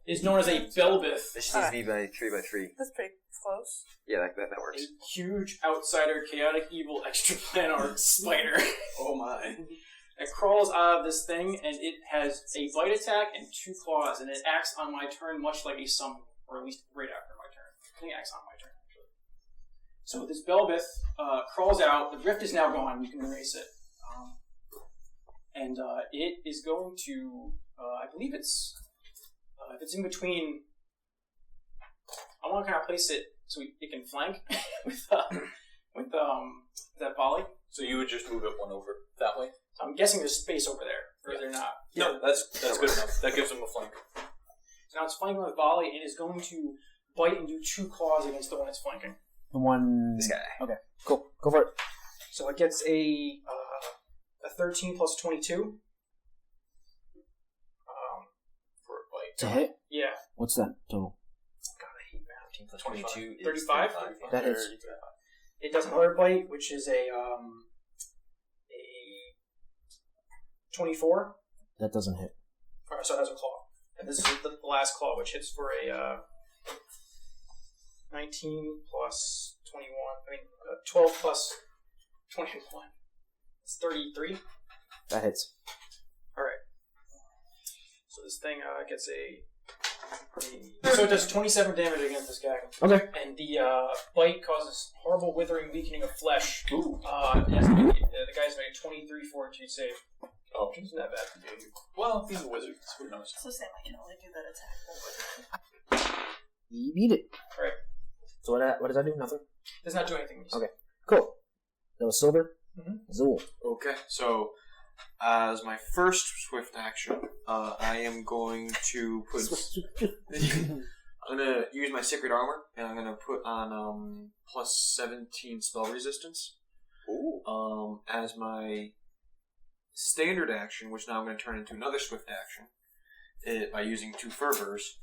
Is known as a Belbith. This needs to be by 3x3. That's pretty close. Yeah, that works. A huge outsider, chaotic, evil, extraplanar spider. Oh my. It crawls out of this thing, and it has a bite attack and 2 claws, and it acts on my turn much like a summon, or at least right after my turn. I think it acts on my turn, actually. So this Belbith crawls out. The rift is now gone. You can erase it. And it is going to, I believe it's, if it's in between, I want to kind of place it so it can flank with that volley. So you would just move it one over that way? I'm guessing there's space over there, or is there not? No, that's good enough. That gives him a flank. So now it's flanking with volley, and is going to bite and do 2 claws against the one it's flanking. The one... This guy. Okay, cool. Go for it. So it gets a 13 plus 22. For a bite. To hit? Yeah. What's that total? God, I hate math. 13 plus 22 is 35? 35. That hits. It does another bite, which is a 24. That doesn't hit. Alright, so it has a claw. And this is the last claw, which hits for a 19 plus 21. 12 plus 21. It's 33. That hits. Alright. So this thing gets so it does 27 damage against this guy. Okay. And the bite causes horrible withering, weakening of flesh. Ooh. The guy's made a 23 fortitude save. Oh, it's not bad. Well, he's a wizard. So who knows? So Sam, I can only do that attack. You beat it. Right. So what does that do? Nothing? Does not do anything. Okay. Cool. That was Silver. Mm-hmm. Zool. Okay, so as my first swift action, I am going to put. I'm gonna use my sacred armor, and I'm gonna put on plus 17 spell resistance. Ooh. As my standard action, which now I'm going to turn into another swift action, by using 2 fervors,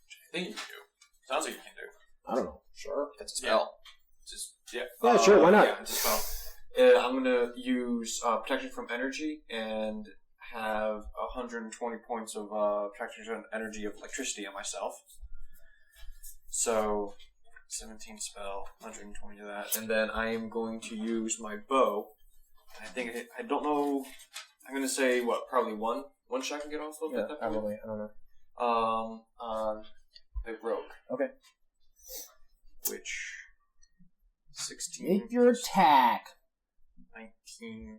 which I think you can do. Sounds like you can do. I don't know. Sure. That's a spell. Yeah, sure. Why not? Yeah, it's a spell. I'm going to use protection from energy and have 120 points of protection from energy of electricity on myself. So 17 spell, 120 of that, and then I am going to use my bow. I don't know. I'm going to say probably one shot can get off of at that point. Probably. I don't know. On the rogue. Okay. Which 16. Make your attack. 19.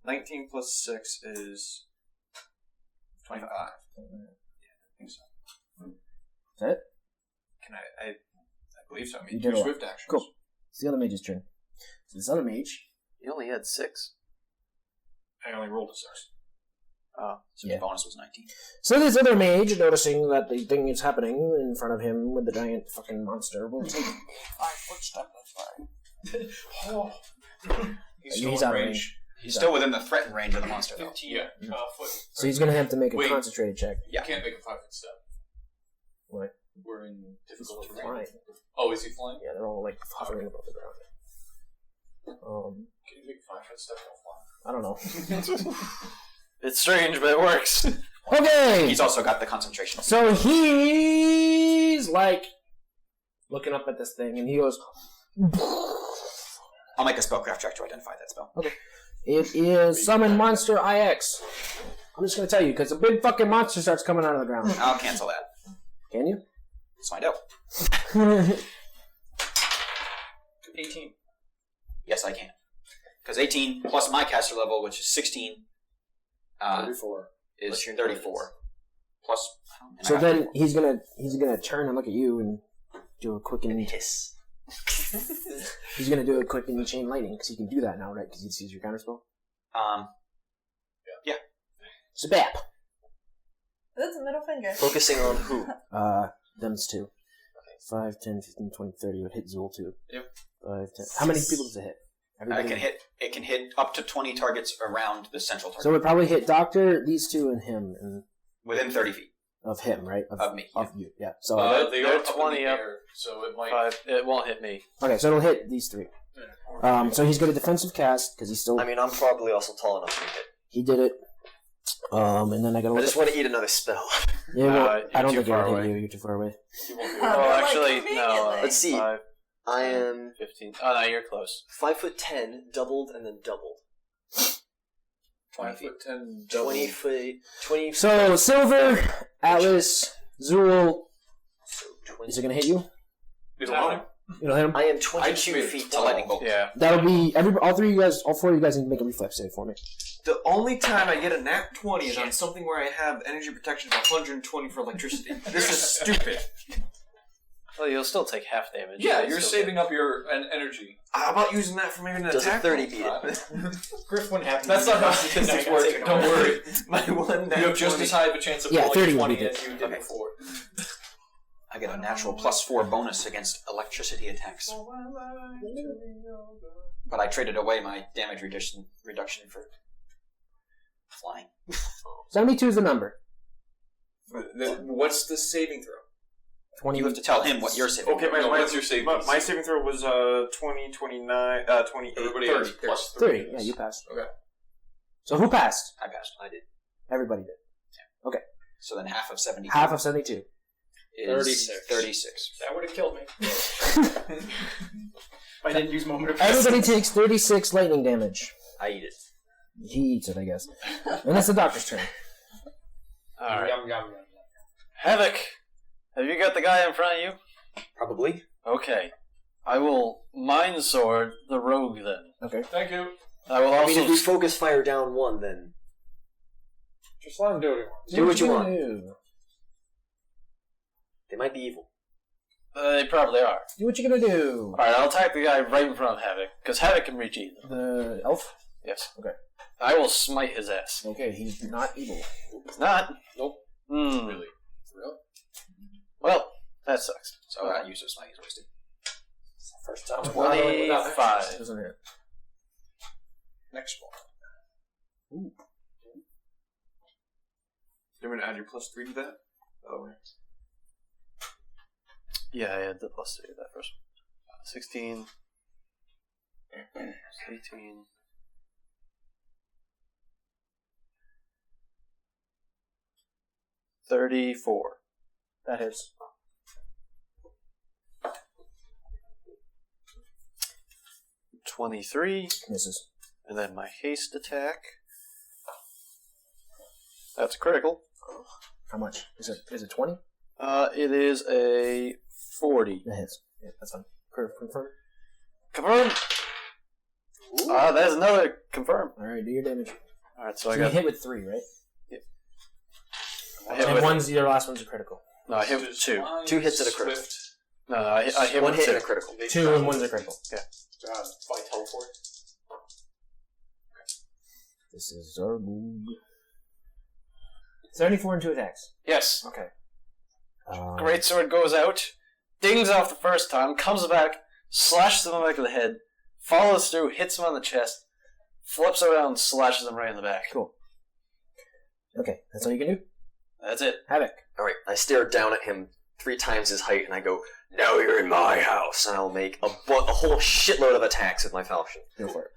19 plus 6 is 25. Yeah, I think so. Is that it? Can I believe so. I You mean, did 2 a lot. swift actions. Cool. It's the other mage's turn. So this other mage. You only had 6. I only rolled a 6. So his bonus was 19. So this other mage, noticing that the thing is happening in front of him with the giant fucking monster, will take 5-foot step this way. Oh. He's out of range. He's still within the threatened range of the monster, though. 15 foot. So he's going to have to make a Wait. concentrated check. You can't make a 5-foot step. What? We're in difficult terrain. Flying. Oh, is he flying? Yeah, they're all like hovering above the ground. Can you make a 5-foot step while flying? I don't know. It's strange, but it works. Okay! He's also got the concentration. So he's like looking up at this thing and he goes, I'll make a spellcraft check to identify that spell. okay. It is Summon Monster IX. I'm just going to tell you, because a big fucking monster starts coming out of the ground. I'll cancel that. Can you? Let's find out. 18. Yes, I can. Because 18 plus my caster level, which is 16, 34. is 34. Plus, and I So got then 34. he's gonna turn and look at you and do a quick and hiss. He's gonna do a quick and chain lightning because he can do that now, right? Because he sees your counterspell. Yeah. Zabap. That's a middle finger. Focusing on who? Them's two. 5, 10, 15, 20, 30. It would hit Zool too. Yep. 5, 10. How many people does it hit? Everybody? It can hit up to 20 targets around the central target. So it would probably hit Doctor, these two, and him, and within 30 feet of him, right? of me. Of you, yeah. So They they're are 20 up. air, so it might. 5. It won't hit me. okay, so it'll hit these three. So he's got a defensive cast because he's still. I mean, I'm probably also tall enough to hit. He did it. And then I gotta I look. just want to eat another spell. Yeah, well, you're I don't too think it'll far hit away. you. You're too far away. You won't be Huh. able Oh, Like, actually, no. conveniently. Let's see. 5, I am 15. Oh, no, you're close. 5'10", doubled, and then doubled. 20 feet. 10, 20 foot. 20. So Silver, Atlas, Zool. So 20. Is it gonna hit you? It'll hit him. It'll hit him. I am I 22 made feet It's a lightning tall. bolt. Yeah. That'll be all three of you guys. All four of you guys need to make a reflex save for me. The only time I get a nat 20 is on something where I have energy protection of 120 for electricity. This is stupid. Well, you'll still take half damage. Yeah, You'll you're still saving up your energy. How about using that for maybe an get- Does a attack? 30 beat it? Griff wouldn't have to. That's not how statistics work. Don't worry. My one nat You have just 20. as high of a chance of Yeah, rolling 30 a would 20 be as you did Okay. before. I get a natural +4 bonus against electricity attacks. But I traded away my damage reduction for flying. 72 is the number. What's the saving throw? 20. You have to tell him what you're saving. Okay, No, what's your saving my saving throw was 20, 29, 28, Everybody 30. has plus 30. 3. Yeah, you passed. Okay. So who passed? I passed. I did. Everybody did. Yeah. Okay. So then half of 72. Half of 72. Is 36. 36. That would have killed me. If I didn't use moment of Everybody takes 36 lightning damage. I eat it. He eats it, I guess. And it's the doctor's turn. Alright. Yum, yum, yum, yum. Havoc, have you got the guy in front of you? Probably. Okay. I will Mind Sword the rogue then. Okay. Thank you. I will also... if we focus fire down one, then... Just let him do what he wants. Do what you want. Do? They might be evil. They probably are. Do what you're gonna do. Alright, I'll attack the guy right in front of Havoc, because Havoc can reach either. The elf? Yes. Okay. I will smite his ass. Okay, he's not evil. He's not? Nope. Really? Well, that sucks. So that use of smite is wasted. First time. 25. Doesn't hit. Next one. Do you want me to add your +3 to that? Oh, Yeah, I had the +3 to that first one. 16. 18. 34. That hits. $23. Misses. And then my haste attack. That's critical. How much? Is it 20? It is a 40. That hits. Yeah, that's fine. Confirm. Confirm. That's another confirm. Alright, do your damage. Alright, so So I you got hit with 3, right? Yep. I hit And with one's your last one's a critical. No, I hit with 2. 2 hits and a critical. No, I hit One with hit 2. and a critical. 2 and one's a critical. Yeah. By teleport. This is Zarbug. 74 and 2 attacks. Yes. Okay. Great sword goes out, dings off the first time, comes back, slashes him on the back of the head, follows through, hits him on the chest, flips around, slashes him right in the back. Cool. Okay, that's all you can do? That's it. Havoc. Alright, I stare down at him 3 times his height and I go, now you're in my house! And I'll make a whole shitload of attacks with my falchion. Go for it.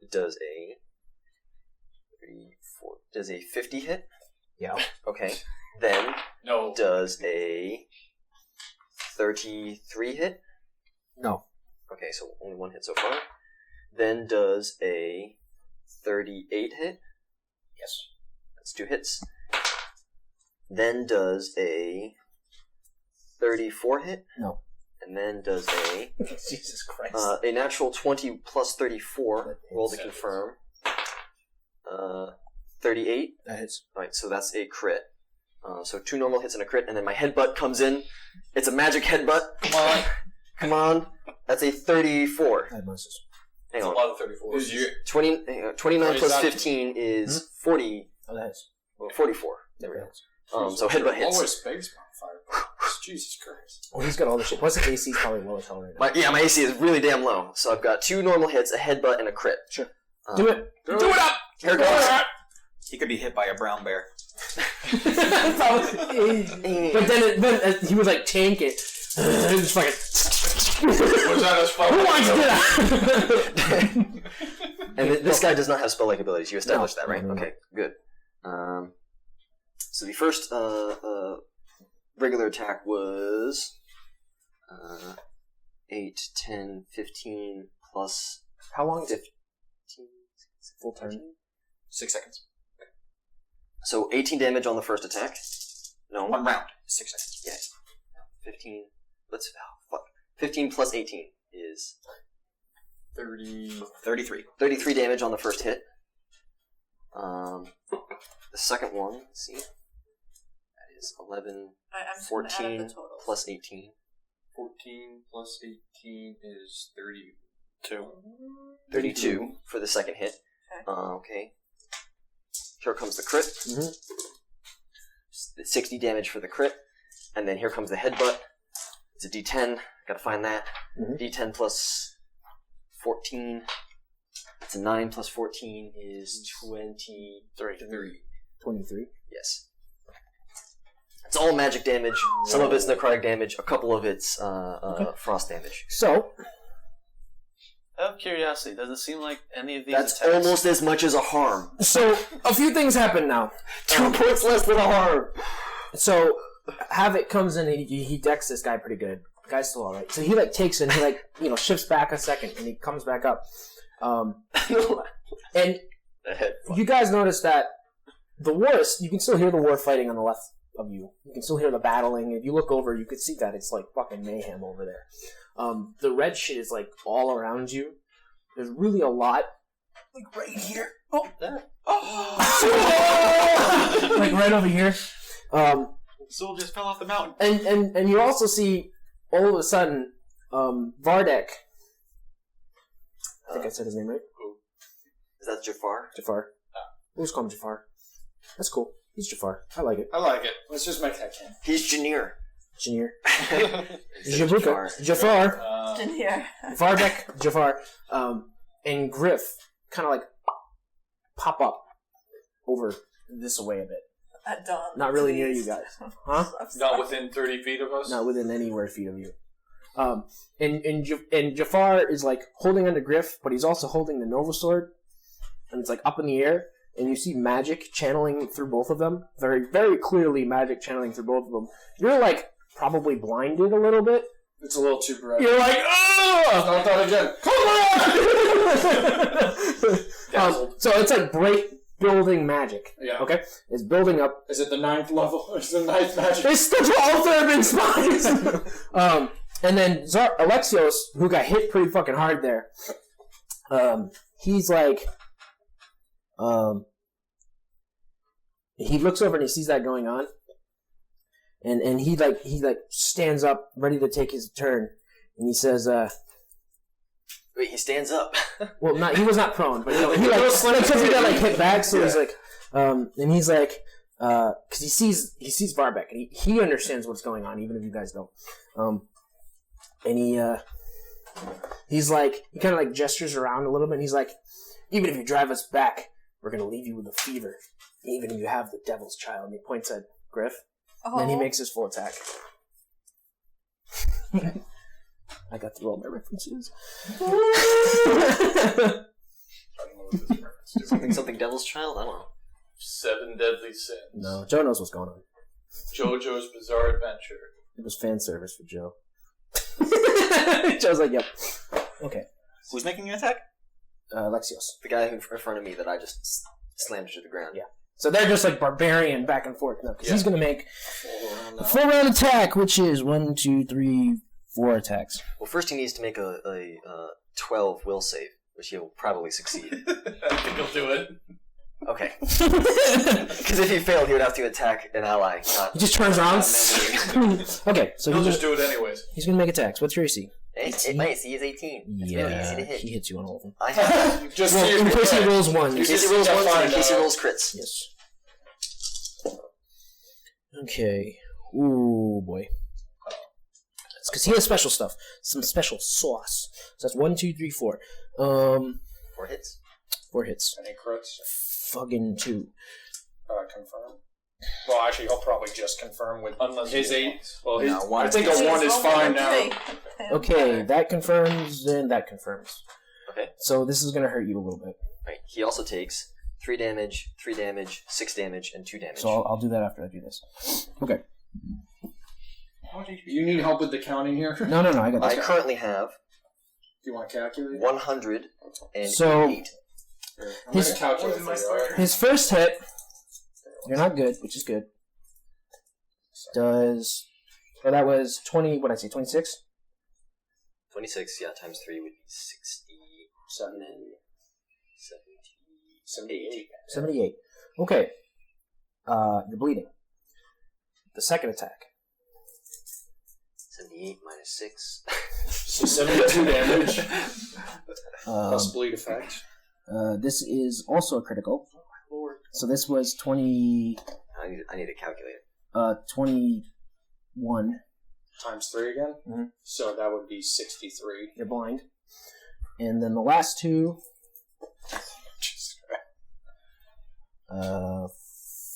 It does a 3, 4, does a 50 hit? Yeah. Okay. Then No. does a 33 hit? No. Okay, so only 1 hit so far. Then does a 38 hit? Yes. That's 2 hits. Then does a 34 hit? No. And then does a Jesus Christ. a natural 20 plus 34. Roll to confirm. 38. That hits. Alright, so that's a crit. So 2 normal hits and a crit, and then my headbutt comes in. It's a magic headbutt. Come on. Come on. That's a 34. That misses. Hang It's a on. lot of 34s. 29 plus 15 is 40. Oh, that hits. Well, 44. There we That go. hits. So headbutt hits. Always space bonfire. Jesus Christ. Well, he's got all the shit. Plus, the AC is probably well tolerated. My AC is really damn low. So I've got 2 normal hits, a headbutt, and a crit. Sure. Do it. Do it up! Here it goes. He could be hit by a brown bear. But then he was like, tank it. Just fucking. Was that a spell? Who wants that? And this guy does not have spell-like abilities. You established that, right? No. Okay, good. So the first regular attack was 8, 10, 15, plus How long? 15. Full turn. 6 seconds. So 18 damage on the first attack. No. 1 round. 6 seconds. Yeah. 15. Let's. Oh, fuck. 15 plus 18 is 33. 33 damage on the first hit. The second one, let's see. That is 11, I'm just gonna add up 14 the totals. plus 18. 14 plus 18 is 32. 32 for the second hit. Okay. Okay. Here comes the crit. Mhm. 60 damage for the crit. And then here comes the headbutt. It's a d10. Gotta find that. Mhm. D10 plus 14. It's a 9 plus 14 is 23. 23. Yes. It's all magic damage. Some of it's necrotic damage. A couple of it's frost damage. So, Out of curiosity, does it seem like any of these That's attacks... almost as much as a harm. So a few things happen now. 2 points less than a harm. So Havoc comes in and he decks this guy pretty good. The guy's still alright. So he like takes it and he like shifts back a second and he comes back up. And you guys notice that the war you can still hear the war fighting on the left of you. You can still hear the battling. If you look over, you can see that it's like fucking mayhem over there. The red shit is like all around you. There's really a lot, like right here. Oh, there. Oh. Like right over here. Soul just fell off the mountain. And you also see all of a sudden Vardek. I think I said his name right. Is that Jafar? Jafar. We'll just call him Jafar. That's cool. He's Jafar. I like it. I like it. Let's just make that count. He's Janir. Janir. Jabuka. Jafar. Janir. Vardek. Jafar. And Griff kind of like pop up over this way a bit. At dawn. Not really near you guys. Huh? Not within 30 feet of us? Not within anywhere feet of you. And Jafar is like holding onto Griff, but he's also holding the Nova Sword. And it's like up in the air. And you see magic channeling through both of them. Very, very clearly magic channeling through both of them. You're like probably blinded a little bit. It's a little too bright. You're like, oh! Not that again. So it's like bright building magic. Yeah. Okay? It's building up. Is it the 9th level? Or is it the 9th magic? It's the 12th urban spies! And then Alexios, who got hit pretty fucking hard there, he's like, he looks over and he sees that going on, and he stands up, ready to take his turn, and he says, Wait, he stands up. well, he was not prone, but he like, because he got like hit back, so he's like, and he's like, because he sees Varbek, and he understands what's going on, even if you guys don't, and he's like, he kind of like gestures around a little bit, and he's like, even if you drive us back, we're gonna leave you with a fever, even if you have the devil's child. And he points at Griff, and then he makes his full attack. I got through all my references. Something devil's child? I don't know. 7 deadly sins. No, Joe knows what's going on. JoJo's Bizarre Adventure. It was fan service for Joe. Joe's like, yep. Okay. Who's making an attack? Alexios. The guy in front of me that I just slammed to the ground. Yeah. So they're just like barbarian back and forth now. Because he's going to make a full round attack, which is 1, 2, 3, 4 attacks. Well, first he needs to make a 12 will save, which he'll probably succeed. I think he'll do it. Okay. Because if he failed, he would have to attack an ally. He just turns around. Okay, so he'll just do it anyways. He's going to make attacks. What's your AC? My AC is 18. It's really easy to hit. He hits you on all of them. I have Just in case he rolls one. in case he rolls ones, and in case he rolls crits. Yes. Okay. Ooh, boy. It's because he has special stuff. Some special sauce. So that's 1, 2, 3, 4. 4 hits. 4 hits. Any crits? Fucking 2. Confirm. Well, actually, he'll probably just confirm with Unless his he 8. wants. Well, No, one. I think a 1 is fine now. Okay, that confirms, and that confirms. Okay. So this is going to hurt you a little bit. Right. He also takes 3 damage, 3 damage, 6 damage, and 2 damage. So I'll do that after I do this. Okay. You need help with the counting here? Do No, I got this. I currently have you want to calculate? 108. So I'm going to calculate for you. his first hit, you're not good, which is good. Does... Well, that was 20... What did I say? 26? 26, yeah, times 3 would be 67. 78. 78. Okay. You're bleeding. The second attack. 78 minus 6. So 72 damage. Plus bleed effect. This is also a critical. So this was 20... I need to calculate it. 21. Times 3 again? Mm-hmm. So that would be 63. You're blind. And then the last two...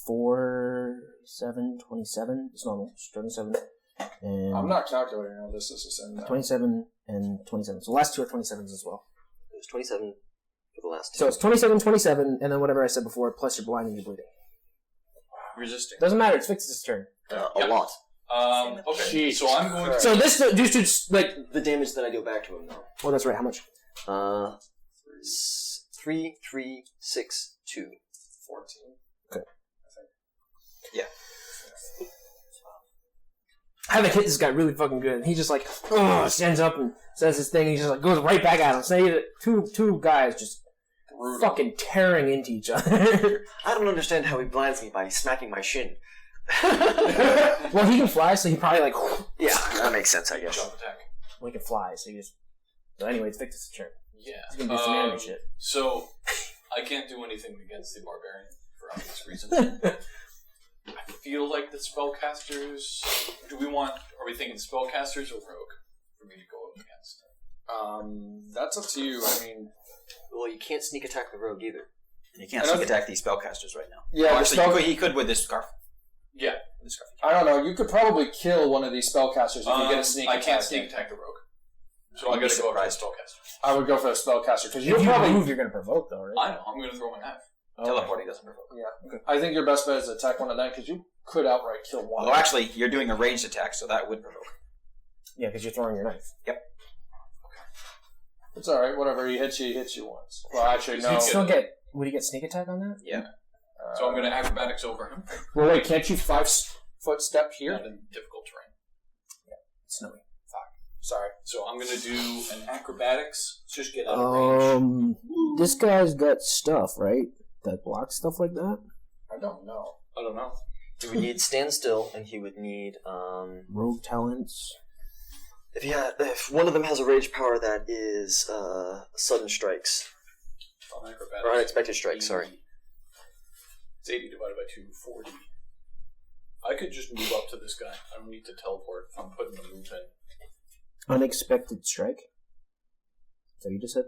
4, 7, 27. It's normal. It's 27. And I'm not calculating all this. This is in 27 and 27. So the last two are 27s as well. was 27 for the last two. So it's 27, 27, and then whatever I said before, plus you're blind and you're bleeding. Resisting. Doesn't matter. It's Victus' turn. A lot. Okay. So I'm going to. So this dude's like The damage that I deal back to him, though. Oh, that's right. How much? 3, 3, 6, 2. 14. Okay. Yeah. Havoc hit this guy really fucking good. And he just like stands up and says his thing. And he just like goes right back at him. So two guys just fucking tearing into each other. I don't understand how he blinds me by smacking my shin. Well, he can fly, so he probably like. Yeah, that makes sense, I guess. Jump attack. Well, he can fly, so he just. So anyway, it's Victus' turn. Yeah. He's gonna do some anime shit. So I can't do anything against the barbarian for obvious reasons. I feel like the spellcasters. Are we thinking spellcasters or rogue for me to go up against? That's up to you. I mean, Well, you can't sneak attack the rogue either. You can't sneak attack these spellcasters right now. yeah, Actually, he could with this scarf. Yeah. With this scarf. I don't know. You could probably kill one of these spellcasters if you get a sneak I attack. can't sneak attack the rogue. So I You'd be gotta go up to the surprised. spellcaster. I would go for a spellcaster because If you'll you probably. move, you're gonna provoke, though, right? I know. I'm gonna throw my knife. Teleporting doesn't provoke. Yeah. I think your best bet is to attack one of them because you could outright kill one. Although actually, you're doing a ranged attack, so that would provoke. Yeah, because you're throwing your knife. It's all right. Whatever. He hits you once. Well, actually, no. You'd still get. Would you get sneak attack on that? Yeah. So I'm gonna acrobatics over him. Well, wait. Can't you 5-foot step here? Not in difficult terrain. It's snowy. Sorry. So I'm gonna do an acrobatics. Just get out of range. This guy's got stuff, right? That blocks stuff like that. I don't know. I don't know. He would need stand still, and he would need Rogue talents. if one of them has a rage power that is sudden strikes On acrobatics. or unexpected strikes. Sorry. It's 80 divided by 2, 40. I could just move up to this guy. I don't need to teleport if I'm putting the move in. Unexpected strike. So you just said.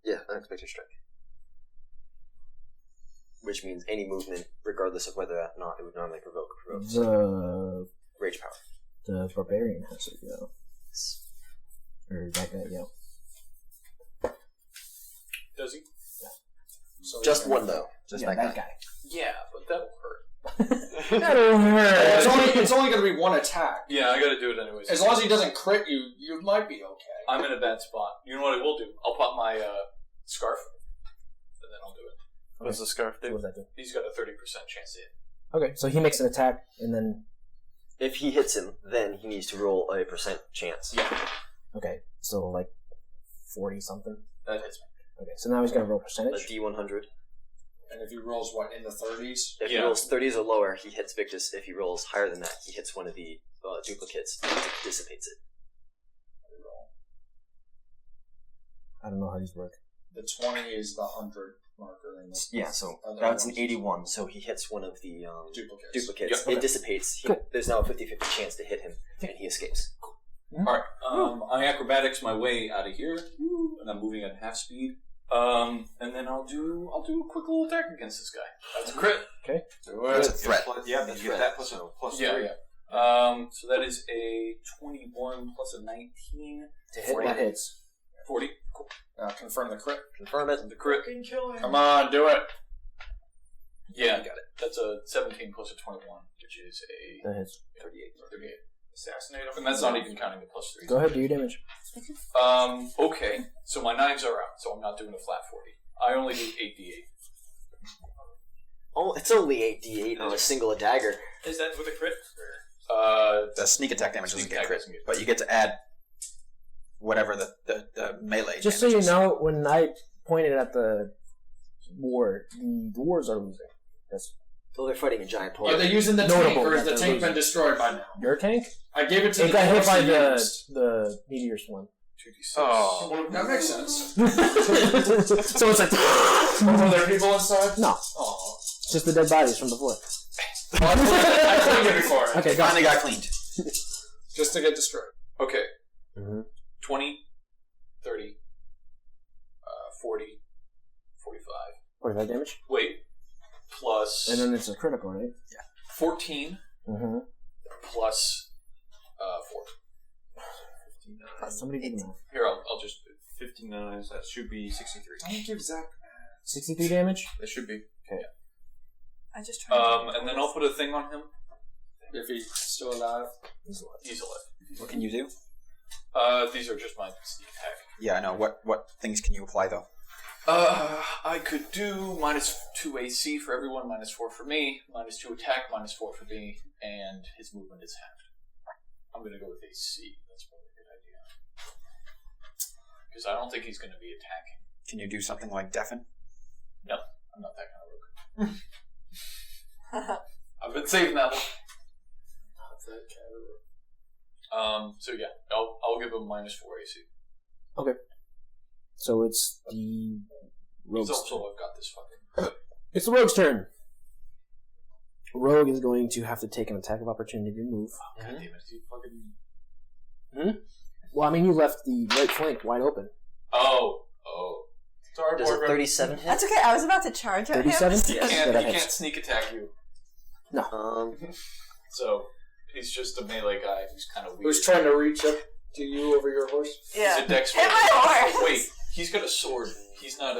Yeah, unexpected strike. Which means any movement, regardless of whether or not it would normally provoke. The Rage power. the barbarian has it, or that guy, Does he? So Just one though. Just yeah, that guy. Yeah, but that'll hurt. That'll hurt. It's only going to be one attack. Yeah, I gotta do it anyways. As long as he doesn't crit you, you might be okay. I'm in a bad spot. You know what I will do? I'll pop my scarf, and then I'll do it. What's the scarf What do? does that do? He's got a 30% chance to hit. Okay, so he makes an attack, and then If he hits him, then he needs to roll a % chance. Yeah, okay, so like 40 something. that hits me. Okay, so now he's gonna roll A percentage. D100. And if he rolls, what, in the 30s? If he Yeah. rolls 30s or lower, he hits Victus. If he rolls higher than that, he hits one of the duplicates and dissipates it. I don't know how these work. The 20 is the 100 marker. And the Yeah, so other that's an ones- 81. So he hits one of the Duplicates. duplicates. Yeah. It dissipates. There's now a 50-50 chance to hit him, and he escapes. Alright, I acrobatics my way out of here, and I'm moving at half speed. And then I'll do a quick little attack against this guy. That's a crit. That's a threat. Yeah, you get that plus Yeah, 3. yeah. So that is a 21 plus a 19. To hit, that hits. 40. Cool. Confirm the crit. Confirm it. The crit. Come on, do it. Yeah, got it. That's a 17 plus a 21, which is a That hits. 38. Assassinate him. And that's not even counting the plus 3. Go ahead, do your damage. Okay. So my knives are out, so I'm not doing a flat 40. I only do 8d8. Oh, it's only 8d8 on a single dagger. Is that with a crit? The sneak attack damage doesn't Sneak get attack crit, doesn't get but you get to add whatever the melee. Just so damage you is. know, when I pointed at the war, the dwarves are losing. That's Oh, they're fighting a giant pole. Are they using the Notable tank, or has that the they're tank been losing. destroyed by now? your tank. I gave it to It the got hit dwarves by to use. the meteor one. 2d6. Oh. Well, that makes sense. So it's like Were there people inside? no, Oh. it's just the dead bodies from before. I cleaned it before. Okay, go. Finally got cleaned. Just to get destroyed. Okay. Mm-hmm. 20, 30, 40, 45. 45 damage, Wait. Plus and then it's a critical, right? 14 Mm-hmm. plus 4. Somebody do the math. Here, I'll just 15 No, that should be 63. Don't give Zach 63 damage? It should be. Okay. I just tried. And then I'll put a thing on him. if he's still alive. He's alive. What can you do? These are just my sneak attack. Yeah, I know. What things can you apply though? I could do -2 AC for everyone, -4 for me, -2 attack, -4 for me, and his movement is halved. I'm gonna go with AC. That's probably a good idea. Because I don't think he's gonna be attacking. Can you do something like deafen? No, I'm not that kind of rogue. I've been saving that one. Not that kind of rogue. So yeah, I'll give him -4 AC. Okay. So it's the rogue's It's also turn. I've got this fucking. It's the rogue's turn. Rogue is going to have to take an attack of opportunity to move. God damn it, you fucking. Well, I mean, you left the right flank wide open. Oh. Sorry, Does a boyfriend. 37 hit? That's okay. I was about to charge at him. 37? He Yeah, can't, that he hits. can't sneak attack you. So he's just a melee guy who's kind of weird. Who's trying to reach up to you over your horse? Yeah. He's a dex Hit roll. my horse. Wait, he's got a sword. He's not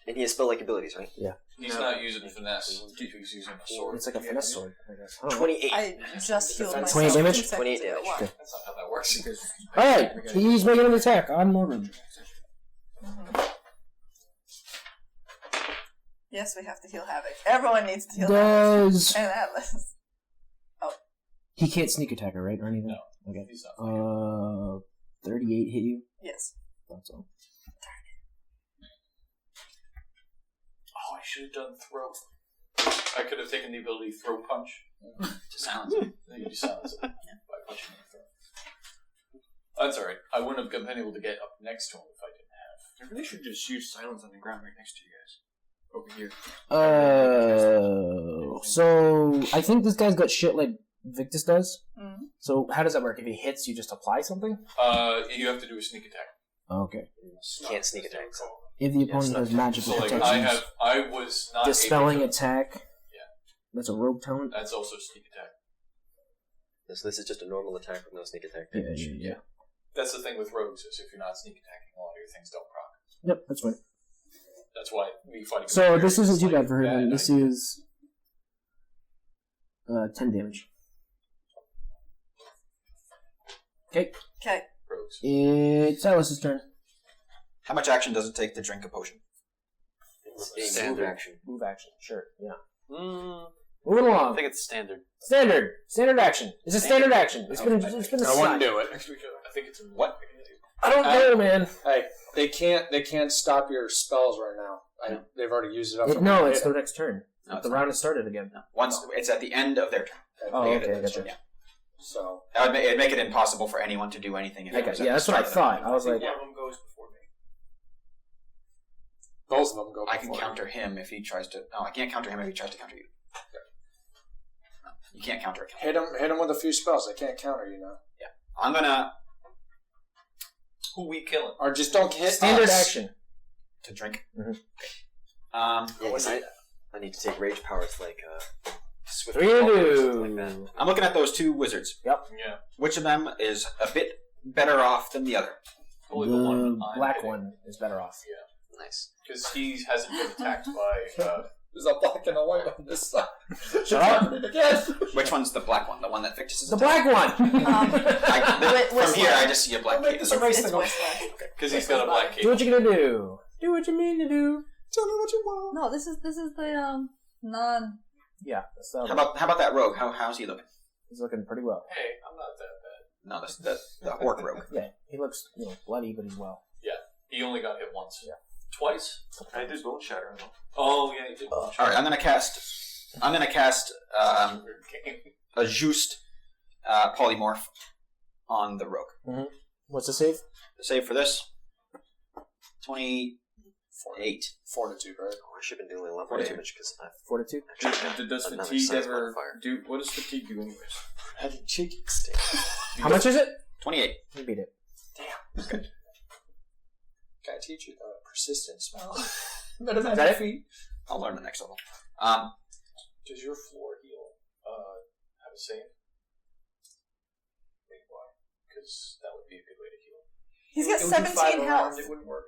And he has spell-like abilities, right? He's not using finesse. He's using a sword. It's like a finesse sword, I guess. I don't know. 28. I just healed myself. 20 damage? consecutively 28 at damage. once. That's not how that works. Alright, he's making an attack on Morgan. Yes, we have to heal Havoc. Everyone needs to heal Havoc. Does... And Atlas. He can't sneak attack her, right? Or anything? No. Okay. He's not. 38 hit you? Yes. That's all. Oh, I should have done throw. I could have taken the ability throw punch. Just silence. Then you just silence it by punching him throw. That's alright. I wouldn't have been able to get up next to him if I didn't have. I really should just use silence on the ground right next to you guys. Over here. So I think this guy's got shit like Victus does. Mm-hmm. So how does that work? If he hits, you just apply something? You have to do a sneak attack. Okay. Can't sneak attack. If the opponent has magical So like protections, I was not dispelling able to, attack. Yeah. That's a rogue talent. That's also sneak attack. So this is just a normal attack with no sneak attack Yeah, damage. yeah. That's the thing with rogues is if you're not sneak attacking, a lot of your things don't proc. Yep, that's fine. That's why we fighting. So with this bears isn't is too like bad for her. Then this idea. is 10 damage. Okay, Okay. rogues. it's Alice's turn. How much action does it take to drink a potion? It's a Standard. move action. Move action, sure, yeah. I Moving along. think it's standard. Standard action. It's a standard action. It's been I assigned. wouldn't do it. I think it's What? I don't know, man. Hey, they can't stop your spells right now. They've already used it up. No, it's their next turn. No, it's The not. round has started again. Once it's at the end of their turn. Oh, They okay, get I it. gotcha. Yeah. So That would it'd make it impossible for anyone to do anything. If it was at Yeah, the that's what I start of thought. I was like, One of them goes before me. both of them go. I can before. counter him if he tries to. No, I can't counter him if he tries to counter you. No, you can't counter a counter. Hit him with a few spells. I can't counter you now. I'm gonna who we killing. Or just don't hit standard us. action. to drink. Mhm. Yeah, 'cause I need to take rage powers like swift 3 to Walk or 2. something like that. I'm looking at those two wizards. Yeah. Which of them is a bit better off than the other? Only the one The I'm black hitting. one is better off. Nice. Because he hasn't been attacked by. There's a black and a white on this side. Shut up. Again. Which one's the black one? The one that Victus is The black one! From Whistler. here, I just see a black Make kid. this a race It's thing. Whistler. Because he's got a black cape. Do what you're gonna do. Do what you mean to do. Tell me what you want. No, this is the non. Yeah, that's the How about that rogue? How's he looking? He's looking pretty well. Hey, I'm not that bad. No, the orc rogue. Yeah, he looks bloody, but he's well. He only got hit once. Yeah. Twice? I did bone shatter. Oh, yeah, he did. All right, I'm gonna cast a Just polymorph on the rogue. What's the save? The save for this 28. Fortitude, right? Oh, I should have been doing a lot more Fortitude. damage because I've Fortitude? Does Another fatigue size ever modifier. do? What does fatigue do anyways? Having cheeky. How much is it? 28. You beat it. Gotta teach you the persistent spell. Is that it? feet. I'll learn the next level. Does your floor heal have a save? Maybe why? Because that would be a good way to heal. He's got It would do 17 5 health. around, it wouldn't work.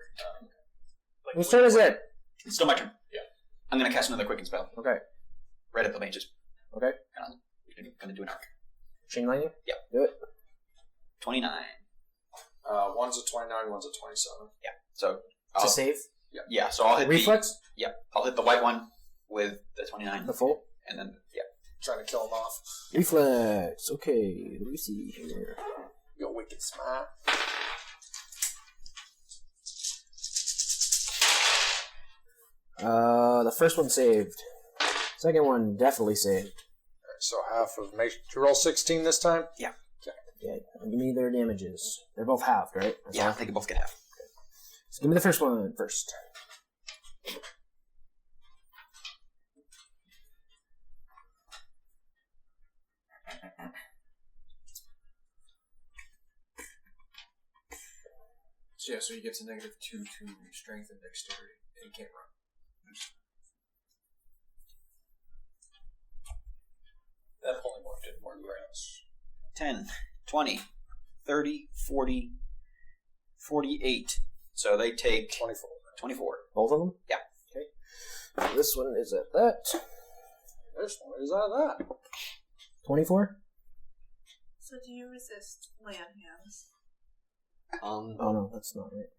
Whose turn is it? It's still my turn. Yeah. I'm gonna cast another quicken spell. Okay. Right at the mages. Okay. And I'm gonna do an arc. Chain lightning? Yep. Do it. 29. One's a 29, one's a 27. Yeah. So To save? Yeah, so I'll hit Reflex? I'll hit the white one with the 29. The full? And then, Trying to kill him off. Reflex. Okay, let me see here. You're wicked smart. The first one saved. Second one definitely saved. Alright, so half of... Did you roll 16 this time? Yeah, give me their damages. They're both halved, right? That's yeah, all? they can both get half. So give me the first one first. So yeah, so he gets a -2 to strength and dexterity, and he can't run. That only worked in more grants. 10, 20, 30, 40, 48. So they take 24. 24. Both of them? Yeah. Okay. So this one is at that. This one is at that. 24? So do you resist land hands? Oh no, that's not right.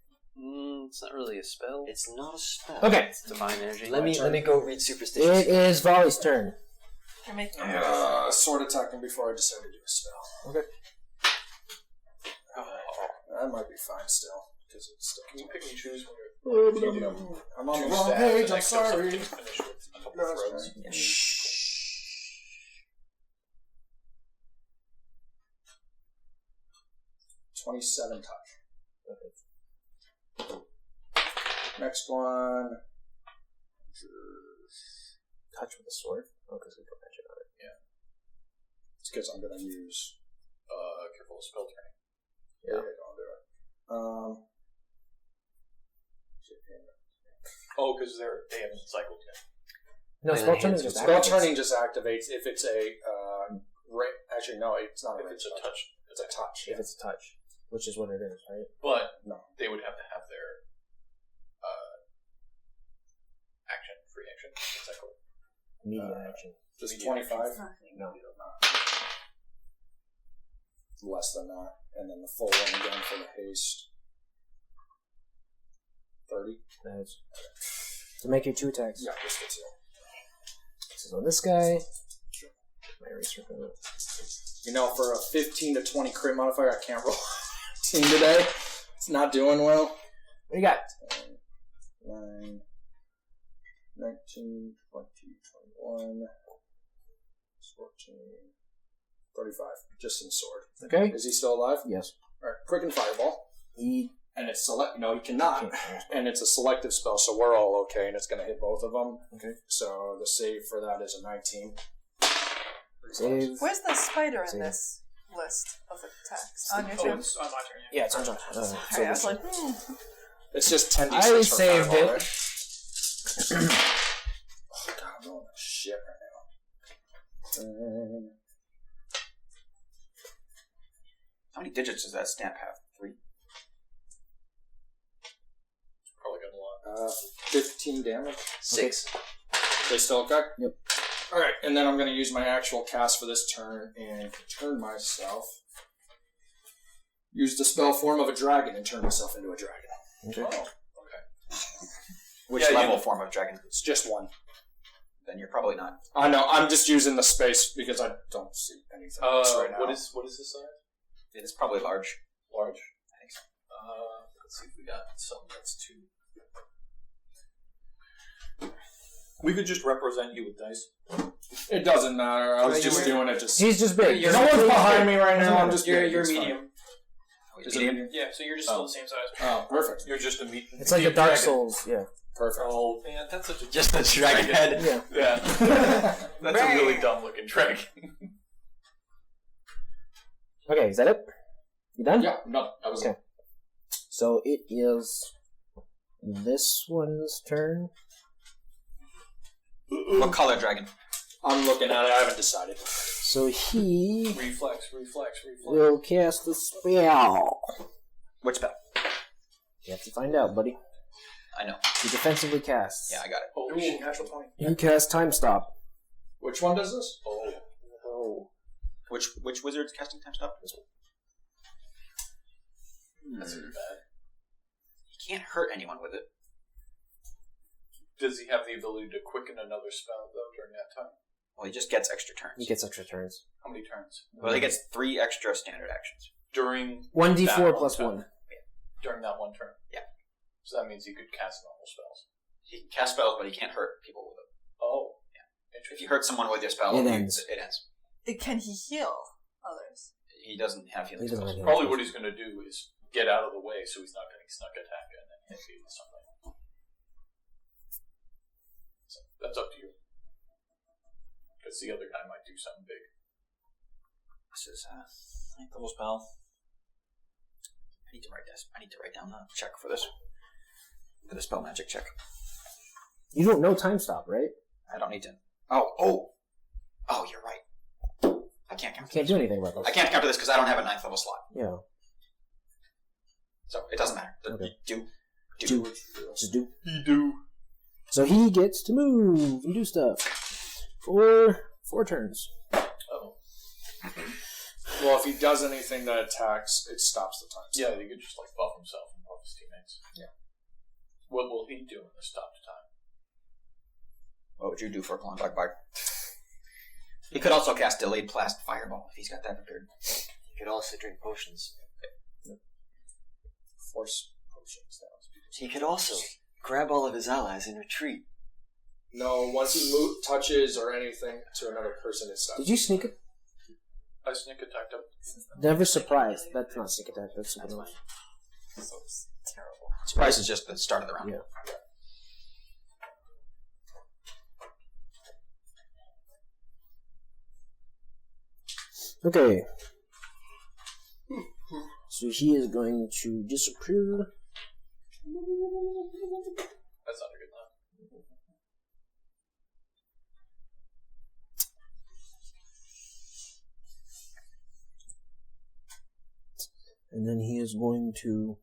It's not really a spell. It's not a spell. Okay. It's divine energy. Let me go read superstitions. It is Volley's turn. You're making Sword attacking before I decide to do a spell. Okay. That might be fine still, because it's still... Can you pick and choose when you're I'm on the two wrong stabs page, and I'm like kill something sorry. to finish with a couple No, that's throws? fine. Shh. 27 touch. Next one. Touch with the sword? Oh, because we don't magic on it. Yeah. It's because I'm going to use... Careful of spell turning. Yeah, I'll do it. Oh, because they haven't cycled yet. No, spell turning just Spell activates. turning just activates if it's a... actually, no, it's not a If range it's a touch. It's a touch. If it's a touch, which is what it is, right? But No. they would have to have their action, free action, cycle. Immediate action. Just 25? No. Less than that. And then the full one again for the haste. 30? That's to make your 2 attacks. Yeah, just the 2. This is on this guy. My eraser pen. You know, for a 15 to 20 crit modifier, I can't roll team today. It's not doing well. What do you got? 9, 19, 20, 21, 14, 35. Just in sword. Okay. Is he still alive? Yes. Alright, quicken fireball. He And it's select. No, he cannot. And it's a selective spell, so we're all okay, and it's going to hit both of them. Okay. So the save for that is a 19. save. Where's the spider in Save. this list of attacks? On your turn? It's on my turn. Yeah, it's on John. Okay, I was like, It's just 10d6 I for saved fireball, it. right? Oh god, I'm going to shit right now. How many digits does that stamp have? 3? Probably got a lot. 15 damage. 6. They still okay? Yep. Alright, and then I'm going to use my actual cast for this turn and turn myself. Use the spell form of a dragon and turn myself into a dragon. Okay. Oh, okay. Which Yeah, you level know- form of dragon? It's just one. Then you're probably not. I know, I'm just using the space because I don't see anything else right now. What is this size? It is probably large. Large. I think so. Let's see if we got something that's 2. We could just represent you with dice. It doesn't matter. I was just doing it just... He's just big. No one's behind me right now. I'm just... You're It's fine. medium. Is it medium? Yeah, so you're just still the same size. Oh, perfect. You're just a meat. It's like the Dark Souls, yeah. Perfect. Oh man, that's such a Just a dragon head. Yeah. Yeah, that's a really dumb looking dragon. Okay, is that it? You done? Yeah, no, that was Okay. So it is this one's turn. What color dragon? I'm looking at it. I haven't decided. So he reflex. will cast the spell. Which spell? You have to find out, buddy. I know. He defensively casts. Yeah, I got it. Holy shit, natural 20. You cast Time Stop. Which one does this? Oh. Which wizard's casting time stop? This one. That's pretty bad. He can't hurt anyone with it. Does he have the ability to quicken another spell, though, during that time? Well, he just gets extra turns. He gets extra turns. How many turns? Well, he gets 3 extra standard actions. During 1d4 that plus one 1. During that one turn? Yeah. So that means he could cast normal spells. He can cast spells, but he can't hurt people with it. Oh. Yeah. If you hurt someone with your spell, It ends. It ends. Can he heal others? He doesn't have healing spells. Probably what he's going to do is get out of the way so he's not getting snuck attack and then hit you with something. So that's up to you. Because the other guy might do something big. This is a 9th level spell. I need to write this. I need to write down the check for this. For the spell magic check. You don't know Time Stop, right? I don't need to. Oh, you're right. I can't counter. You can't do anything about this. I can't counter this because I don't have a 9th level slot. Yeah. So it doesn't matter. Okay. Do. Just do. You do. So he gets to move and do stuff for 4 turns. Oh. Well, if he does anything that attacks, it stops the time. Yeah, he could just like buff himself and buff his teammates. Yeah. What will he do in the stop time? What would you do for a Klondike Bite? He could also cast Delayed Blast Fireball if he's got that prepared. You could also drink potions. Force potions. He could also grab all of his allies and retreat. No, once he touches or anything to another person, it stops. Did you sneak it? I sneak attacked him. Never surprised. That's not sneak attack. That's something else. So terrible. Surprise is just the start of the round. Yeah. Okay. So he is going to disappear. That's not a good enough. And then he is going to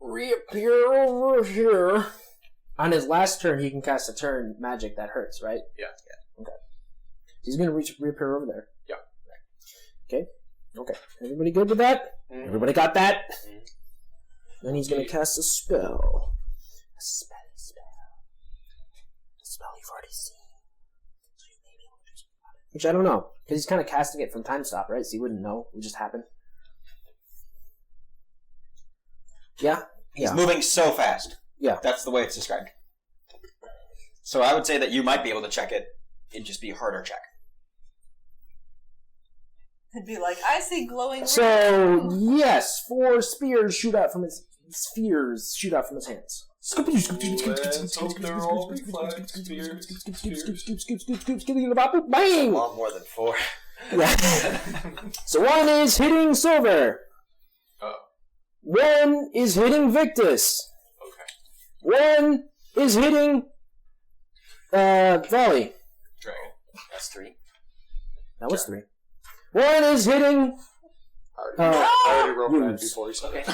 reappear over here. On his last turn, he can cast a turn magic that hurts, right? Yeah. Okay. He's going to reappear over there. Yeah. Okay. Everybody good with that? Mm-hmm. Everybody got that? Mm-hmm. Then he's going to cast a spell. A spell. A spell you've already seen. So you may be able to do something about it. Which I don't know. Because he's kind of casting it from Time Stop, right? So he wouldn't know. It would just happen. Yeah? He's moving so fast. Yeah. That's the way it's described. So I would say that you might be able to check it. It'd just be a harder check. It'd be like, I see glowing So, yes, 4 spears shoot out from his hands. Let's hope they're all reflex spears. Bang! A lot more than 4. Yeah. So one is hitting Silver. One is hitting Victus. Okay. One is hitting Volley. Dragon. That's 3. That was 3. One is hitting I already wrote that Use. before he said Okay. it.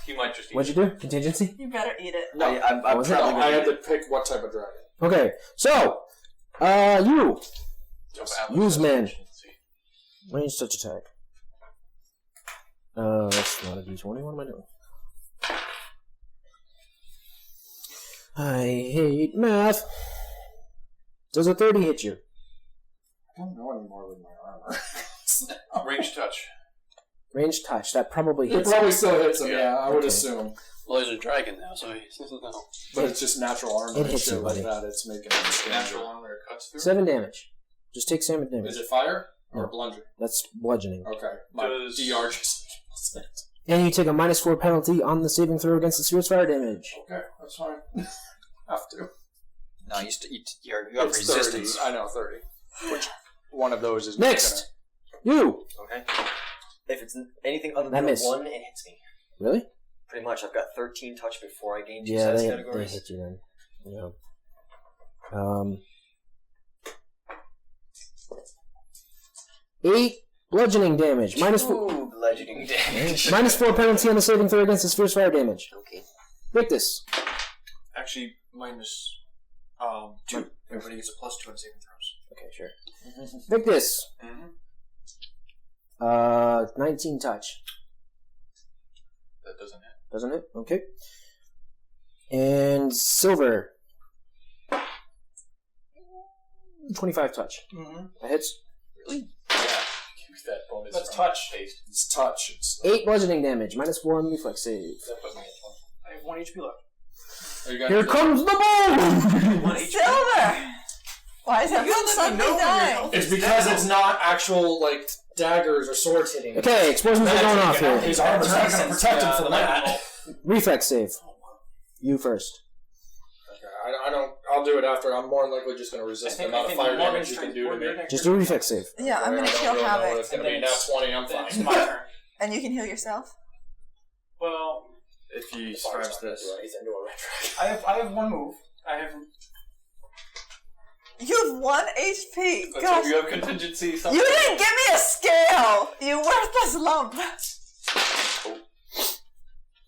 He might just eat What'd you do? Contingency? You better eat it. No, I'm was it? probably I had to pick what type of dragon. Okay, so you it. use man. Range touch attack. That's not a d20. What am I doing? I hate math. Does a 30 hit you? I don't know anymore with my armor. Range touch. Range touch. That probably It hits. probably still hits him, yeah, I would Okay. assume. Well, he's a dragon now, so he doesn't know. But it's just natural armor It and hits shit you, like buddy. that. It's making it Natural armor cuts through. 7 damage. Just take 7 damage. Is it fire or No. bludgeon? That's bludgeoning. Okay. My Does- DR just... And you take a -4 penalty on the saving throw against the sphere's fire damage. Okay, that's fine. Have to. No, you have It's resistance. 30. I know, 30. Which one of those is Next! You! Okay. If it's anything other That than a missed. 1, it hits me. Really? Pretty much. I've got 13 touch before I gain 2 Yeah, size they categories. hit you then. Yeah. 8 bludgeoning damage. Minus 4. Ooh, bludgeoning damage. Minus 4 penalty on the saving throw against his fierce fire damage. Okay. Victus. Actually, minus 2. Everybody gets a +2 on saving throws. Okay, sure. Victus. 19 touch. That doesn't hit. Doesn't it? Okay. And Silver. 25 touch. That hits. Really? Yeah. Use that bonus. Let's from touch. Taste. It's touch. It's 8 bludgeoning damage. Minus 4 on reflex save. That put me at 20. I have 1 HP left. Here comes the ball! Silver! Why is everyone suddenly dying? It's because it's not actual, like, daggers or swords hitting. Okay, explosions are going off here. His armor's not going to protect him from that. Reflex save. You first. Okay, I don't. I'll do it after. I'm more than likely just going to resist the amount of fire damage you can do to me. Just do a reflex save. Yeah, I'm gonna kill Know Havoc. it's going to be now 20. I'm It's fine. my turn. And you can heal yourself. Well, If he Fire's not survives gonna this. do anything to a red dragon. I have one move. I have. You have 1 HP. Let's Gosh. hope you have contingency. Something. You didn't give me a scale! You worthless lump!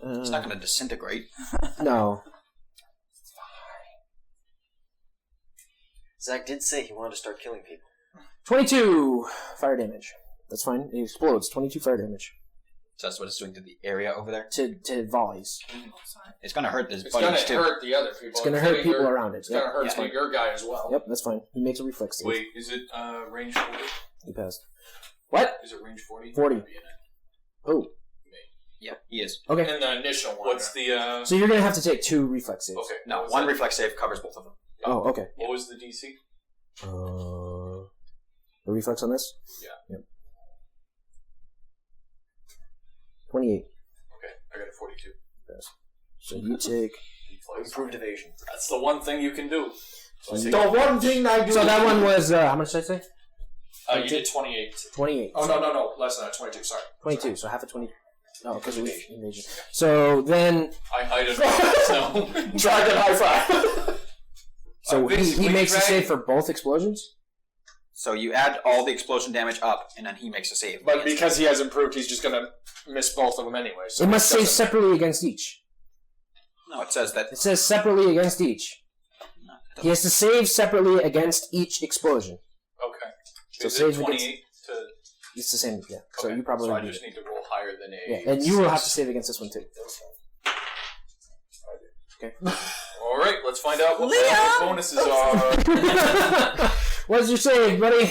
It's not going to disintegrate. No. Zach did say he wanted to start killing people. 22 fire damage. That's fine. It explodes. 22 fire damage. So that's what it's doing to the area over there. To volleys. It's going to hurt his It's going buddies to too. hurt the other people. It's going to hurt people around it. It's going to hurt Yeah. your guy as well. Yep, that's fine. He makes a reflex save. Wait, is it range 40? He passed. What? Is it range 40? 40. Oh. Yeah, he is. Okay. In the initial one. What's the So you're going to have to take 2 reflex saves. Okay. No, what was one that? reflex save covers both of them. Oh, okay. What was the DC? The reflex on this? Yeah. Yep. 28. Okay, I got a 42. Yes. So you take... Improved evasion. That's the one thing you can do. So I take- The one thing I do. So that one was, how much did I say? You did 28. 28. Oh, no. Less than that. 22. Sorry. 22, so half of 20. Oh, because it was invasion. So then... I hide it. So Dragon high five. So he basically makes a dragging- save for both explosions? So you add all the explosion damage up, and then he makes a save. But because he has improved, he's just going to miss both of them anyway. So It must doesn't- save separately against each. No, it says that. It says separately against each. He has to save separately against each explosion. okay. So Is save it against... 28 to? It's the same, yeah. So Okay, you probably So I beat just it. need to roll higher than a. Yeah, and you will have to save against this one too. Okay. All right, let's find out what Leon! the bonuses are. What's your save, buddy?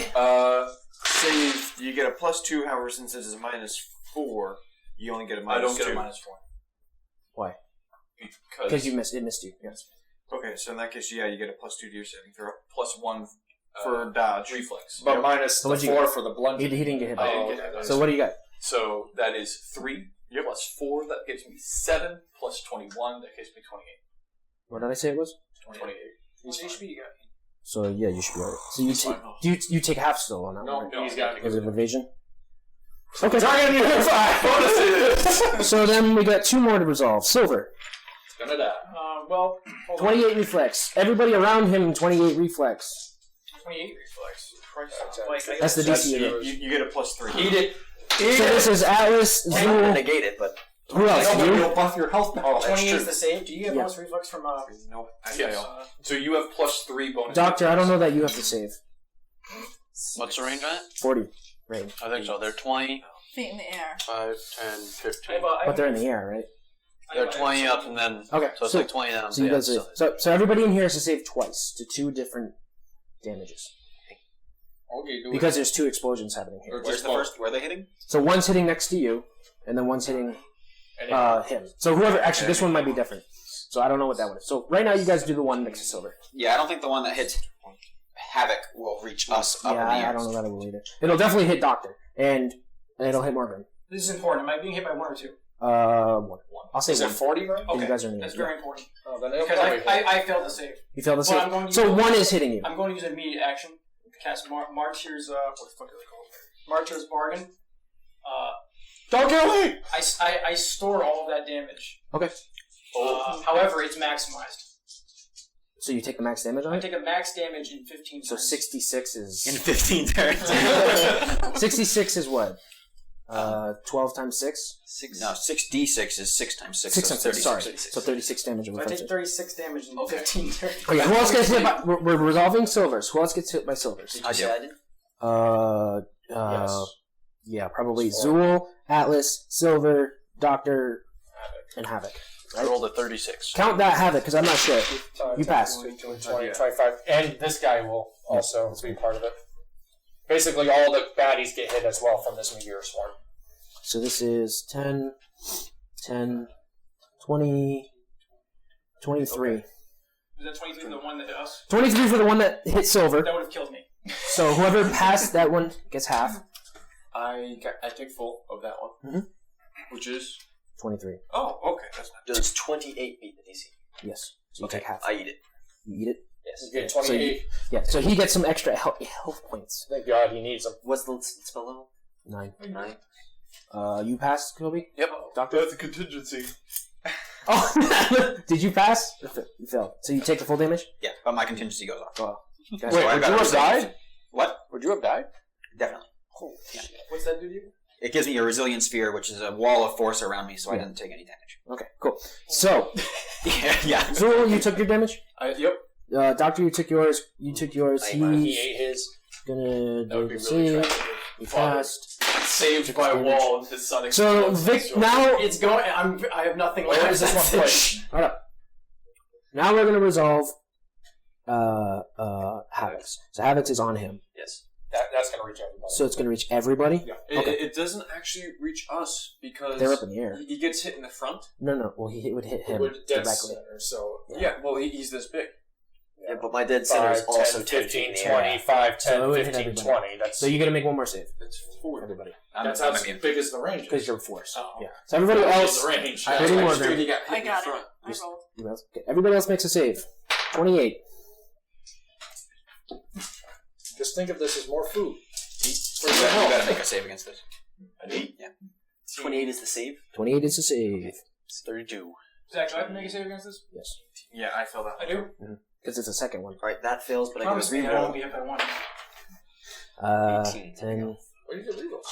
Save, you get a +2, however, since it is a -4, you only get a -2. I don't get a -4 Why? because Because you missed. It missed you. Yes. Okay, so in that case, yeah, you get a +2 to your saving throw. +1 For dodge. reflex. But minus So the what'd you 4 get? for the blunt. He didn't get hit by I it. didn't get that. So what do you got? So that is 3 plus 4. That gives me 7 plus 21. That gives me 28. What did I say it was? 28. What HP you got? So yeah, you should be alright. So you Fine. you take half still on that No, one, right? no, he's got Because of evasion. Okay. Dragon, you hit 5! So then we got 2 more to resolve. Silver, Gonna die. Well, hold on. 28 reflex. Everybody around him, 28 reflex. 28 reflex. That's Like, I That's the got- DC. You get a +3. Eat it. So this is Atlas, I'm not gonna Zool. negate it, but Who else? You? You'll buff your health back. Oh, that's 28 true. is the save. Do you have Yeah. bonus reflex from Nope. I Yes. fail. So you have +3 bonus. Doctor, I don't know that you have to save. What's the range on it? 40 range. I think so. They're 20, Feet in the air. 5, 10, I 15. have a- But they're in the air, right? They're 20 up and then. Okay. So it's like 20 down. So you yeah, guys save. So everybody in here has to save twice to 2 different damages. Okay, do Because there's 2 explosions happening here. Or Where's just the first? Where are they hitting? So one's hitting next to you, and then one's hitting it. him. So whoever, actually, this one might be different. So I don't know what that one is. So right now, you guys do the one next to Silver. Yeah, I don't think the one that hits Havoc will reach us up Yeah, in the air. I don't know that it will either. It'll definitely hit Doctor, and it'll hit Morgan. This is important. Am I being hit by 1 or 2? 1. I'll say Is 1. it 40, right? You guys are in the That's air. very important. Oh, then it'll Because probably hit. I failed to save. You failed to Well, save. I'm going to So use- 1 is hitting you. I'm going to use an immediate action. Cast Martyr's, what the fuck are they called? Martyr's Bargain. Don't kill me! I store all of that damage. Okay. However, it's maximized. So you take the max damage on I it? take a max damage in 15 So turns. 66 is... In 15 turns. 66 is what? 12 times 6? 6d6 is 6 times 6. 6 so times 6, sorry. 36. So 36 damage. So I take 36 damage in 15 turns. Okay, who else gets hit by... We're resolving silvers. Who else gets hit by silvers? I do. Yes. Yeah, probably Zool, Atlas, Silver, Doctor, and Havoc. I rolled a 36. Count that Havoc, because I'm not sure. You passed. 20, 25. And this guy will also be part of it. Basically, all the baddies get hit as well from this meteor swarm. So this is 10, 20, 23. Is that 23 the one that hit us? 23 for the one that hit Silver. That would have killed me. So whoever passed that one gets half. I take full of that one, which is 23. oh okay. That's not. Does 28 beat the DC? Yes. So you take half. I eat it. You eat it? Yes. You get 28. So he gets some extra health points. Thank God he needs them. What's the spell level? 9. 9. You passed, Kobe? Yep. Doctor? That's a contingency. Oh, did you pass? You failed. So you take the full damage? Yeah, but my contingency goes off. Oh. So Wait, I've would got you a have died? What? Would you have died? Definitely. Yeah. What's that do to you? It gives me a resilient sphere, which is a wall of force around me, so I didn't take any damage. Okay, cool. So, yeah. Zool, you took your damage? Yep. Doctor, you took yours. You took yours. He He's ate his. gonna That would do be the really save. tragic. He passed. Saved by wall of the sun. So, explodes. Vic, now... It's going. I have nothing left. Where is this one placed? Hold up. Now we're gonna resolve Havoc's. So Havoc's is on him. Yes. That's going to reach everybody. So it's gonna reach everybody? Yeah. It doesn't actually reach us because They're up in the air. he gets hit in the front. No. Well, he would hit him With dead directly. center, so... Yeah, well he's this big. Yeah, but my dead center is 5, also 10, 10 15, feet in the air. 20, 5, So 10, it would hit 15, everybody. 20. That's... So you gotta make one more save. That's 4. Everybody. That's how I'm big as the range. Because you're force. Oh. Yeah. So everybody else... The range. I I didn't just work figured he got hit I in the got it. front. I rolled. Okay. Everybody else makes a save. 28. Just think of this as more food. You gotta make a save against this. An 8? Yeah. 28 is the save? 28 is a save. It's 32. Zach, do I have to make a save against this? Yes. Yeah, I fell that. I do. Because it's a second one. Alright, that fails, but I Promise get a me I won't reroll. be hit by one. 18. 10. What do you get rerolls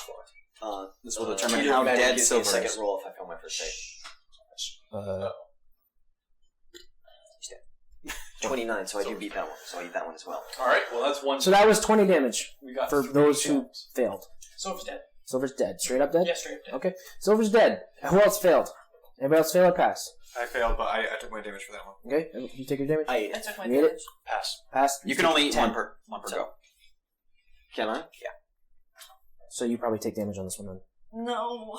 for? This will determine Peter how Madden dead gives me a Silver second is. roll if I fail my first save. He's dead. 29, so I do beat that one. So I eat that one as well. Alright, well that's one. So that was 20 damage we got for 3 those who shots. failed. Silver's dead. Silver's dead. Straight up dead? Yeah, straight up dead. Okay. Silver's dead. Who else failed? Anybody else fail or pass? I failed, but I took my damage for that one. Okay. You take your damage? I ate I it. took my You ate it? damage. Pass. Pass. You can only eat 10. one per go. Can I? So you probably take damage on this one then. No.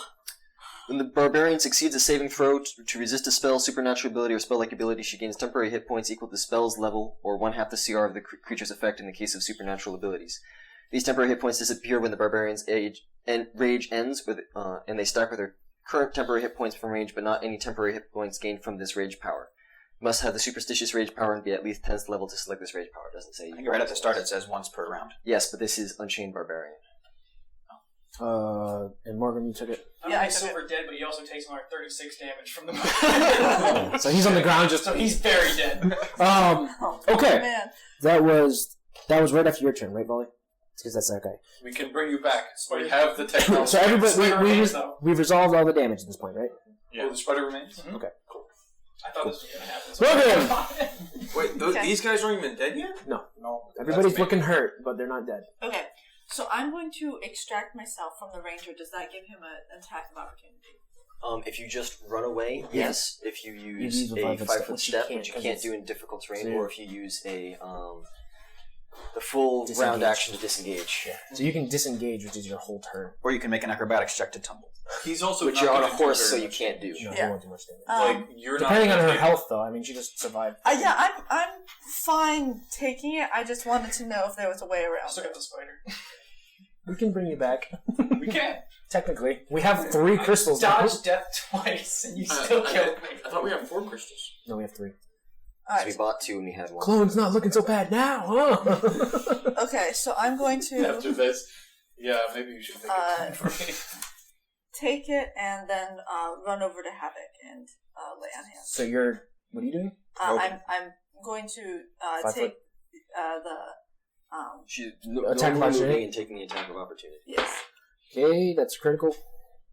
When the barbarian succeeds a saving throw to resist a spell, supernatural ability, or spell-like ability, she gains temporary hit points equal to the spell's level, or 1/2 the CR of the creature's effect in the case of supernatural abilities. These temporary hit points disappear when the barbarian's rage ends, and they stack with their current temporary hit points from rage, but not any temporary hit points gained from this rage power. You must have the superstitious rage power and be at least 10th level to select this rage power. It doesn't say. I think right at the start it says once per round. Yes, but this is Unchained Barbarian. And Morgan, you took it. Yeah, I I'm took Silver dead, but he also takes another 36 damage from the So he's on the ground just... So he's very dead. Okay. Man. That was right after your turn, right, Volley? Because that's okay. We can bring you back. We have the technology. So everybody, Spider remains, though. we've resolved all the damage at this point, right? Oh, the spider remains? Mhm. Okay. I thought this was going to happen. Wait, Okay. these guys aren't even dead yet? No. No. Everybody's looking hurt, but they're not dead. Okay. So I'm going to extract myself from the ranger. Does that give him an attack of opportunity? If you just run away, yes. If you use use a a 5-foot 5-foot step, step, which you because can't it's- do in difficult terrain, so- or if you use the full Disengage. round action to disengage. So you can disengage, which is your whole turn. Or you can make an acrobatics check to tumble. He's also Which not you're on a gonna do horse, so very you much can't do. damage. No, Yeah. you won't do much damage. Like, you're Depending not on her gonna health, though, I mean, she just survived. Yeah, I'm fine taking it. I just wanted to know if there was a way around. Still got the spider. We can bring you back. We can. Technically. We have 3 crystals now. Dodged death twice, and you still killed me. I thought we had 4 crystals. No, we have 3. So we bought 2 and we had 1. Clone's not looking so bad now, huh? Okay, so I'm going to After this, yeah, maybe you should make it for me. take it and then run over to Havoc and lay on hands. So you're... What are you doing? I'm going to 5 take foot? She's Attack of moving opportunity? and taking the attack of opportunity. Yes. Okay, that's critical.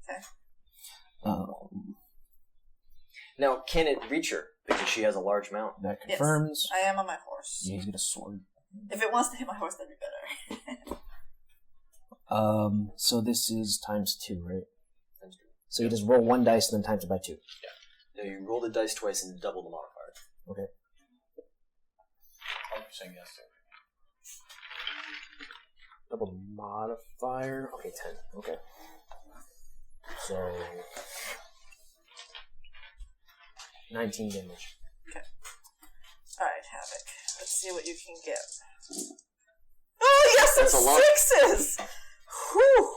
Okay. Now, can it reach her? Because she has a large mount. That confirms. Yes, I am on my horse. Yeah, he's got a sword. If it wants to hit my horse, that'd be better. So this is times 2, right? So you just roll 1 dice and then times it by 2. Yeah. No, you roll the dice twice and double the modifier. Okay. I'm saying yes. Double the modifier. Okay, 10. Okay. So 19 damage. Okay. Alright, Havoc. Let's see what you can get. Oh, yes, That's some a lot. 6s! Whew!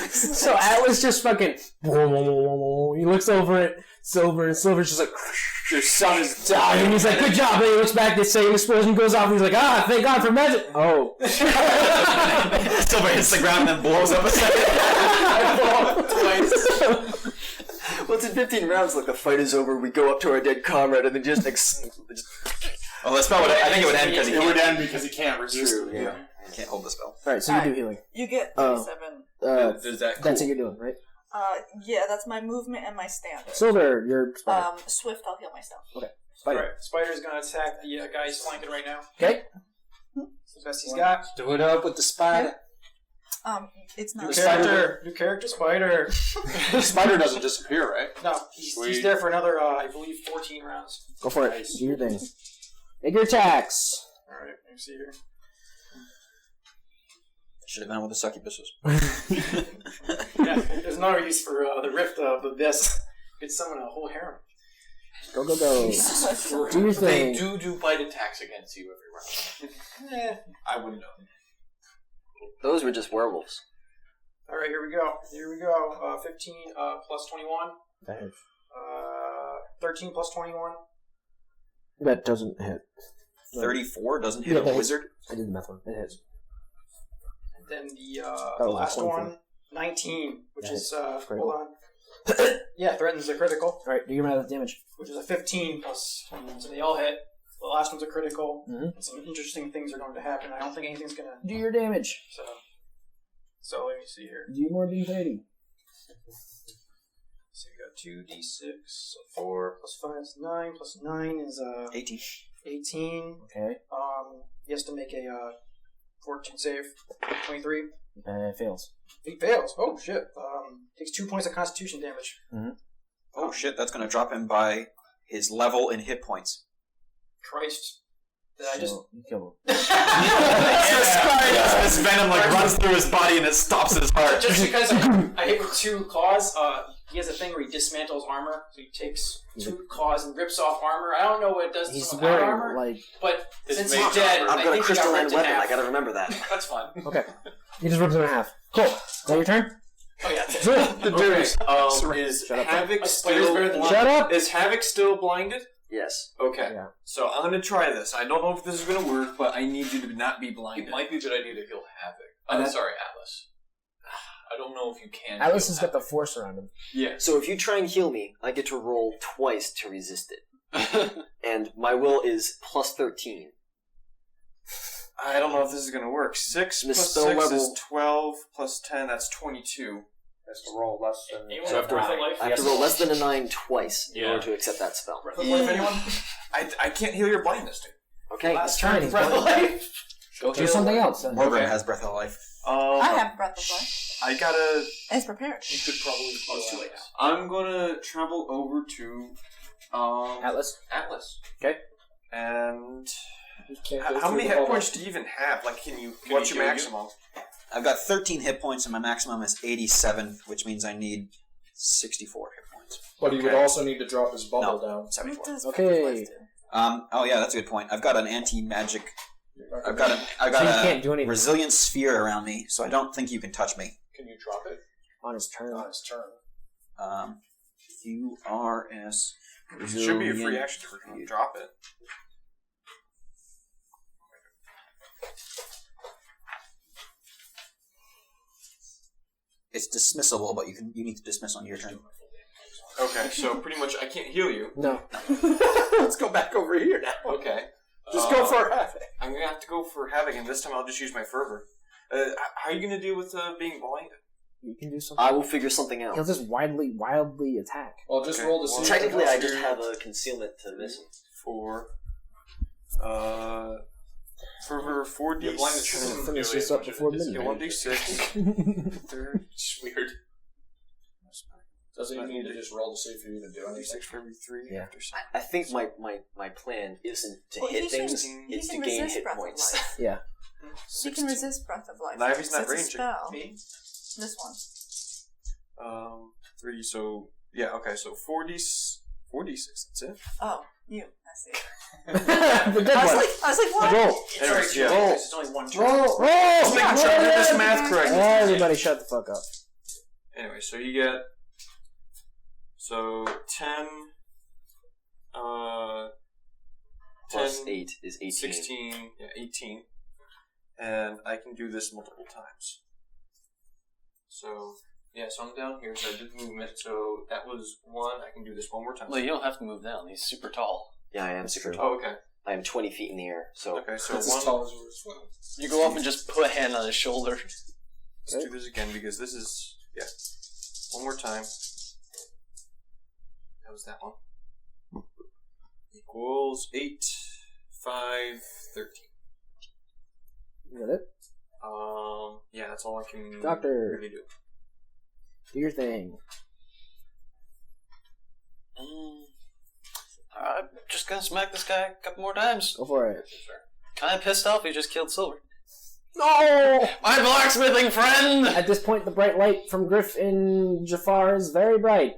So Atlas just fucking. He looks over at Silver, and Silver's just like, Your son is dying. and he's like, good job. And he looks back, the same explosion goes off, and he's like, thank God for magic. Oh. Silver hits the ground and then blows up a second. I blow up twice. Once in 15 rounds, like the fight is over, we go up to our dead comrade and then just Well, the spell would. I think it would end because he It would can't. end because he can't resist it. yeah. He can't hold the spell. Alright, so you do healing. You get Oh. 37. Does that That's what you're doing, right? Yeah, that's my movement and my standard. Silver, you're. Spider. Swift, I'll heal myself. Spider. Alright, Spider's gonna attack the guy he's flanking right now. Okay. It's the best he's got. Do it up with the spider. It's New not. character. New character, Spider. The spider doesn't disappear, right? No, he's Sweet. there for another, I believe, 14 rounds. Go for it. Do your thing. Make your attacks. Alright, let me see here. Should have been with the succubuses. Yeah, there's another use for the Rift of Abyss. You could summon a whole harem. Go, go, go. Do your They thing. do bite attacks against you every round. I wouldn't know. Those were just werewolves. Alright, here we go. 15 plus 21. 13 plus 21. That doesn't hit. 34 doesn't hit Yeah, a that wizard. I did the math one. It hits. And then the was last 24. one, 19, which Yeah, is, critical. hold on. Yeah, threatens a critical, Alright, do your math damage. which is a 15 plus 21, so they all hit. The last one's a critical. Mhm. And some interesting things are going to happen. I don't think anything's going to... Do your damage. So let me see here. Do more than 30. So we got 2d6, so 4 plus 5 is 9, plus 9 is 18. 18. Okay. He has to make a 14 save. 23. Fails. He fails. Oh shit. Takes 2 points of constitution damage. Oh shit, that's going to drop him by his level in hit points. Christ. Did I just... You kill him. This venom runs through his body and it stops his heart. Just because I hit with 2 claws, he has a thing where he dismantles armor. So he takes 2 claws and rips off armor. I don't know what it does to He's some without wearing, armor, like... but It's since made he's dead, armor. I I've got a think he got crystalline ripped in weapon, half. I gotta remember that. That's fine. Okay. You just ripped him in half. Cool. Is that your turn? Oh yeah. The Okay. is Shut up. Havoc Spider's still better than Shut up! Is Havoc still blinded? Yes. Okay. Yeah. So I'm gonna try this. I don't know if this is gonna work, but I need you to not be It blinded. might be a good idea to heal Havoc. And that- Sorry, Atlas. I don't know if you can. Atlas heal has got the Havoc. force around him. Yeah. So if you try and heal me, I get to roll twice to resist it. And my will is plus 13. I don't know if this is gonna work. 6 The plus spell 6 level- is 12 plus 10. That's 22. Has to roll less than. Anyone So I have have to, Breath of Life? I have to roll less than a 9 twice in Yeah. order to accept that spell. Breath of Life, anyone? I can't heal your blindness, dude. Okay. Last turn, turn, he's Breath of blind. Life. Do something else. Then. Morgan has Breath of Life. I have Breath of Life. I gotta. It's prepared. You could probably... Oh, it's too late now. I'm gonna travel over to Atlas. Atlas. Okay. And Can't go how through many the hit whole- points do you even have? Like, can you? Can What's he your heal you? maximum? I've got 13 hit points and my maximum is 87, which means I need 64 hit points. But he would Okay. also need to drop his bubble No. down. 74. Does Okay. Breath of Life do? Oh yeah, that's a good point. I've got an anti-magic. I've got So you can't do a anything. resilient sphere around me, so I don't think you can touch me. Can you drop it? On his turn. On his turn. URS. It should be a free resilient- action to drop it. It's dismissible, but you need to dismiss on your turn. Okay, so pretty much I can't heal you. No. Let's go back over here now. Okay. Just go for Havoc. I'm gonna have to go for Havoc, and this time I'll just use my Fervor. How are you gonna deal with being blind? You can do something. I will figure something out. He'll just wildly attack. Well, just roll to see. Technically, I just have a concealment to miss him. 4. Fervor 4d. You're blind to try to Finish this up before Yeah, midnight. 1d6. Third. It's weird. Doesn't even need to just roll to see if you even do anything. 1d6 for every 3 Yeah. after 7. I think my plan isn't to Well, hit he can- things, he it's to can gain resist hit Breath of points. Life. Yeah. He can resist Breath of Life. Life is not It's a ranging. spell. This one. 3, so... Yeah, okay, so 4d6, that's it? Oh, you. I see. The dead I one. was like, what? Roll. Anyways, yeah. Roll. It's only one turn. Roll. Just making sure I did this math correctly. Everybody shut the fuck up. Anyway, so you get... So, 10... Plus 10, 8 is 18. 16, yeah, 18. And I can do this multiple times. So, yeah, so I'm down here, so I did movement, so that was 1. I can do this one more time. Well, you don't have to move down. He's super tall. Yeah, I am super tall. Oh, okay. I am 20 feet in the air, so... Okay, so That's 1... as tall as yours as well. You go up and just put a hand on his shoulder. Let's do this again, because this is... Yeah. One more time. That was that one. Equals 8, 5, 13. You got it? Yeah, that's all I can Doctor. really do. Do your thing. I'm just gonna smack this guy a couple more times. Go for it. Kinda pissed off he just killed Silver. No! My blacksmithing friend! At this point, the bright light from Griff in Jafar is very bright.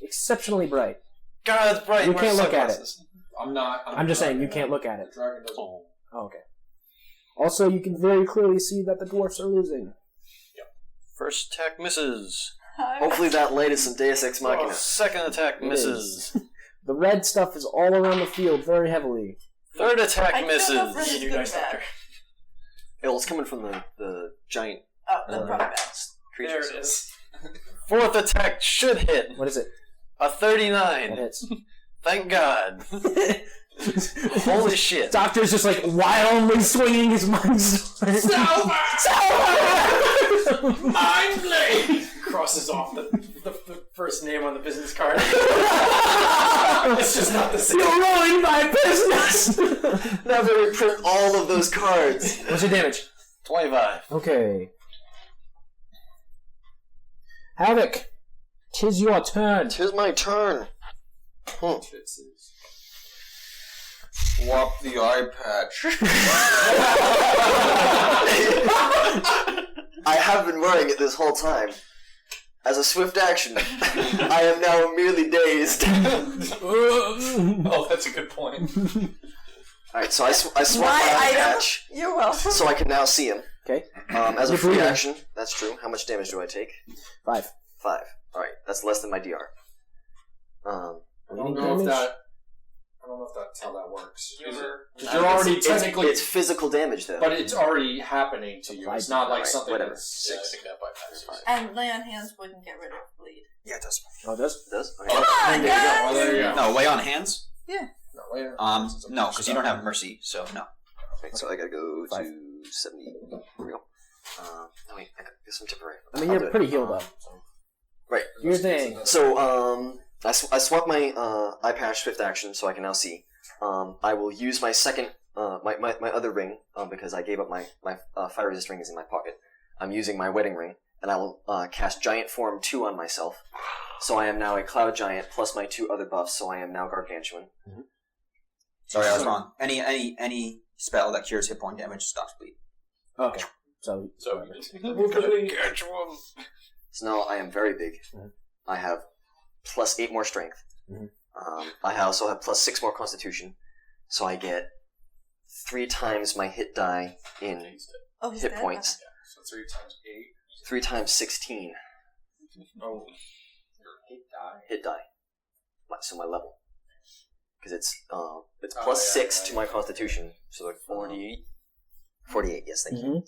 Exceptionally bright. God, it's bright. You Wear can't look at it. sunglasses. I'm not. I'm just saying, you can't look at it. The dragon doesn't. Oh, okay. Also, you can very clearly see that the dwarfs are losing. First attack misses. Hopefully that light is some Deus Ex Machina. Second attack It misses. The red stuff is all around the field very heavily. Third attack I don't know if red misses. is good or bad. Oh, it's coming from the giant Oh, then probably bad. creature. There it is. Fourth attack should hit. What is it? A That 39. hits. Thank God. Holy shit. Doctor's just like wildly swinging his mind sword. Silver! Silver! Mind blade! Crosses off the first name on the business card. It's just not the same. You ruined my business! Now that we print all of those cards. What's your damage? 25. Okay. Havoc, 'tis your turn. Tis my turn. Swap the eye patch. I have been wearing it this whole time. As a swift action, I am now merely dazed. Oh, that's a good point. Alright, so I swap my My eye item. patch, You're welcome. so I can now see him. Okay. As a You're free bleeding. action, that's true. How much damage do I take? 5. 5. Alright, that's less than my DR. I don't know if that's how that works. You're already technically, It's physical damage, though. but it's already happening to you. It's not like Right, something whatever. that's Yeah, I think that bypasses. And lay on hands wouldn't get rid of bleed. Yeah, it does. Oh, it does? It does? Okay. Come on, Well, guys! there you go. No, lay on hands? Yeah. No, later. No, because you don't have mercy, so no. Okay, so I gotta go 5. to 70. Here we go. No, wait, I got some temporary. I mean, I'll you're do it. pretty healed up. Right. Your thing. So, I swap my eye patch fifth action, so I can now see. I will use my second, my other ring, because I gave up my fire resist ring is in my pocket. I'm using my wedding ring, and I will cast Giant Form 2 on myself. So I am now a Cloud Giant plus my 2 other buffs, so I am now Gargantuan. Mm-hmm. Sorry, I was wrong. Any spell that cures hit point damage stops bleed. Okay. So So now I am very big. Mm-hmm. I have plus 8 more strength. Mm-hmm. I also have plus 6 more constitution. So I get 3 times my hit die in Oh, he's hit dead? points. So 3 times 8. 3 times 16 Oh, your hit die. hit die. So my level. Because it's Oh, plus yeah, 6 to my constitution. So like 48. 48, yes, thank you.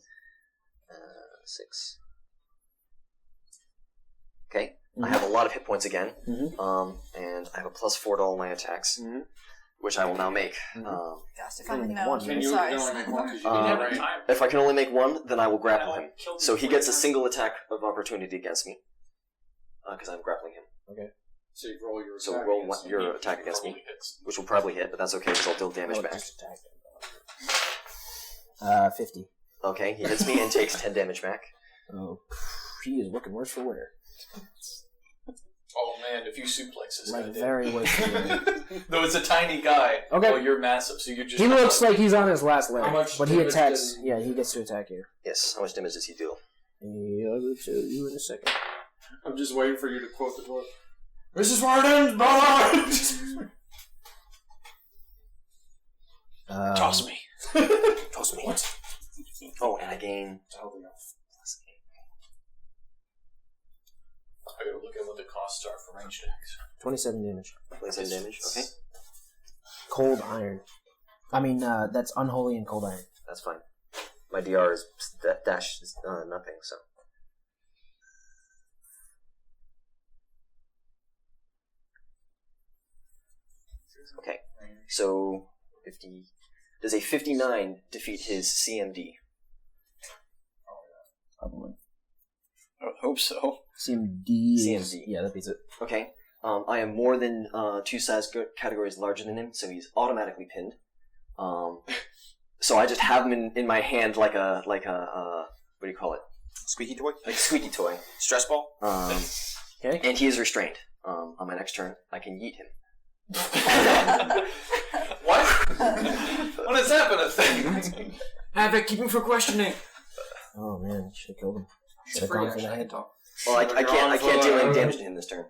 6. Okay. I have a lot of hit points again. Mhm. And I have a plus 4 to all my attacks. Mhm. which I will now make. Gosh, if I Only know, one. Can you sorry. can only make one? 'Cause you didn't didn't have have any time. If I can only make one, then I will grapple him. Killed So he before gets a time. single attack of opportunity against me. Because I'm grappling him. So you roll your So attack roll against your him. attack against me, Probably hits. which will probably hit, but that's okay because I'll deal damage back. 50. Okay, he hits me and takes 10 damage back. Oh, he is looking worse for wear. Oh man, if you suplex this Like guy, very worse for wear. though it's a tiny guy. Okay. Oh, you're massive, so you're just. He looks like he's on his last leg, How much but he damage attacks. does- Yeah, he gets to attack you. Yes, how much damage does he deal? Yeah, I'll go to you in a second. I'm just waiting for you to quote the dwarf. This is where it ends, brother! Toss me. Toss me. What? Oh, and I gain... I gotta look at what the costs are for range attacks. 27 damage. 27 damage, okay. Cold iron. I mean, that's unholy and cold iron. That's fine. My DR is... dash is nothing, so... Okay, so 50... Does a 59 defeat his CMD? Probably. I would hope so. CMD. CMD. Yeah, that beats it. Okay. I am more than 2 size categories larger than him, so he's automatically pinned. So I just have him in my hand like a what do you call it? Squeaky toy? Like a squeaky toy. Stress ball? Okay. And he is restrained. On my next turn, I can yeet him. What? What has happened? Havoc, keep him for questioning. Oh man, should have killed him. It's Should have free gone for the action. head. Well, I can't deal any damage to him this turn.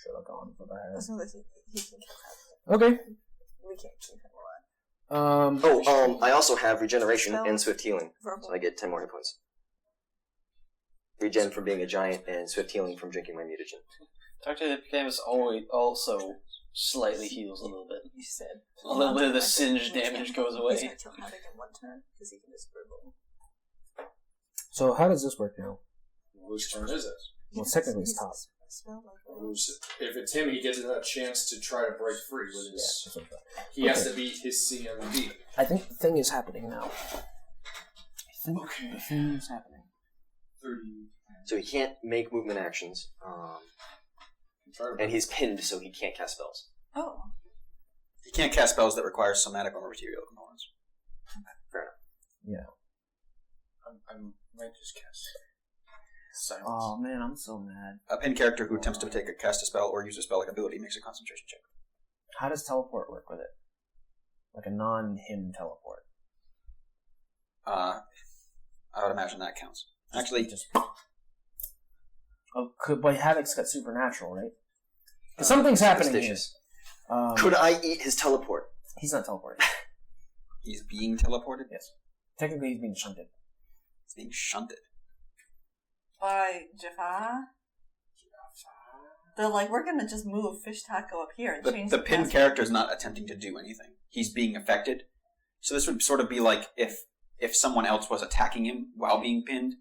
Should have gone for the head. As long as he can kill him. Okay. We can't keep him alive. I also have regeneration and Spells. swift healing, so I get 10 more hit points. Regen from being a giant and swift healing from drinking my mutagen. Dr. Hippocampus also slightly heals a little bit. You said. A little bit of the singe damage goes He's away. gonna kill Havoc in one turn, because he can just scribble. So how does this work now? Whose turn is it? Well, technically it's top. If it's him, he gets a chance to try to break free with his. That's what I'm saying. He has to beat his CMD. I think the thing is happening now. I think the thing is happening. 30. So he can't make movement actions, and he's pinned, so he can't cast spells. Oh. He can't cast spells that require somatic or material components. Fair enough. Yeah. I might just cast silence. Oh man, I'm so mad. A pinned character who attempts to cast a spell or use a spell-like ability makes a concentration check. How does teleport work with it? Like a non-him teleport. I would imagine that counts. Actually, Just. Oh, but Havoc's got supernatural, right? 'Cause something's happening here. Superstitious. Could Could I eat his teleport? He's not teleported. he's being teleported. Yes. Technically, he's being shunted. He's being shunted. By Jafar? They're like, we're gonna just move Fish Taco up here and change The pinned cast- character is not attempting to do anything. He's being affected. So this would sort of be like if someone else was attacking him while being pinned.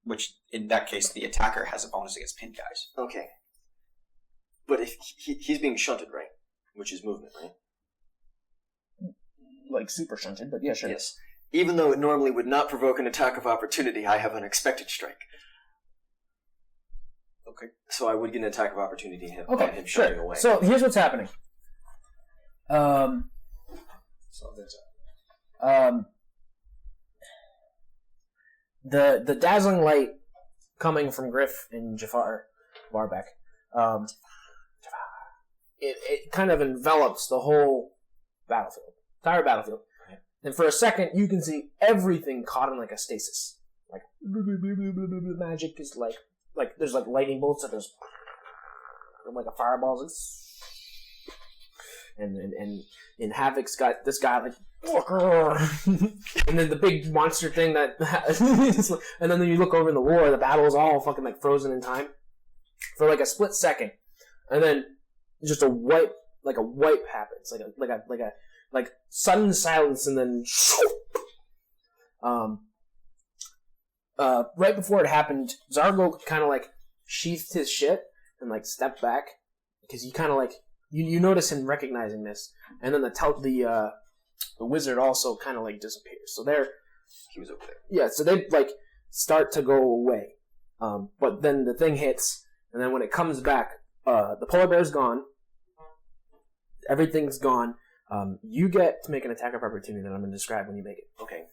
Which, in that case, the attacker has a bonus against pinned guys. Okay. But if he's being shunted, right? Which is movement, right? Like super shunted, but yeah, sure. Yes. Even though it normally would not provoke an attack of opportunity, I have unexpected strike. Okay. So I would get an attack of opportunity on him Okay, shunting sure. away. So here's what's happening. The dazzling light coming from Griff and Jafar Warbeck, it kind of envelops the whole battlefield, entire battlefield. And for a second, you can see everything caught in like a stasis. Like magic is like there's like lightning bolts that there's like a fireball, and Havoc's got this guy like, and then the big monster thing that, and then you look over in the war, the battle is all fucking like frozen in time for like a split second, and then just a wipe happens, like sudden silence, and then right before it happened, Zargo kind of like sheathed his shit and like stepped back because he kind of like you notice him recognizing this, and then the wizard also kind of like disappears. So he was over there. Yeah, so they like start to go away, but then the thing hits, and then when it comes back, the polar bear's gone. Everything's gone. You get to make an attack of opportunity that I'm going to describe when you make it. Okay.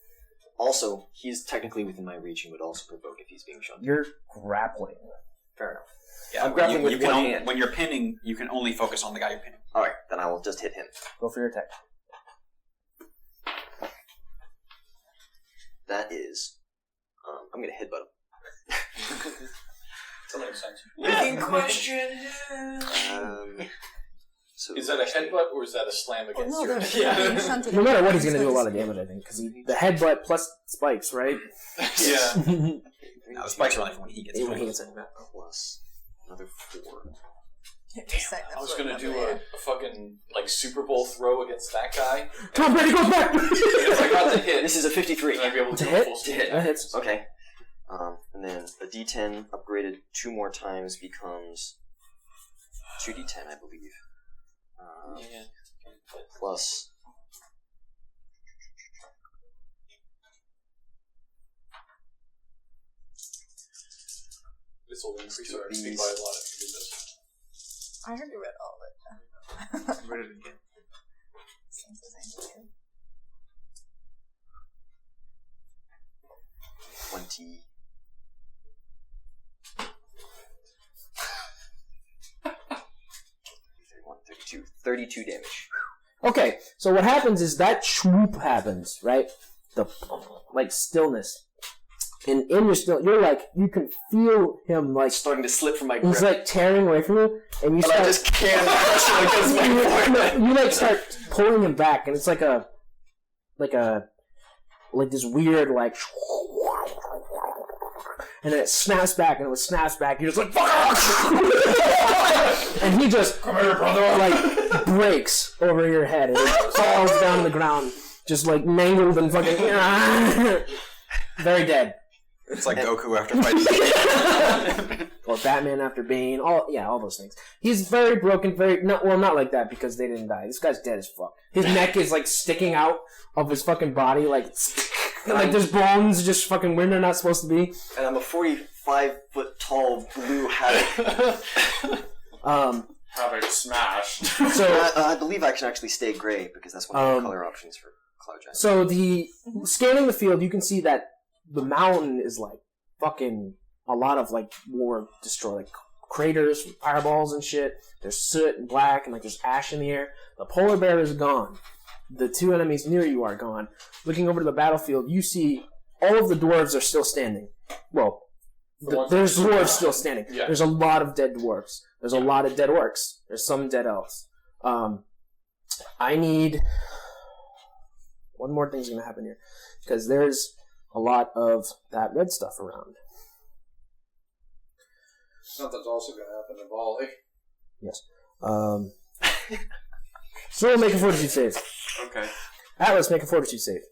Also, he's technically within my reach and would also provoke if he's being shunned. You're grappling. Fair enough. Yeah, I'm grappling with one hand. When you're pinning, you can only focus on the guy you're pinning. Alright, then I will just hit him. Go for your attack. That is... I'm going to headbutt him. That makes sense. Leading question. So Is that a headbutt or is that a slam against no, your they're head? being shunted. No matter what, he's going to do a lot of damage, I think, because the headbutt plus spikes, right? Yeah. No, the spikes are only for when he gets When he hit. gets it. plus another 4. I was gonna do a fucking like Super Bowl throw against that guy. Tom Brady goes back! If I got the hit, This is a 53. then I'd be able to To do a hit? full To speed hit. attack. That hits. Okay. And then a D10 upgraded 2 more times becomes 2D10, I believe. Plus... This will increase our XP by a lot if you do this. I already read all of it. Read it again. Seems the same to you. 20... 32 damage. Okay, so what happens is that swoop happens, right? The like stillness, and in your still, you're like you can feel him like Starting to slip from my grip. he's like tearing away from you, and you But start. I just can't crush him against my forehead. You like start pulling him back, and it's like this weird like. And then it snaps back, and when it snaps back, you're just like, fuck! And he just, come here, brother, like, breaks over your head, and it falls down to the ground, just like mangled and fucking, very dead. It's like Goku after fighting. Or Batman after Bane, all those things. He's very broken, not like that, because they didn't die. This guy's dead as fuck. His neck is like sticking out of his fucking body, like there's bones just fucking where they're not supposed to be. And I'm a 45-foot tall blue habit. Having smashed. So I believe I can actually stay gray because that's one of the color options for Cloud Giant. So scanning the field, you can see that the mountain is like fucking a lot of like more destroyed, like craters, fireballs and shit. There's soot and black and like there's ash in the air. The polar bear is gone. The 2 enemies near you are gone. Looking over to the battlefield, you see all of the dwarves are still standing. Well, there's dwarves still standing. Yeah. There's a lot of dead dwarves. There's a lot of dead orcs. There's some dead elves. I need one more thing's going to happen here because there's a lot of that red stuff around. Something's also going to happen to Volley. Yes. So we'll make a fortitude save. Okay. Atlas, make a fortitude save.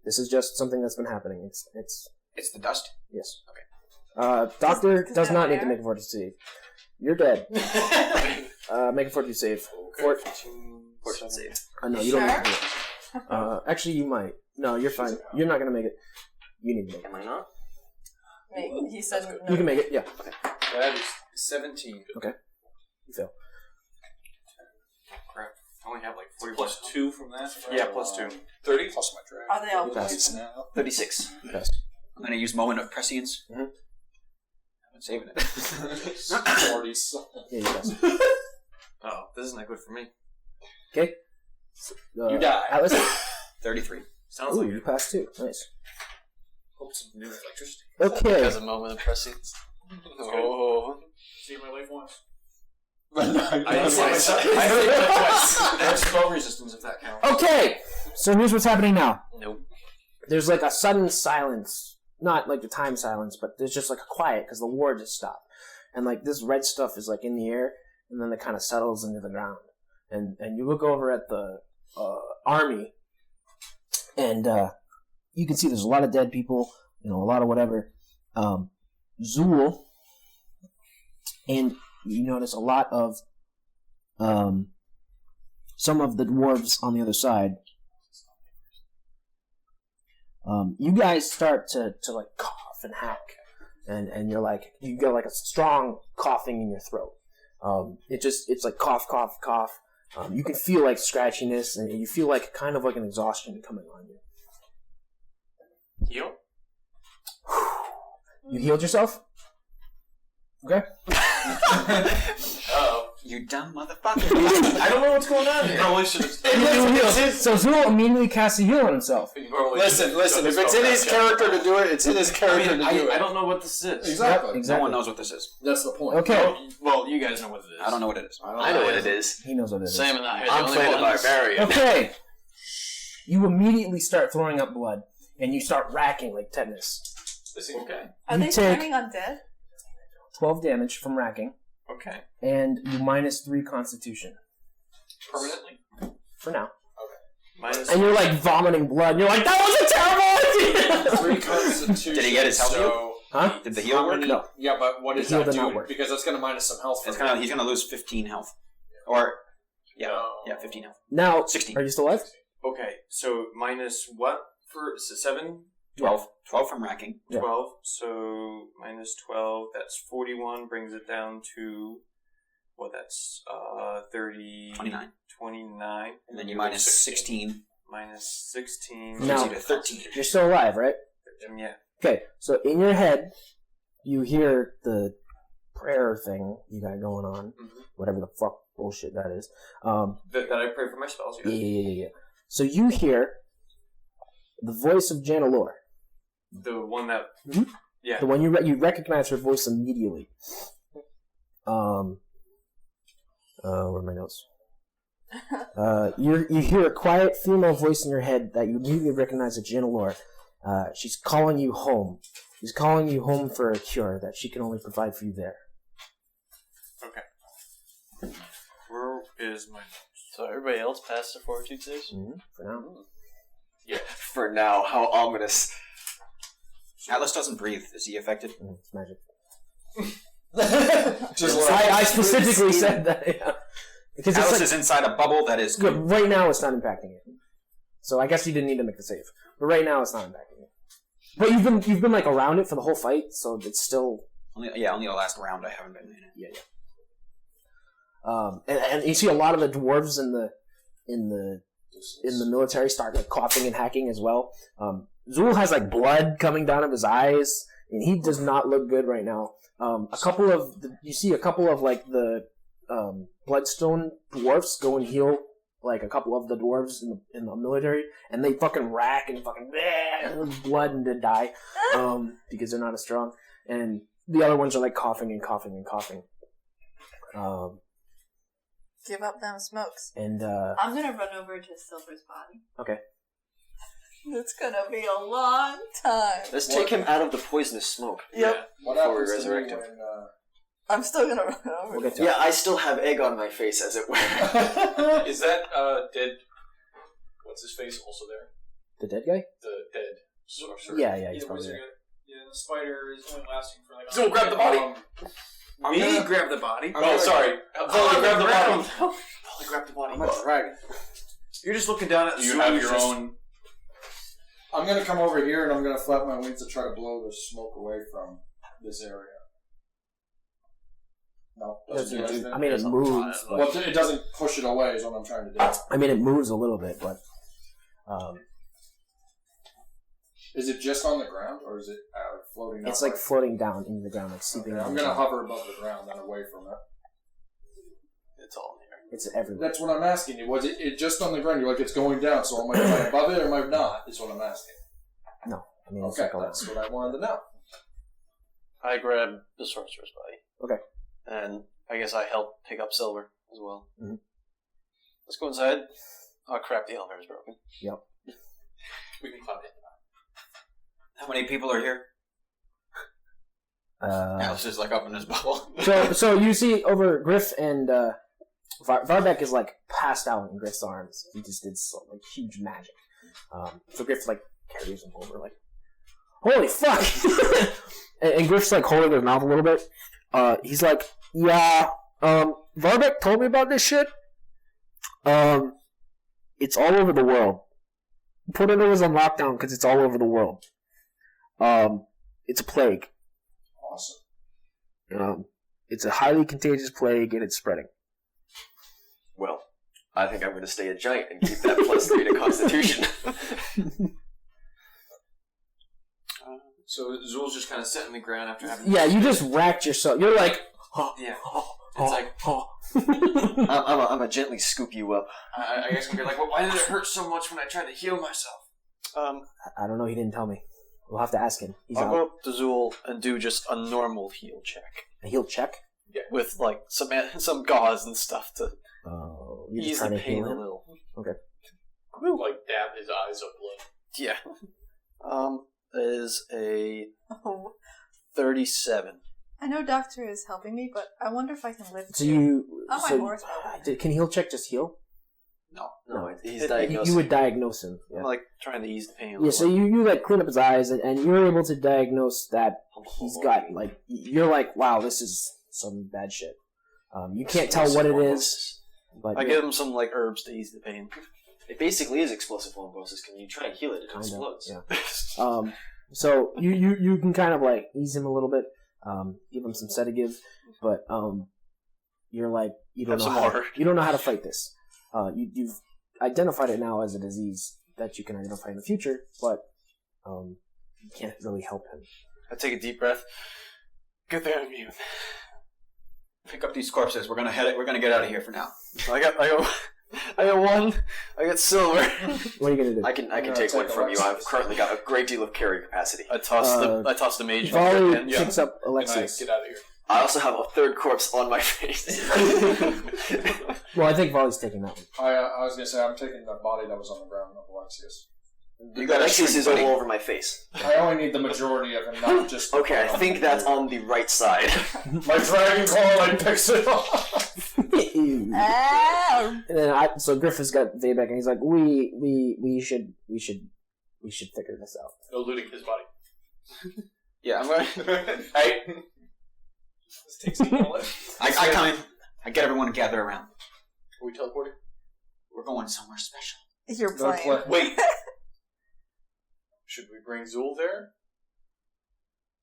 This is just something that's been happening. It's the dust. Yes. Okay. Doctor does not need to air? make a fortitude save. You're dead. Make a fortitude save. Fortune save. No, you don't need to do it. Actually, you might. No, you're fine. You're not going to make it. You need to make it. Am I not? He said no. You can make it, yeah. That is 17. Okay. You fail. Crap. I only have like 40 plus 2 from that. Yeah, plus 2. 30. Plus my drag. Are they all Pass. poison? 36. Pass. I'm going to use Moment of Prescience. Mhm. I'm saving it. 40s. Yeah, you pass. Oh, this is not good for me. Okay. You die. Atlas? 33. Sounds Ooh, like you passed too. Nice. hope some new electricity. Okay. Has a moment of prescience. Oh. See my life once. I have spell resistance if that counts. Okay. So here's what's happening now. Nope. There's like a sudden silence. Not like the time silence, but there's just like a quiet because the war just stopped. And like this red stuff is like in the air and then it kind of settles into the ground. And you look over at the army and you can see there's a lot of dead people, a lot of whatever. Zool, and you notice a lot of some of the dwarves on the other side, you guys start to like cough and hack, and you're like, you get like a strong coughing in your throat. It's like cough, cough, cough. You can feel like scratchiness, and you feel like kind of like an exhaustion coming on you. Heal? You healed yourself? Okay. Uh-oh. You dumb motherfucker. I don't know what's going on here. Probably should have... So Zul immediately casts a heal on himself. Listen. If it's in his character to do it, it's in his character to do it. I don't know what this is. Exactly. No one knows what this is. That's the point. Okay. Well, you guys know what it is. I don't know what it is. I know what it is. He knows what it is. Sam and I are I'm the playing only a ones. barbarian. Okay. You immediately start throwing up blood, and you start racking like tetanus. This is okay. Are You they take- turning undead? 12 damage from racking, Okay. and you minus 3 constitution. Permanently? For now. Minus... And you're like vomiting blood, and you're like, that was a terrible idea! 3 constitution. Did he get his health heal? Huh? Did the heal work? No. Yeah, but what The does heal that did not do? work. Because that's going to minus some health. He's from gonna lose 15 health. Or, yeah, 15 health. Now, 16. are you still alive? Okay, so minus what for 7? 12. 12 from racking. Yeah. 12. So minus 12, that's 41, brings it down to, well, that's 30... 29. 29. And then you minus 16. Minus 16. No. Gives you to 13. You're still alive, right? Yeah. Okay, so in your head, you hear the prayer thing you got going on, whatever the fuck bullshit that is. That I pray for my spells, Yeah. So you hear the voice of Janalore. The one that... Yeah. The one you recognize her voice immediately. Where are my notes? You hear a quiet female voice in your head that you immediately recognize as Janalore. She's calling you home. She's calling you home for a cure that she can only provide for you there. Okay. Where is my notes? So everybody else passed the fortitude saves? For now. Yeah. For now, how ominous. Atlas doesn't breathe. Is he affected? It's magic. I specifically said that. Yeah. Because Atlas it's like, is inside a bubble that is... good. Right now, it's not impacting it. So I guess you didn't need to make the save. But right now, it's not impacting it. But you've been like around it for the whole fight, so it's still... Only the last round I haven't been in it. Yeah. And you see a lot of the dwarves in the military start like coughing and hacking as well. Zul has like blood coming down of his eyes, and he does not look good right now. You see a couple of like the bloodstone dwarfs go and heal like a couple of the dwarves in the military, and they fucking rack and fucking blood and then die because they're not as strong. And the other ones are like coughing and coughing and coughing. Give up them smokes. And I'm gonna run over to Silver's body. okay. It's gonna be a long time. Let's take him out of the poisonous smoke. Yep. What Before we happens to me resurrect him. when... I'm still gonna run over. We'll get to Yeah, I still have egg on my face, as it were. Is that dead? What's his face also there? the dead guy. The dead sorcerer. Yeah, he's probably wizard. there. Yeah, the spider is only lasting for like. So grab the body. Me grab the body. Sorry. Volley, grab the body. Volley, grab the body. I'm a dragon. You're just looking down at the You sewer, have you're your just- own. I'm going to come over here and I'm going to flap my wings to try to blow the smoke away from this area. No, doesn't do anything. I mean, it moves. But, Well, it doesn't push it away is what I'm trying to do. I mean, it moves a little bit, but Is it just on the ground or is it floating down? it's like floating down into the ground, like seeping. Okay, I'm into going to the ground. hover above the ground, then away from it. It's all in here. It's everywhere. That's what I'm asking you. Was it just on the ground? You're like, it's going down, so am I above it or am I not? Is what I'm asking. No, I mean it's Okay, like a that's what I wanted to know. I grab the sorcerer's body. Okay. And I guess I help pick up Silver as well. Mm-hmm. Let's go inside. Oh crap, the elevator's broken. Yep. We can climb it. How many people are here? Atlas is like up in his bubble. So you see over Griff and Varbeck is like passed out in Griff's arms. He just did some like huge magic. So Griff like carries him over, like, holy fuck! and Griff's like holding his mouth a little bit. He's like, yeah, Varbeck told me about this shit. It's all over the world. Portendo was on lockdown because it's all over the world. It's a plague. Awesome. It's a highly contagious plague, and it's spreading. Well, I think I'm going to stay a giant and keep that +3 to Constitution. So Zul's just kind of sitting on the ground after having. Yeah, you just racked yourself. You're like, Yeah. It's like I'm gonna gently scoop you up. I guess I'm gonna be like, well, why did it hurt so much when I tried to heal myself? I don't know. He didn't tell me. We'll have to ask him. He's I'll out. go up to Zul and do just a normal heal check. A heal check. Yeah, with like some gauze and stuff to You're just ease trying the to pain heal a him? little. Okay. Like dab his eyes of blood. Yeah. That is a 37. I know Doctor is helping me, but I wonder if I can lift So you. you. On my horse, Can heal check just heal? No, he's It- diagnosed. You would diagnose him. Yeah. I'm like trying to ease the pain a Yeah, little. so you like clean up his eyes, and you're able to diagnose that he's got, like, you're like, wow, this is some bad shit. You can't tell what it is, but I give him some like herbs to ease the pain. It basically is explosive thrombosis. Can you try and heal it? It Kind of, explodes. yeah. So you can kind of like ease him a little bit, give him some sedative, but you're like you don't know how to fight this. You've identified it now as a disease that you can identify in the future, but you can't really help him. I take a deep breath. Good thing I'm immune. Pick up these corpses. We're gonna get out of here for now. I got one. I got silver. What are you gonna do? I can take one from you. I've currently got a great deal of carry capacity. I toss the mage. Volley and picks up Can I Alexius. get out of here? I also have a third corpse on my face. Well, I think Volley's taking that one. I was gonna say I'm taking the body that was on the ground of Alexius. Alexius is all over my face. I only need the majority of him, not just. Okay, I think that's on the right side. My dragon claw like picks it off. Ow! And then so Griffith's got Vayback, and he's like, we should figure this out. No looting his body. Yeah, I'm going. Hey. This takes a minute. I come in. I get everyone to gather around. Are we teleporting? We're going somewhere special. You're playing. Wait. Should we bring Zul there?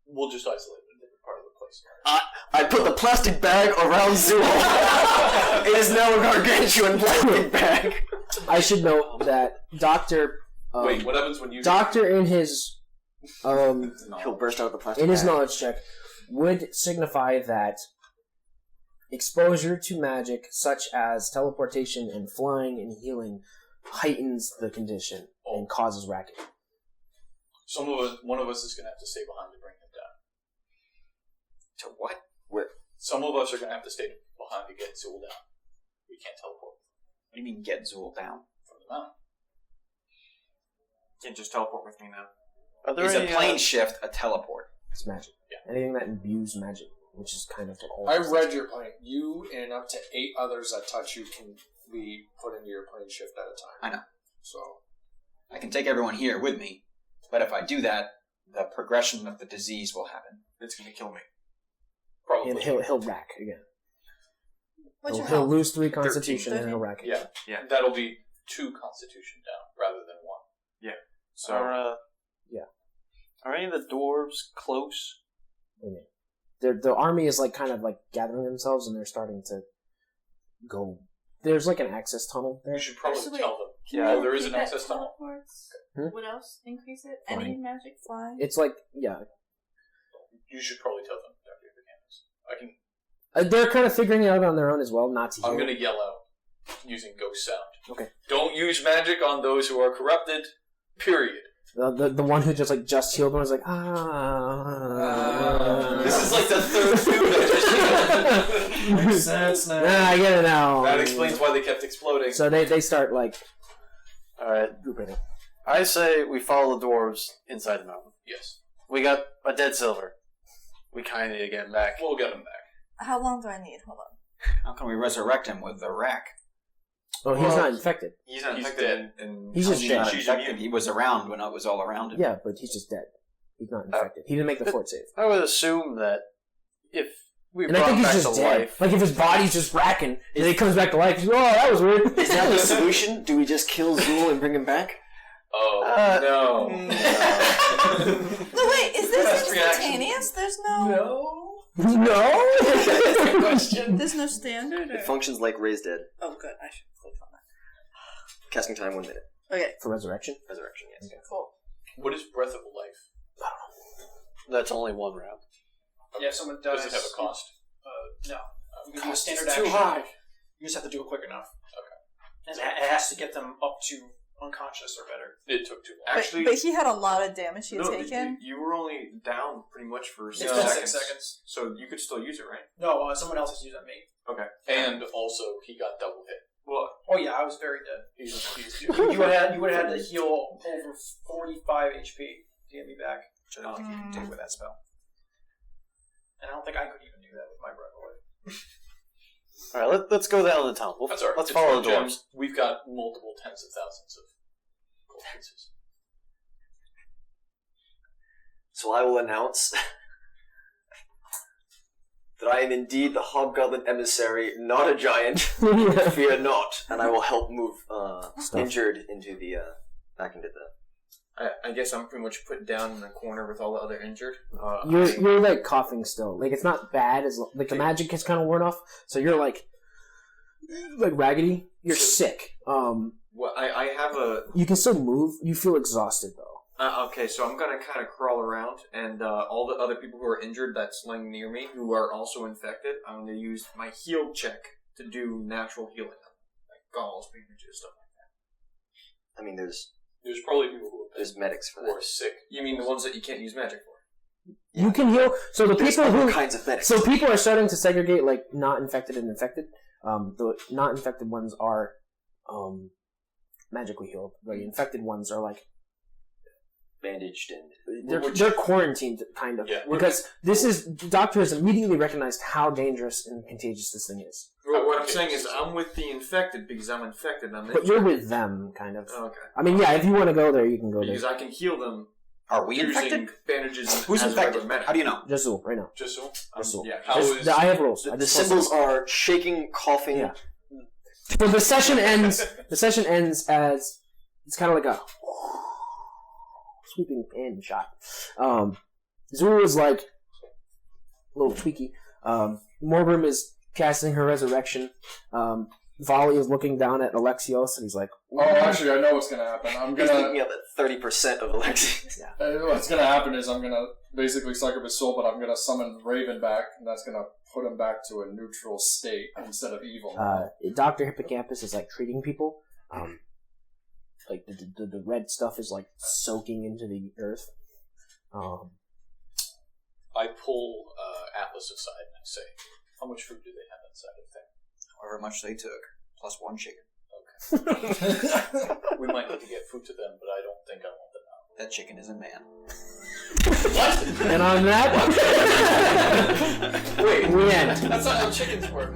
We'll just isolate a different part of the place. I put the plastic bag around Zul. It is now a gargantuan plastic bag. I should note that Doctor. Wait, what happens when you... Doctor in his He'll burst out of the plastic in his bag. knowledge check would signify that exposure to magic such as teleportation and flying and healing heightens the condition and causes racket. One of us is going to have to stay behind to bring him down. To what? Some of us are going to have to stay behind to get Zul down. We can't teleport. What do you mean get Zul down? From the mountain. You can just teleport with me now. Are there Is a any, plane shift a teleport? It's magic. Yeah. Anything that imbues magic, which is kind of what all. I this read is. your plane. You and up to 8 others that touch you can be put into your plane shift at a time. I know. So I can take everyone here with me, but if I do that, the progression of the disease will happen. It's gonna kill me. Probably. And he'll rack again. What's your He'll health? lose 3 Constitution and he'll rack again. Yeah. That'll be 2 Constitution down rather than 1. So Are any of the dwarves close? The army is like kind of like gathering themselves, and they're starting to go. There's like an access tunnel there. You should probably Actually, tell them. Can you there is repeat an that? access tunnel. Teleports? Hmm? What else? Increase it? Flying. Any magic flying? It's like You should probably tell them, Dr. Mechanics. they're kind of figuring it out on their own as well. Not to heal. I'm going to yell out using ghost sound. Okay. Don't use magic on those who are corrupted. Period. The one who just healed one was like This is like the third food I just makes sense now. I get it now. That explains why they kept exploding. So they start like Alright. grouping it. I say we follow the dwarves inside the mountain. Yes. We got a dead silver. We kind of need to get him back. We'll get him back. How long do I need? Hold on. How can we resurrect him with the rack? Oh, he's not infected. he's not He's infected. dead. And He's just He's dead. not infected. He was around when it was all around him. Yeah, but he's just dead. He's not infected. He didn't make the fort save. I would assume that if And I think he's just dead. Like if his body's just racking, and then he comes back to life. He's like, oh, that was weird. Is that the solution? Do we just kill Zool and bring him back? Oh no! No, wait. Is this instantaneous? There's no. No. There's no standard. It functions like Raise Dead. Oh, good. I should click on that. Casting time 1 minute. Okay. For resurrection. Resurrection, yes. Okay, cool. What is Breath of Life? That's only 1 round. Yeah, if someone dies. Does it have a cost? No. You can do a standard It's too action. high. You just have to do it quick enough. Okay. And it has to get them up to unconscious or better. It took too long. Actually, but he had a lot of damage he had taken. You were only down pretty much for 6 It's been seconds. 6 seconds. So you could still use it, right? No, someone else has used on me. Okay. And also, he got double hit. Well, Oh yeah, I was very dead. He's You would have had to heal over 45 HP to get me back. Which I don't think you can do with that spell. And I don't think I could even do that with my Breath of Life. Alright, let's go down to the town. That's alright. Let's It's follow one the gem. dwarves. We've got multiple tens of thousands of gold pieces. So I will announce that I am indeed the Hobgoblin Emissary, not a giant. Fear not. And I will help move injured into the back into the... I guess I'm pretty much put down in the corner with all the other injured. You're like coughing still. Like it's not bad as like the magic is kind of worn off. So you're like raggedy. You're sick. Well, I have a... You can still move. You feel exhausted though. Okay, so I'm gonna kind of crawl around, and all the other people who are injured that's laying near me, who are also infected, I'm gonna use my heal check to do natural healing, like galls, bandages, stuff like that. I mean, there's probably people who there's medics for who that. are sick. You mean the ones that you can't use magic for? You can heal. So the There's people other who kinds of medics. So people are starting to segregate like not infected and infected. The not infected ones are magically healed. The infected ones are like bandaged and they're quarantined kind of because the doctor has immediately recognized how dangerous and contagious this thing is. Well, what I'm saying is I'm with the infected because I'm infected. But you're with them, kind of. Okay. I mean, yeah, if you want to go there, you can go Because there. I can heal them. Are we using infected? bandages and Who's as a infected? regular medic. How do you know? Just Zool, right now. Just so? Just Zool. Yeah. How is... I have rules. the symbols are shaking, coughing. Yeah. So the session ends. The session ends as it's kind of like a sweeping pan shot. Zool is like a little tweaky. Morbrim is casting her resurrection. Volley is looking down at Alexios, and he's like, Oh, actually, I know what's gonna happen. I'm He's gonna. looking at the 30% of Alexius. What's gonna happen is I'm gonna basically suck up his soul, but I'm gonna summon Raven back, and that's gonna put him back to a neutral state instead of evil. Dr. Hippocampus is like treating people. Like the red stuff is like soaking into the earth. I pull Atlas aside and I say, how much food do they have inside of there? However much they took, plus 1 chicken. Okay. We might need to get food to them, but I don't think I want them out. That chicken is a man. What? And on that, Wait, we end. that's not how chickens work.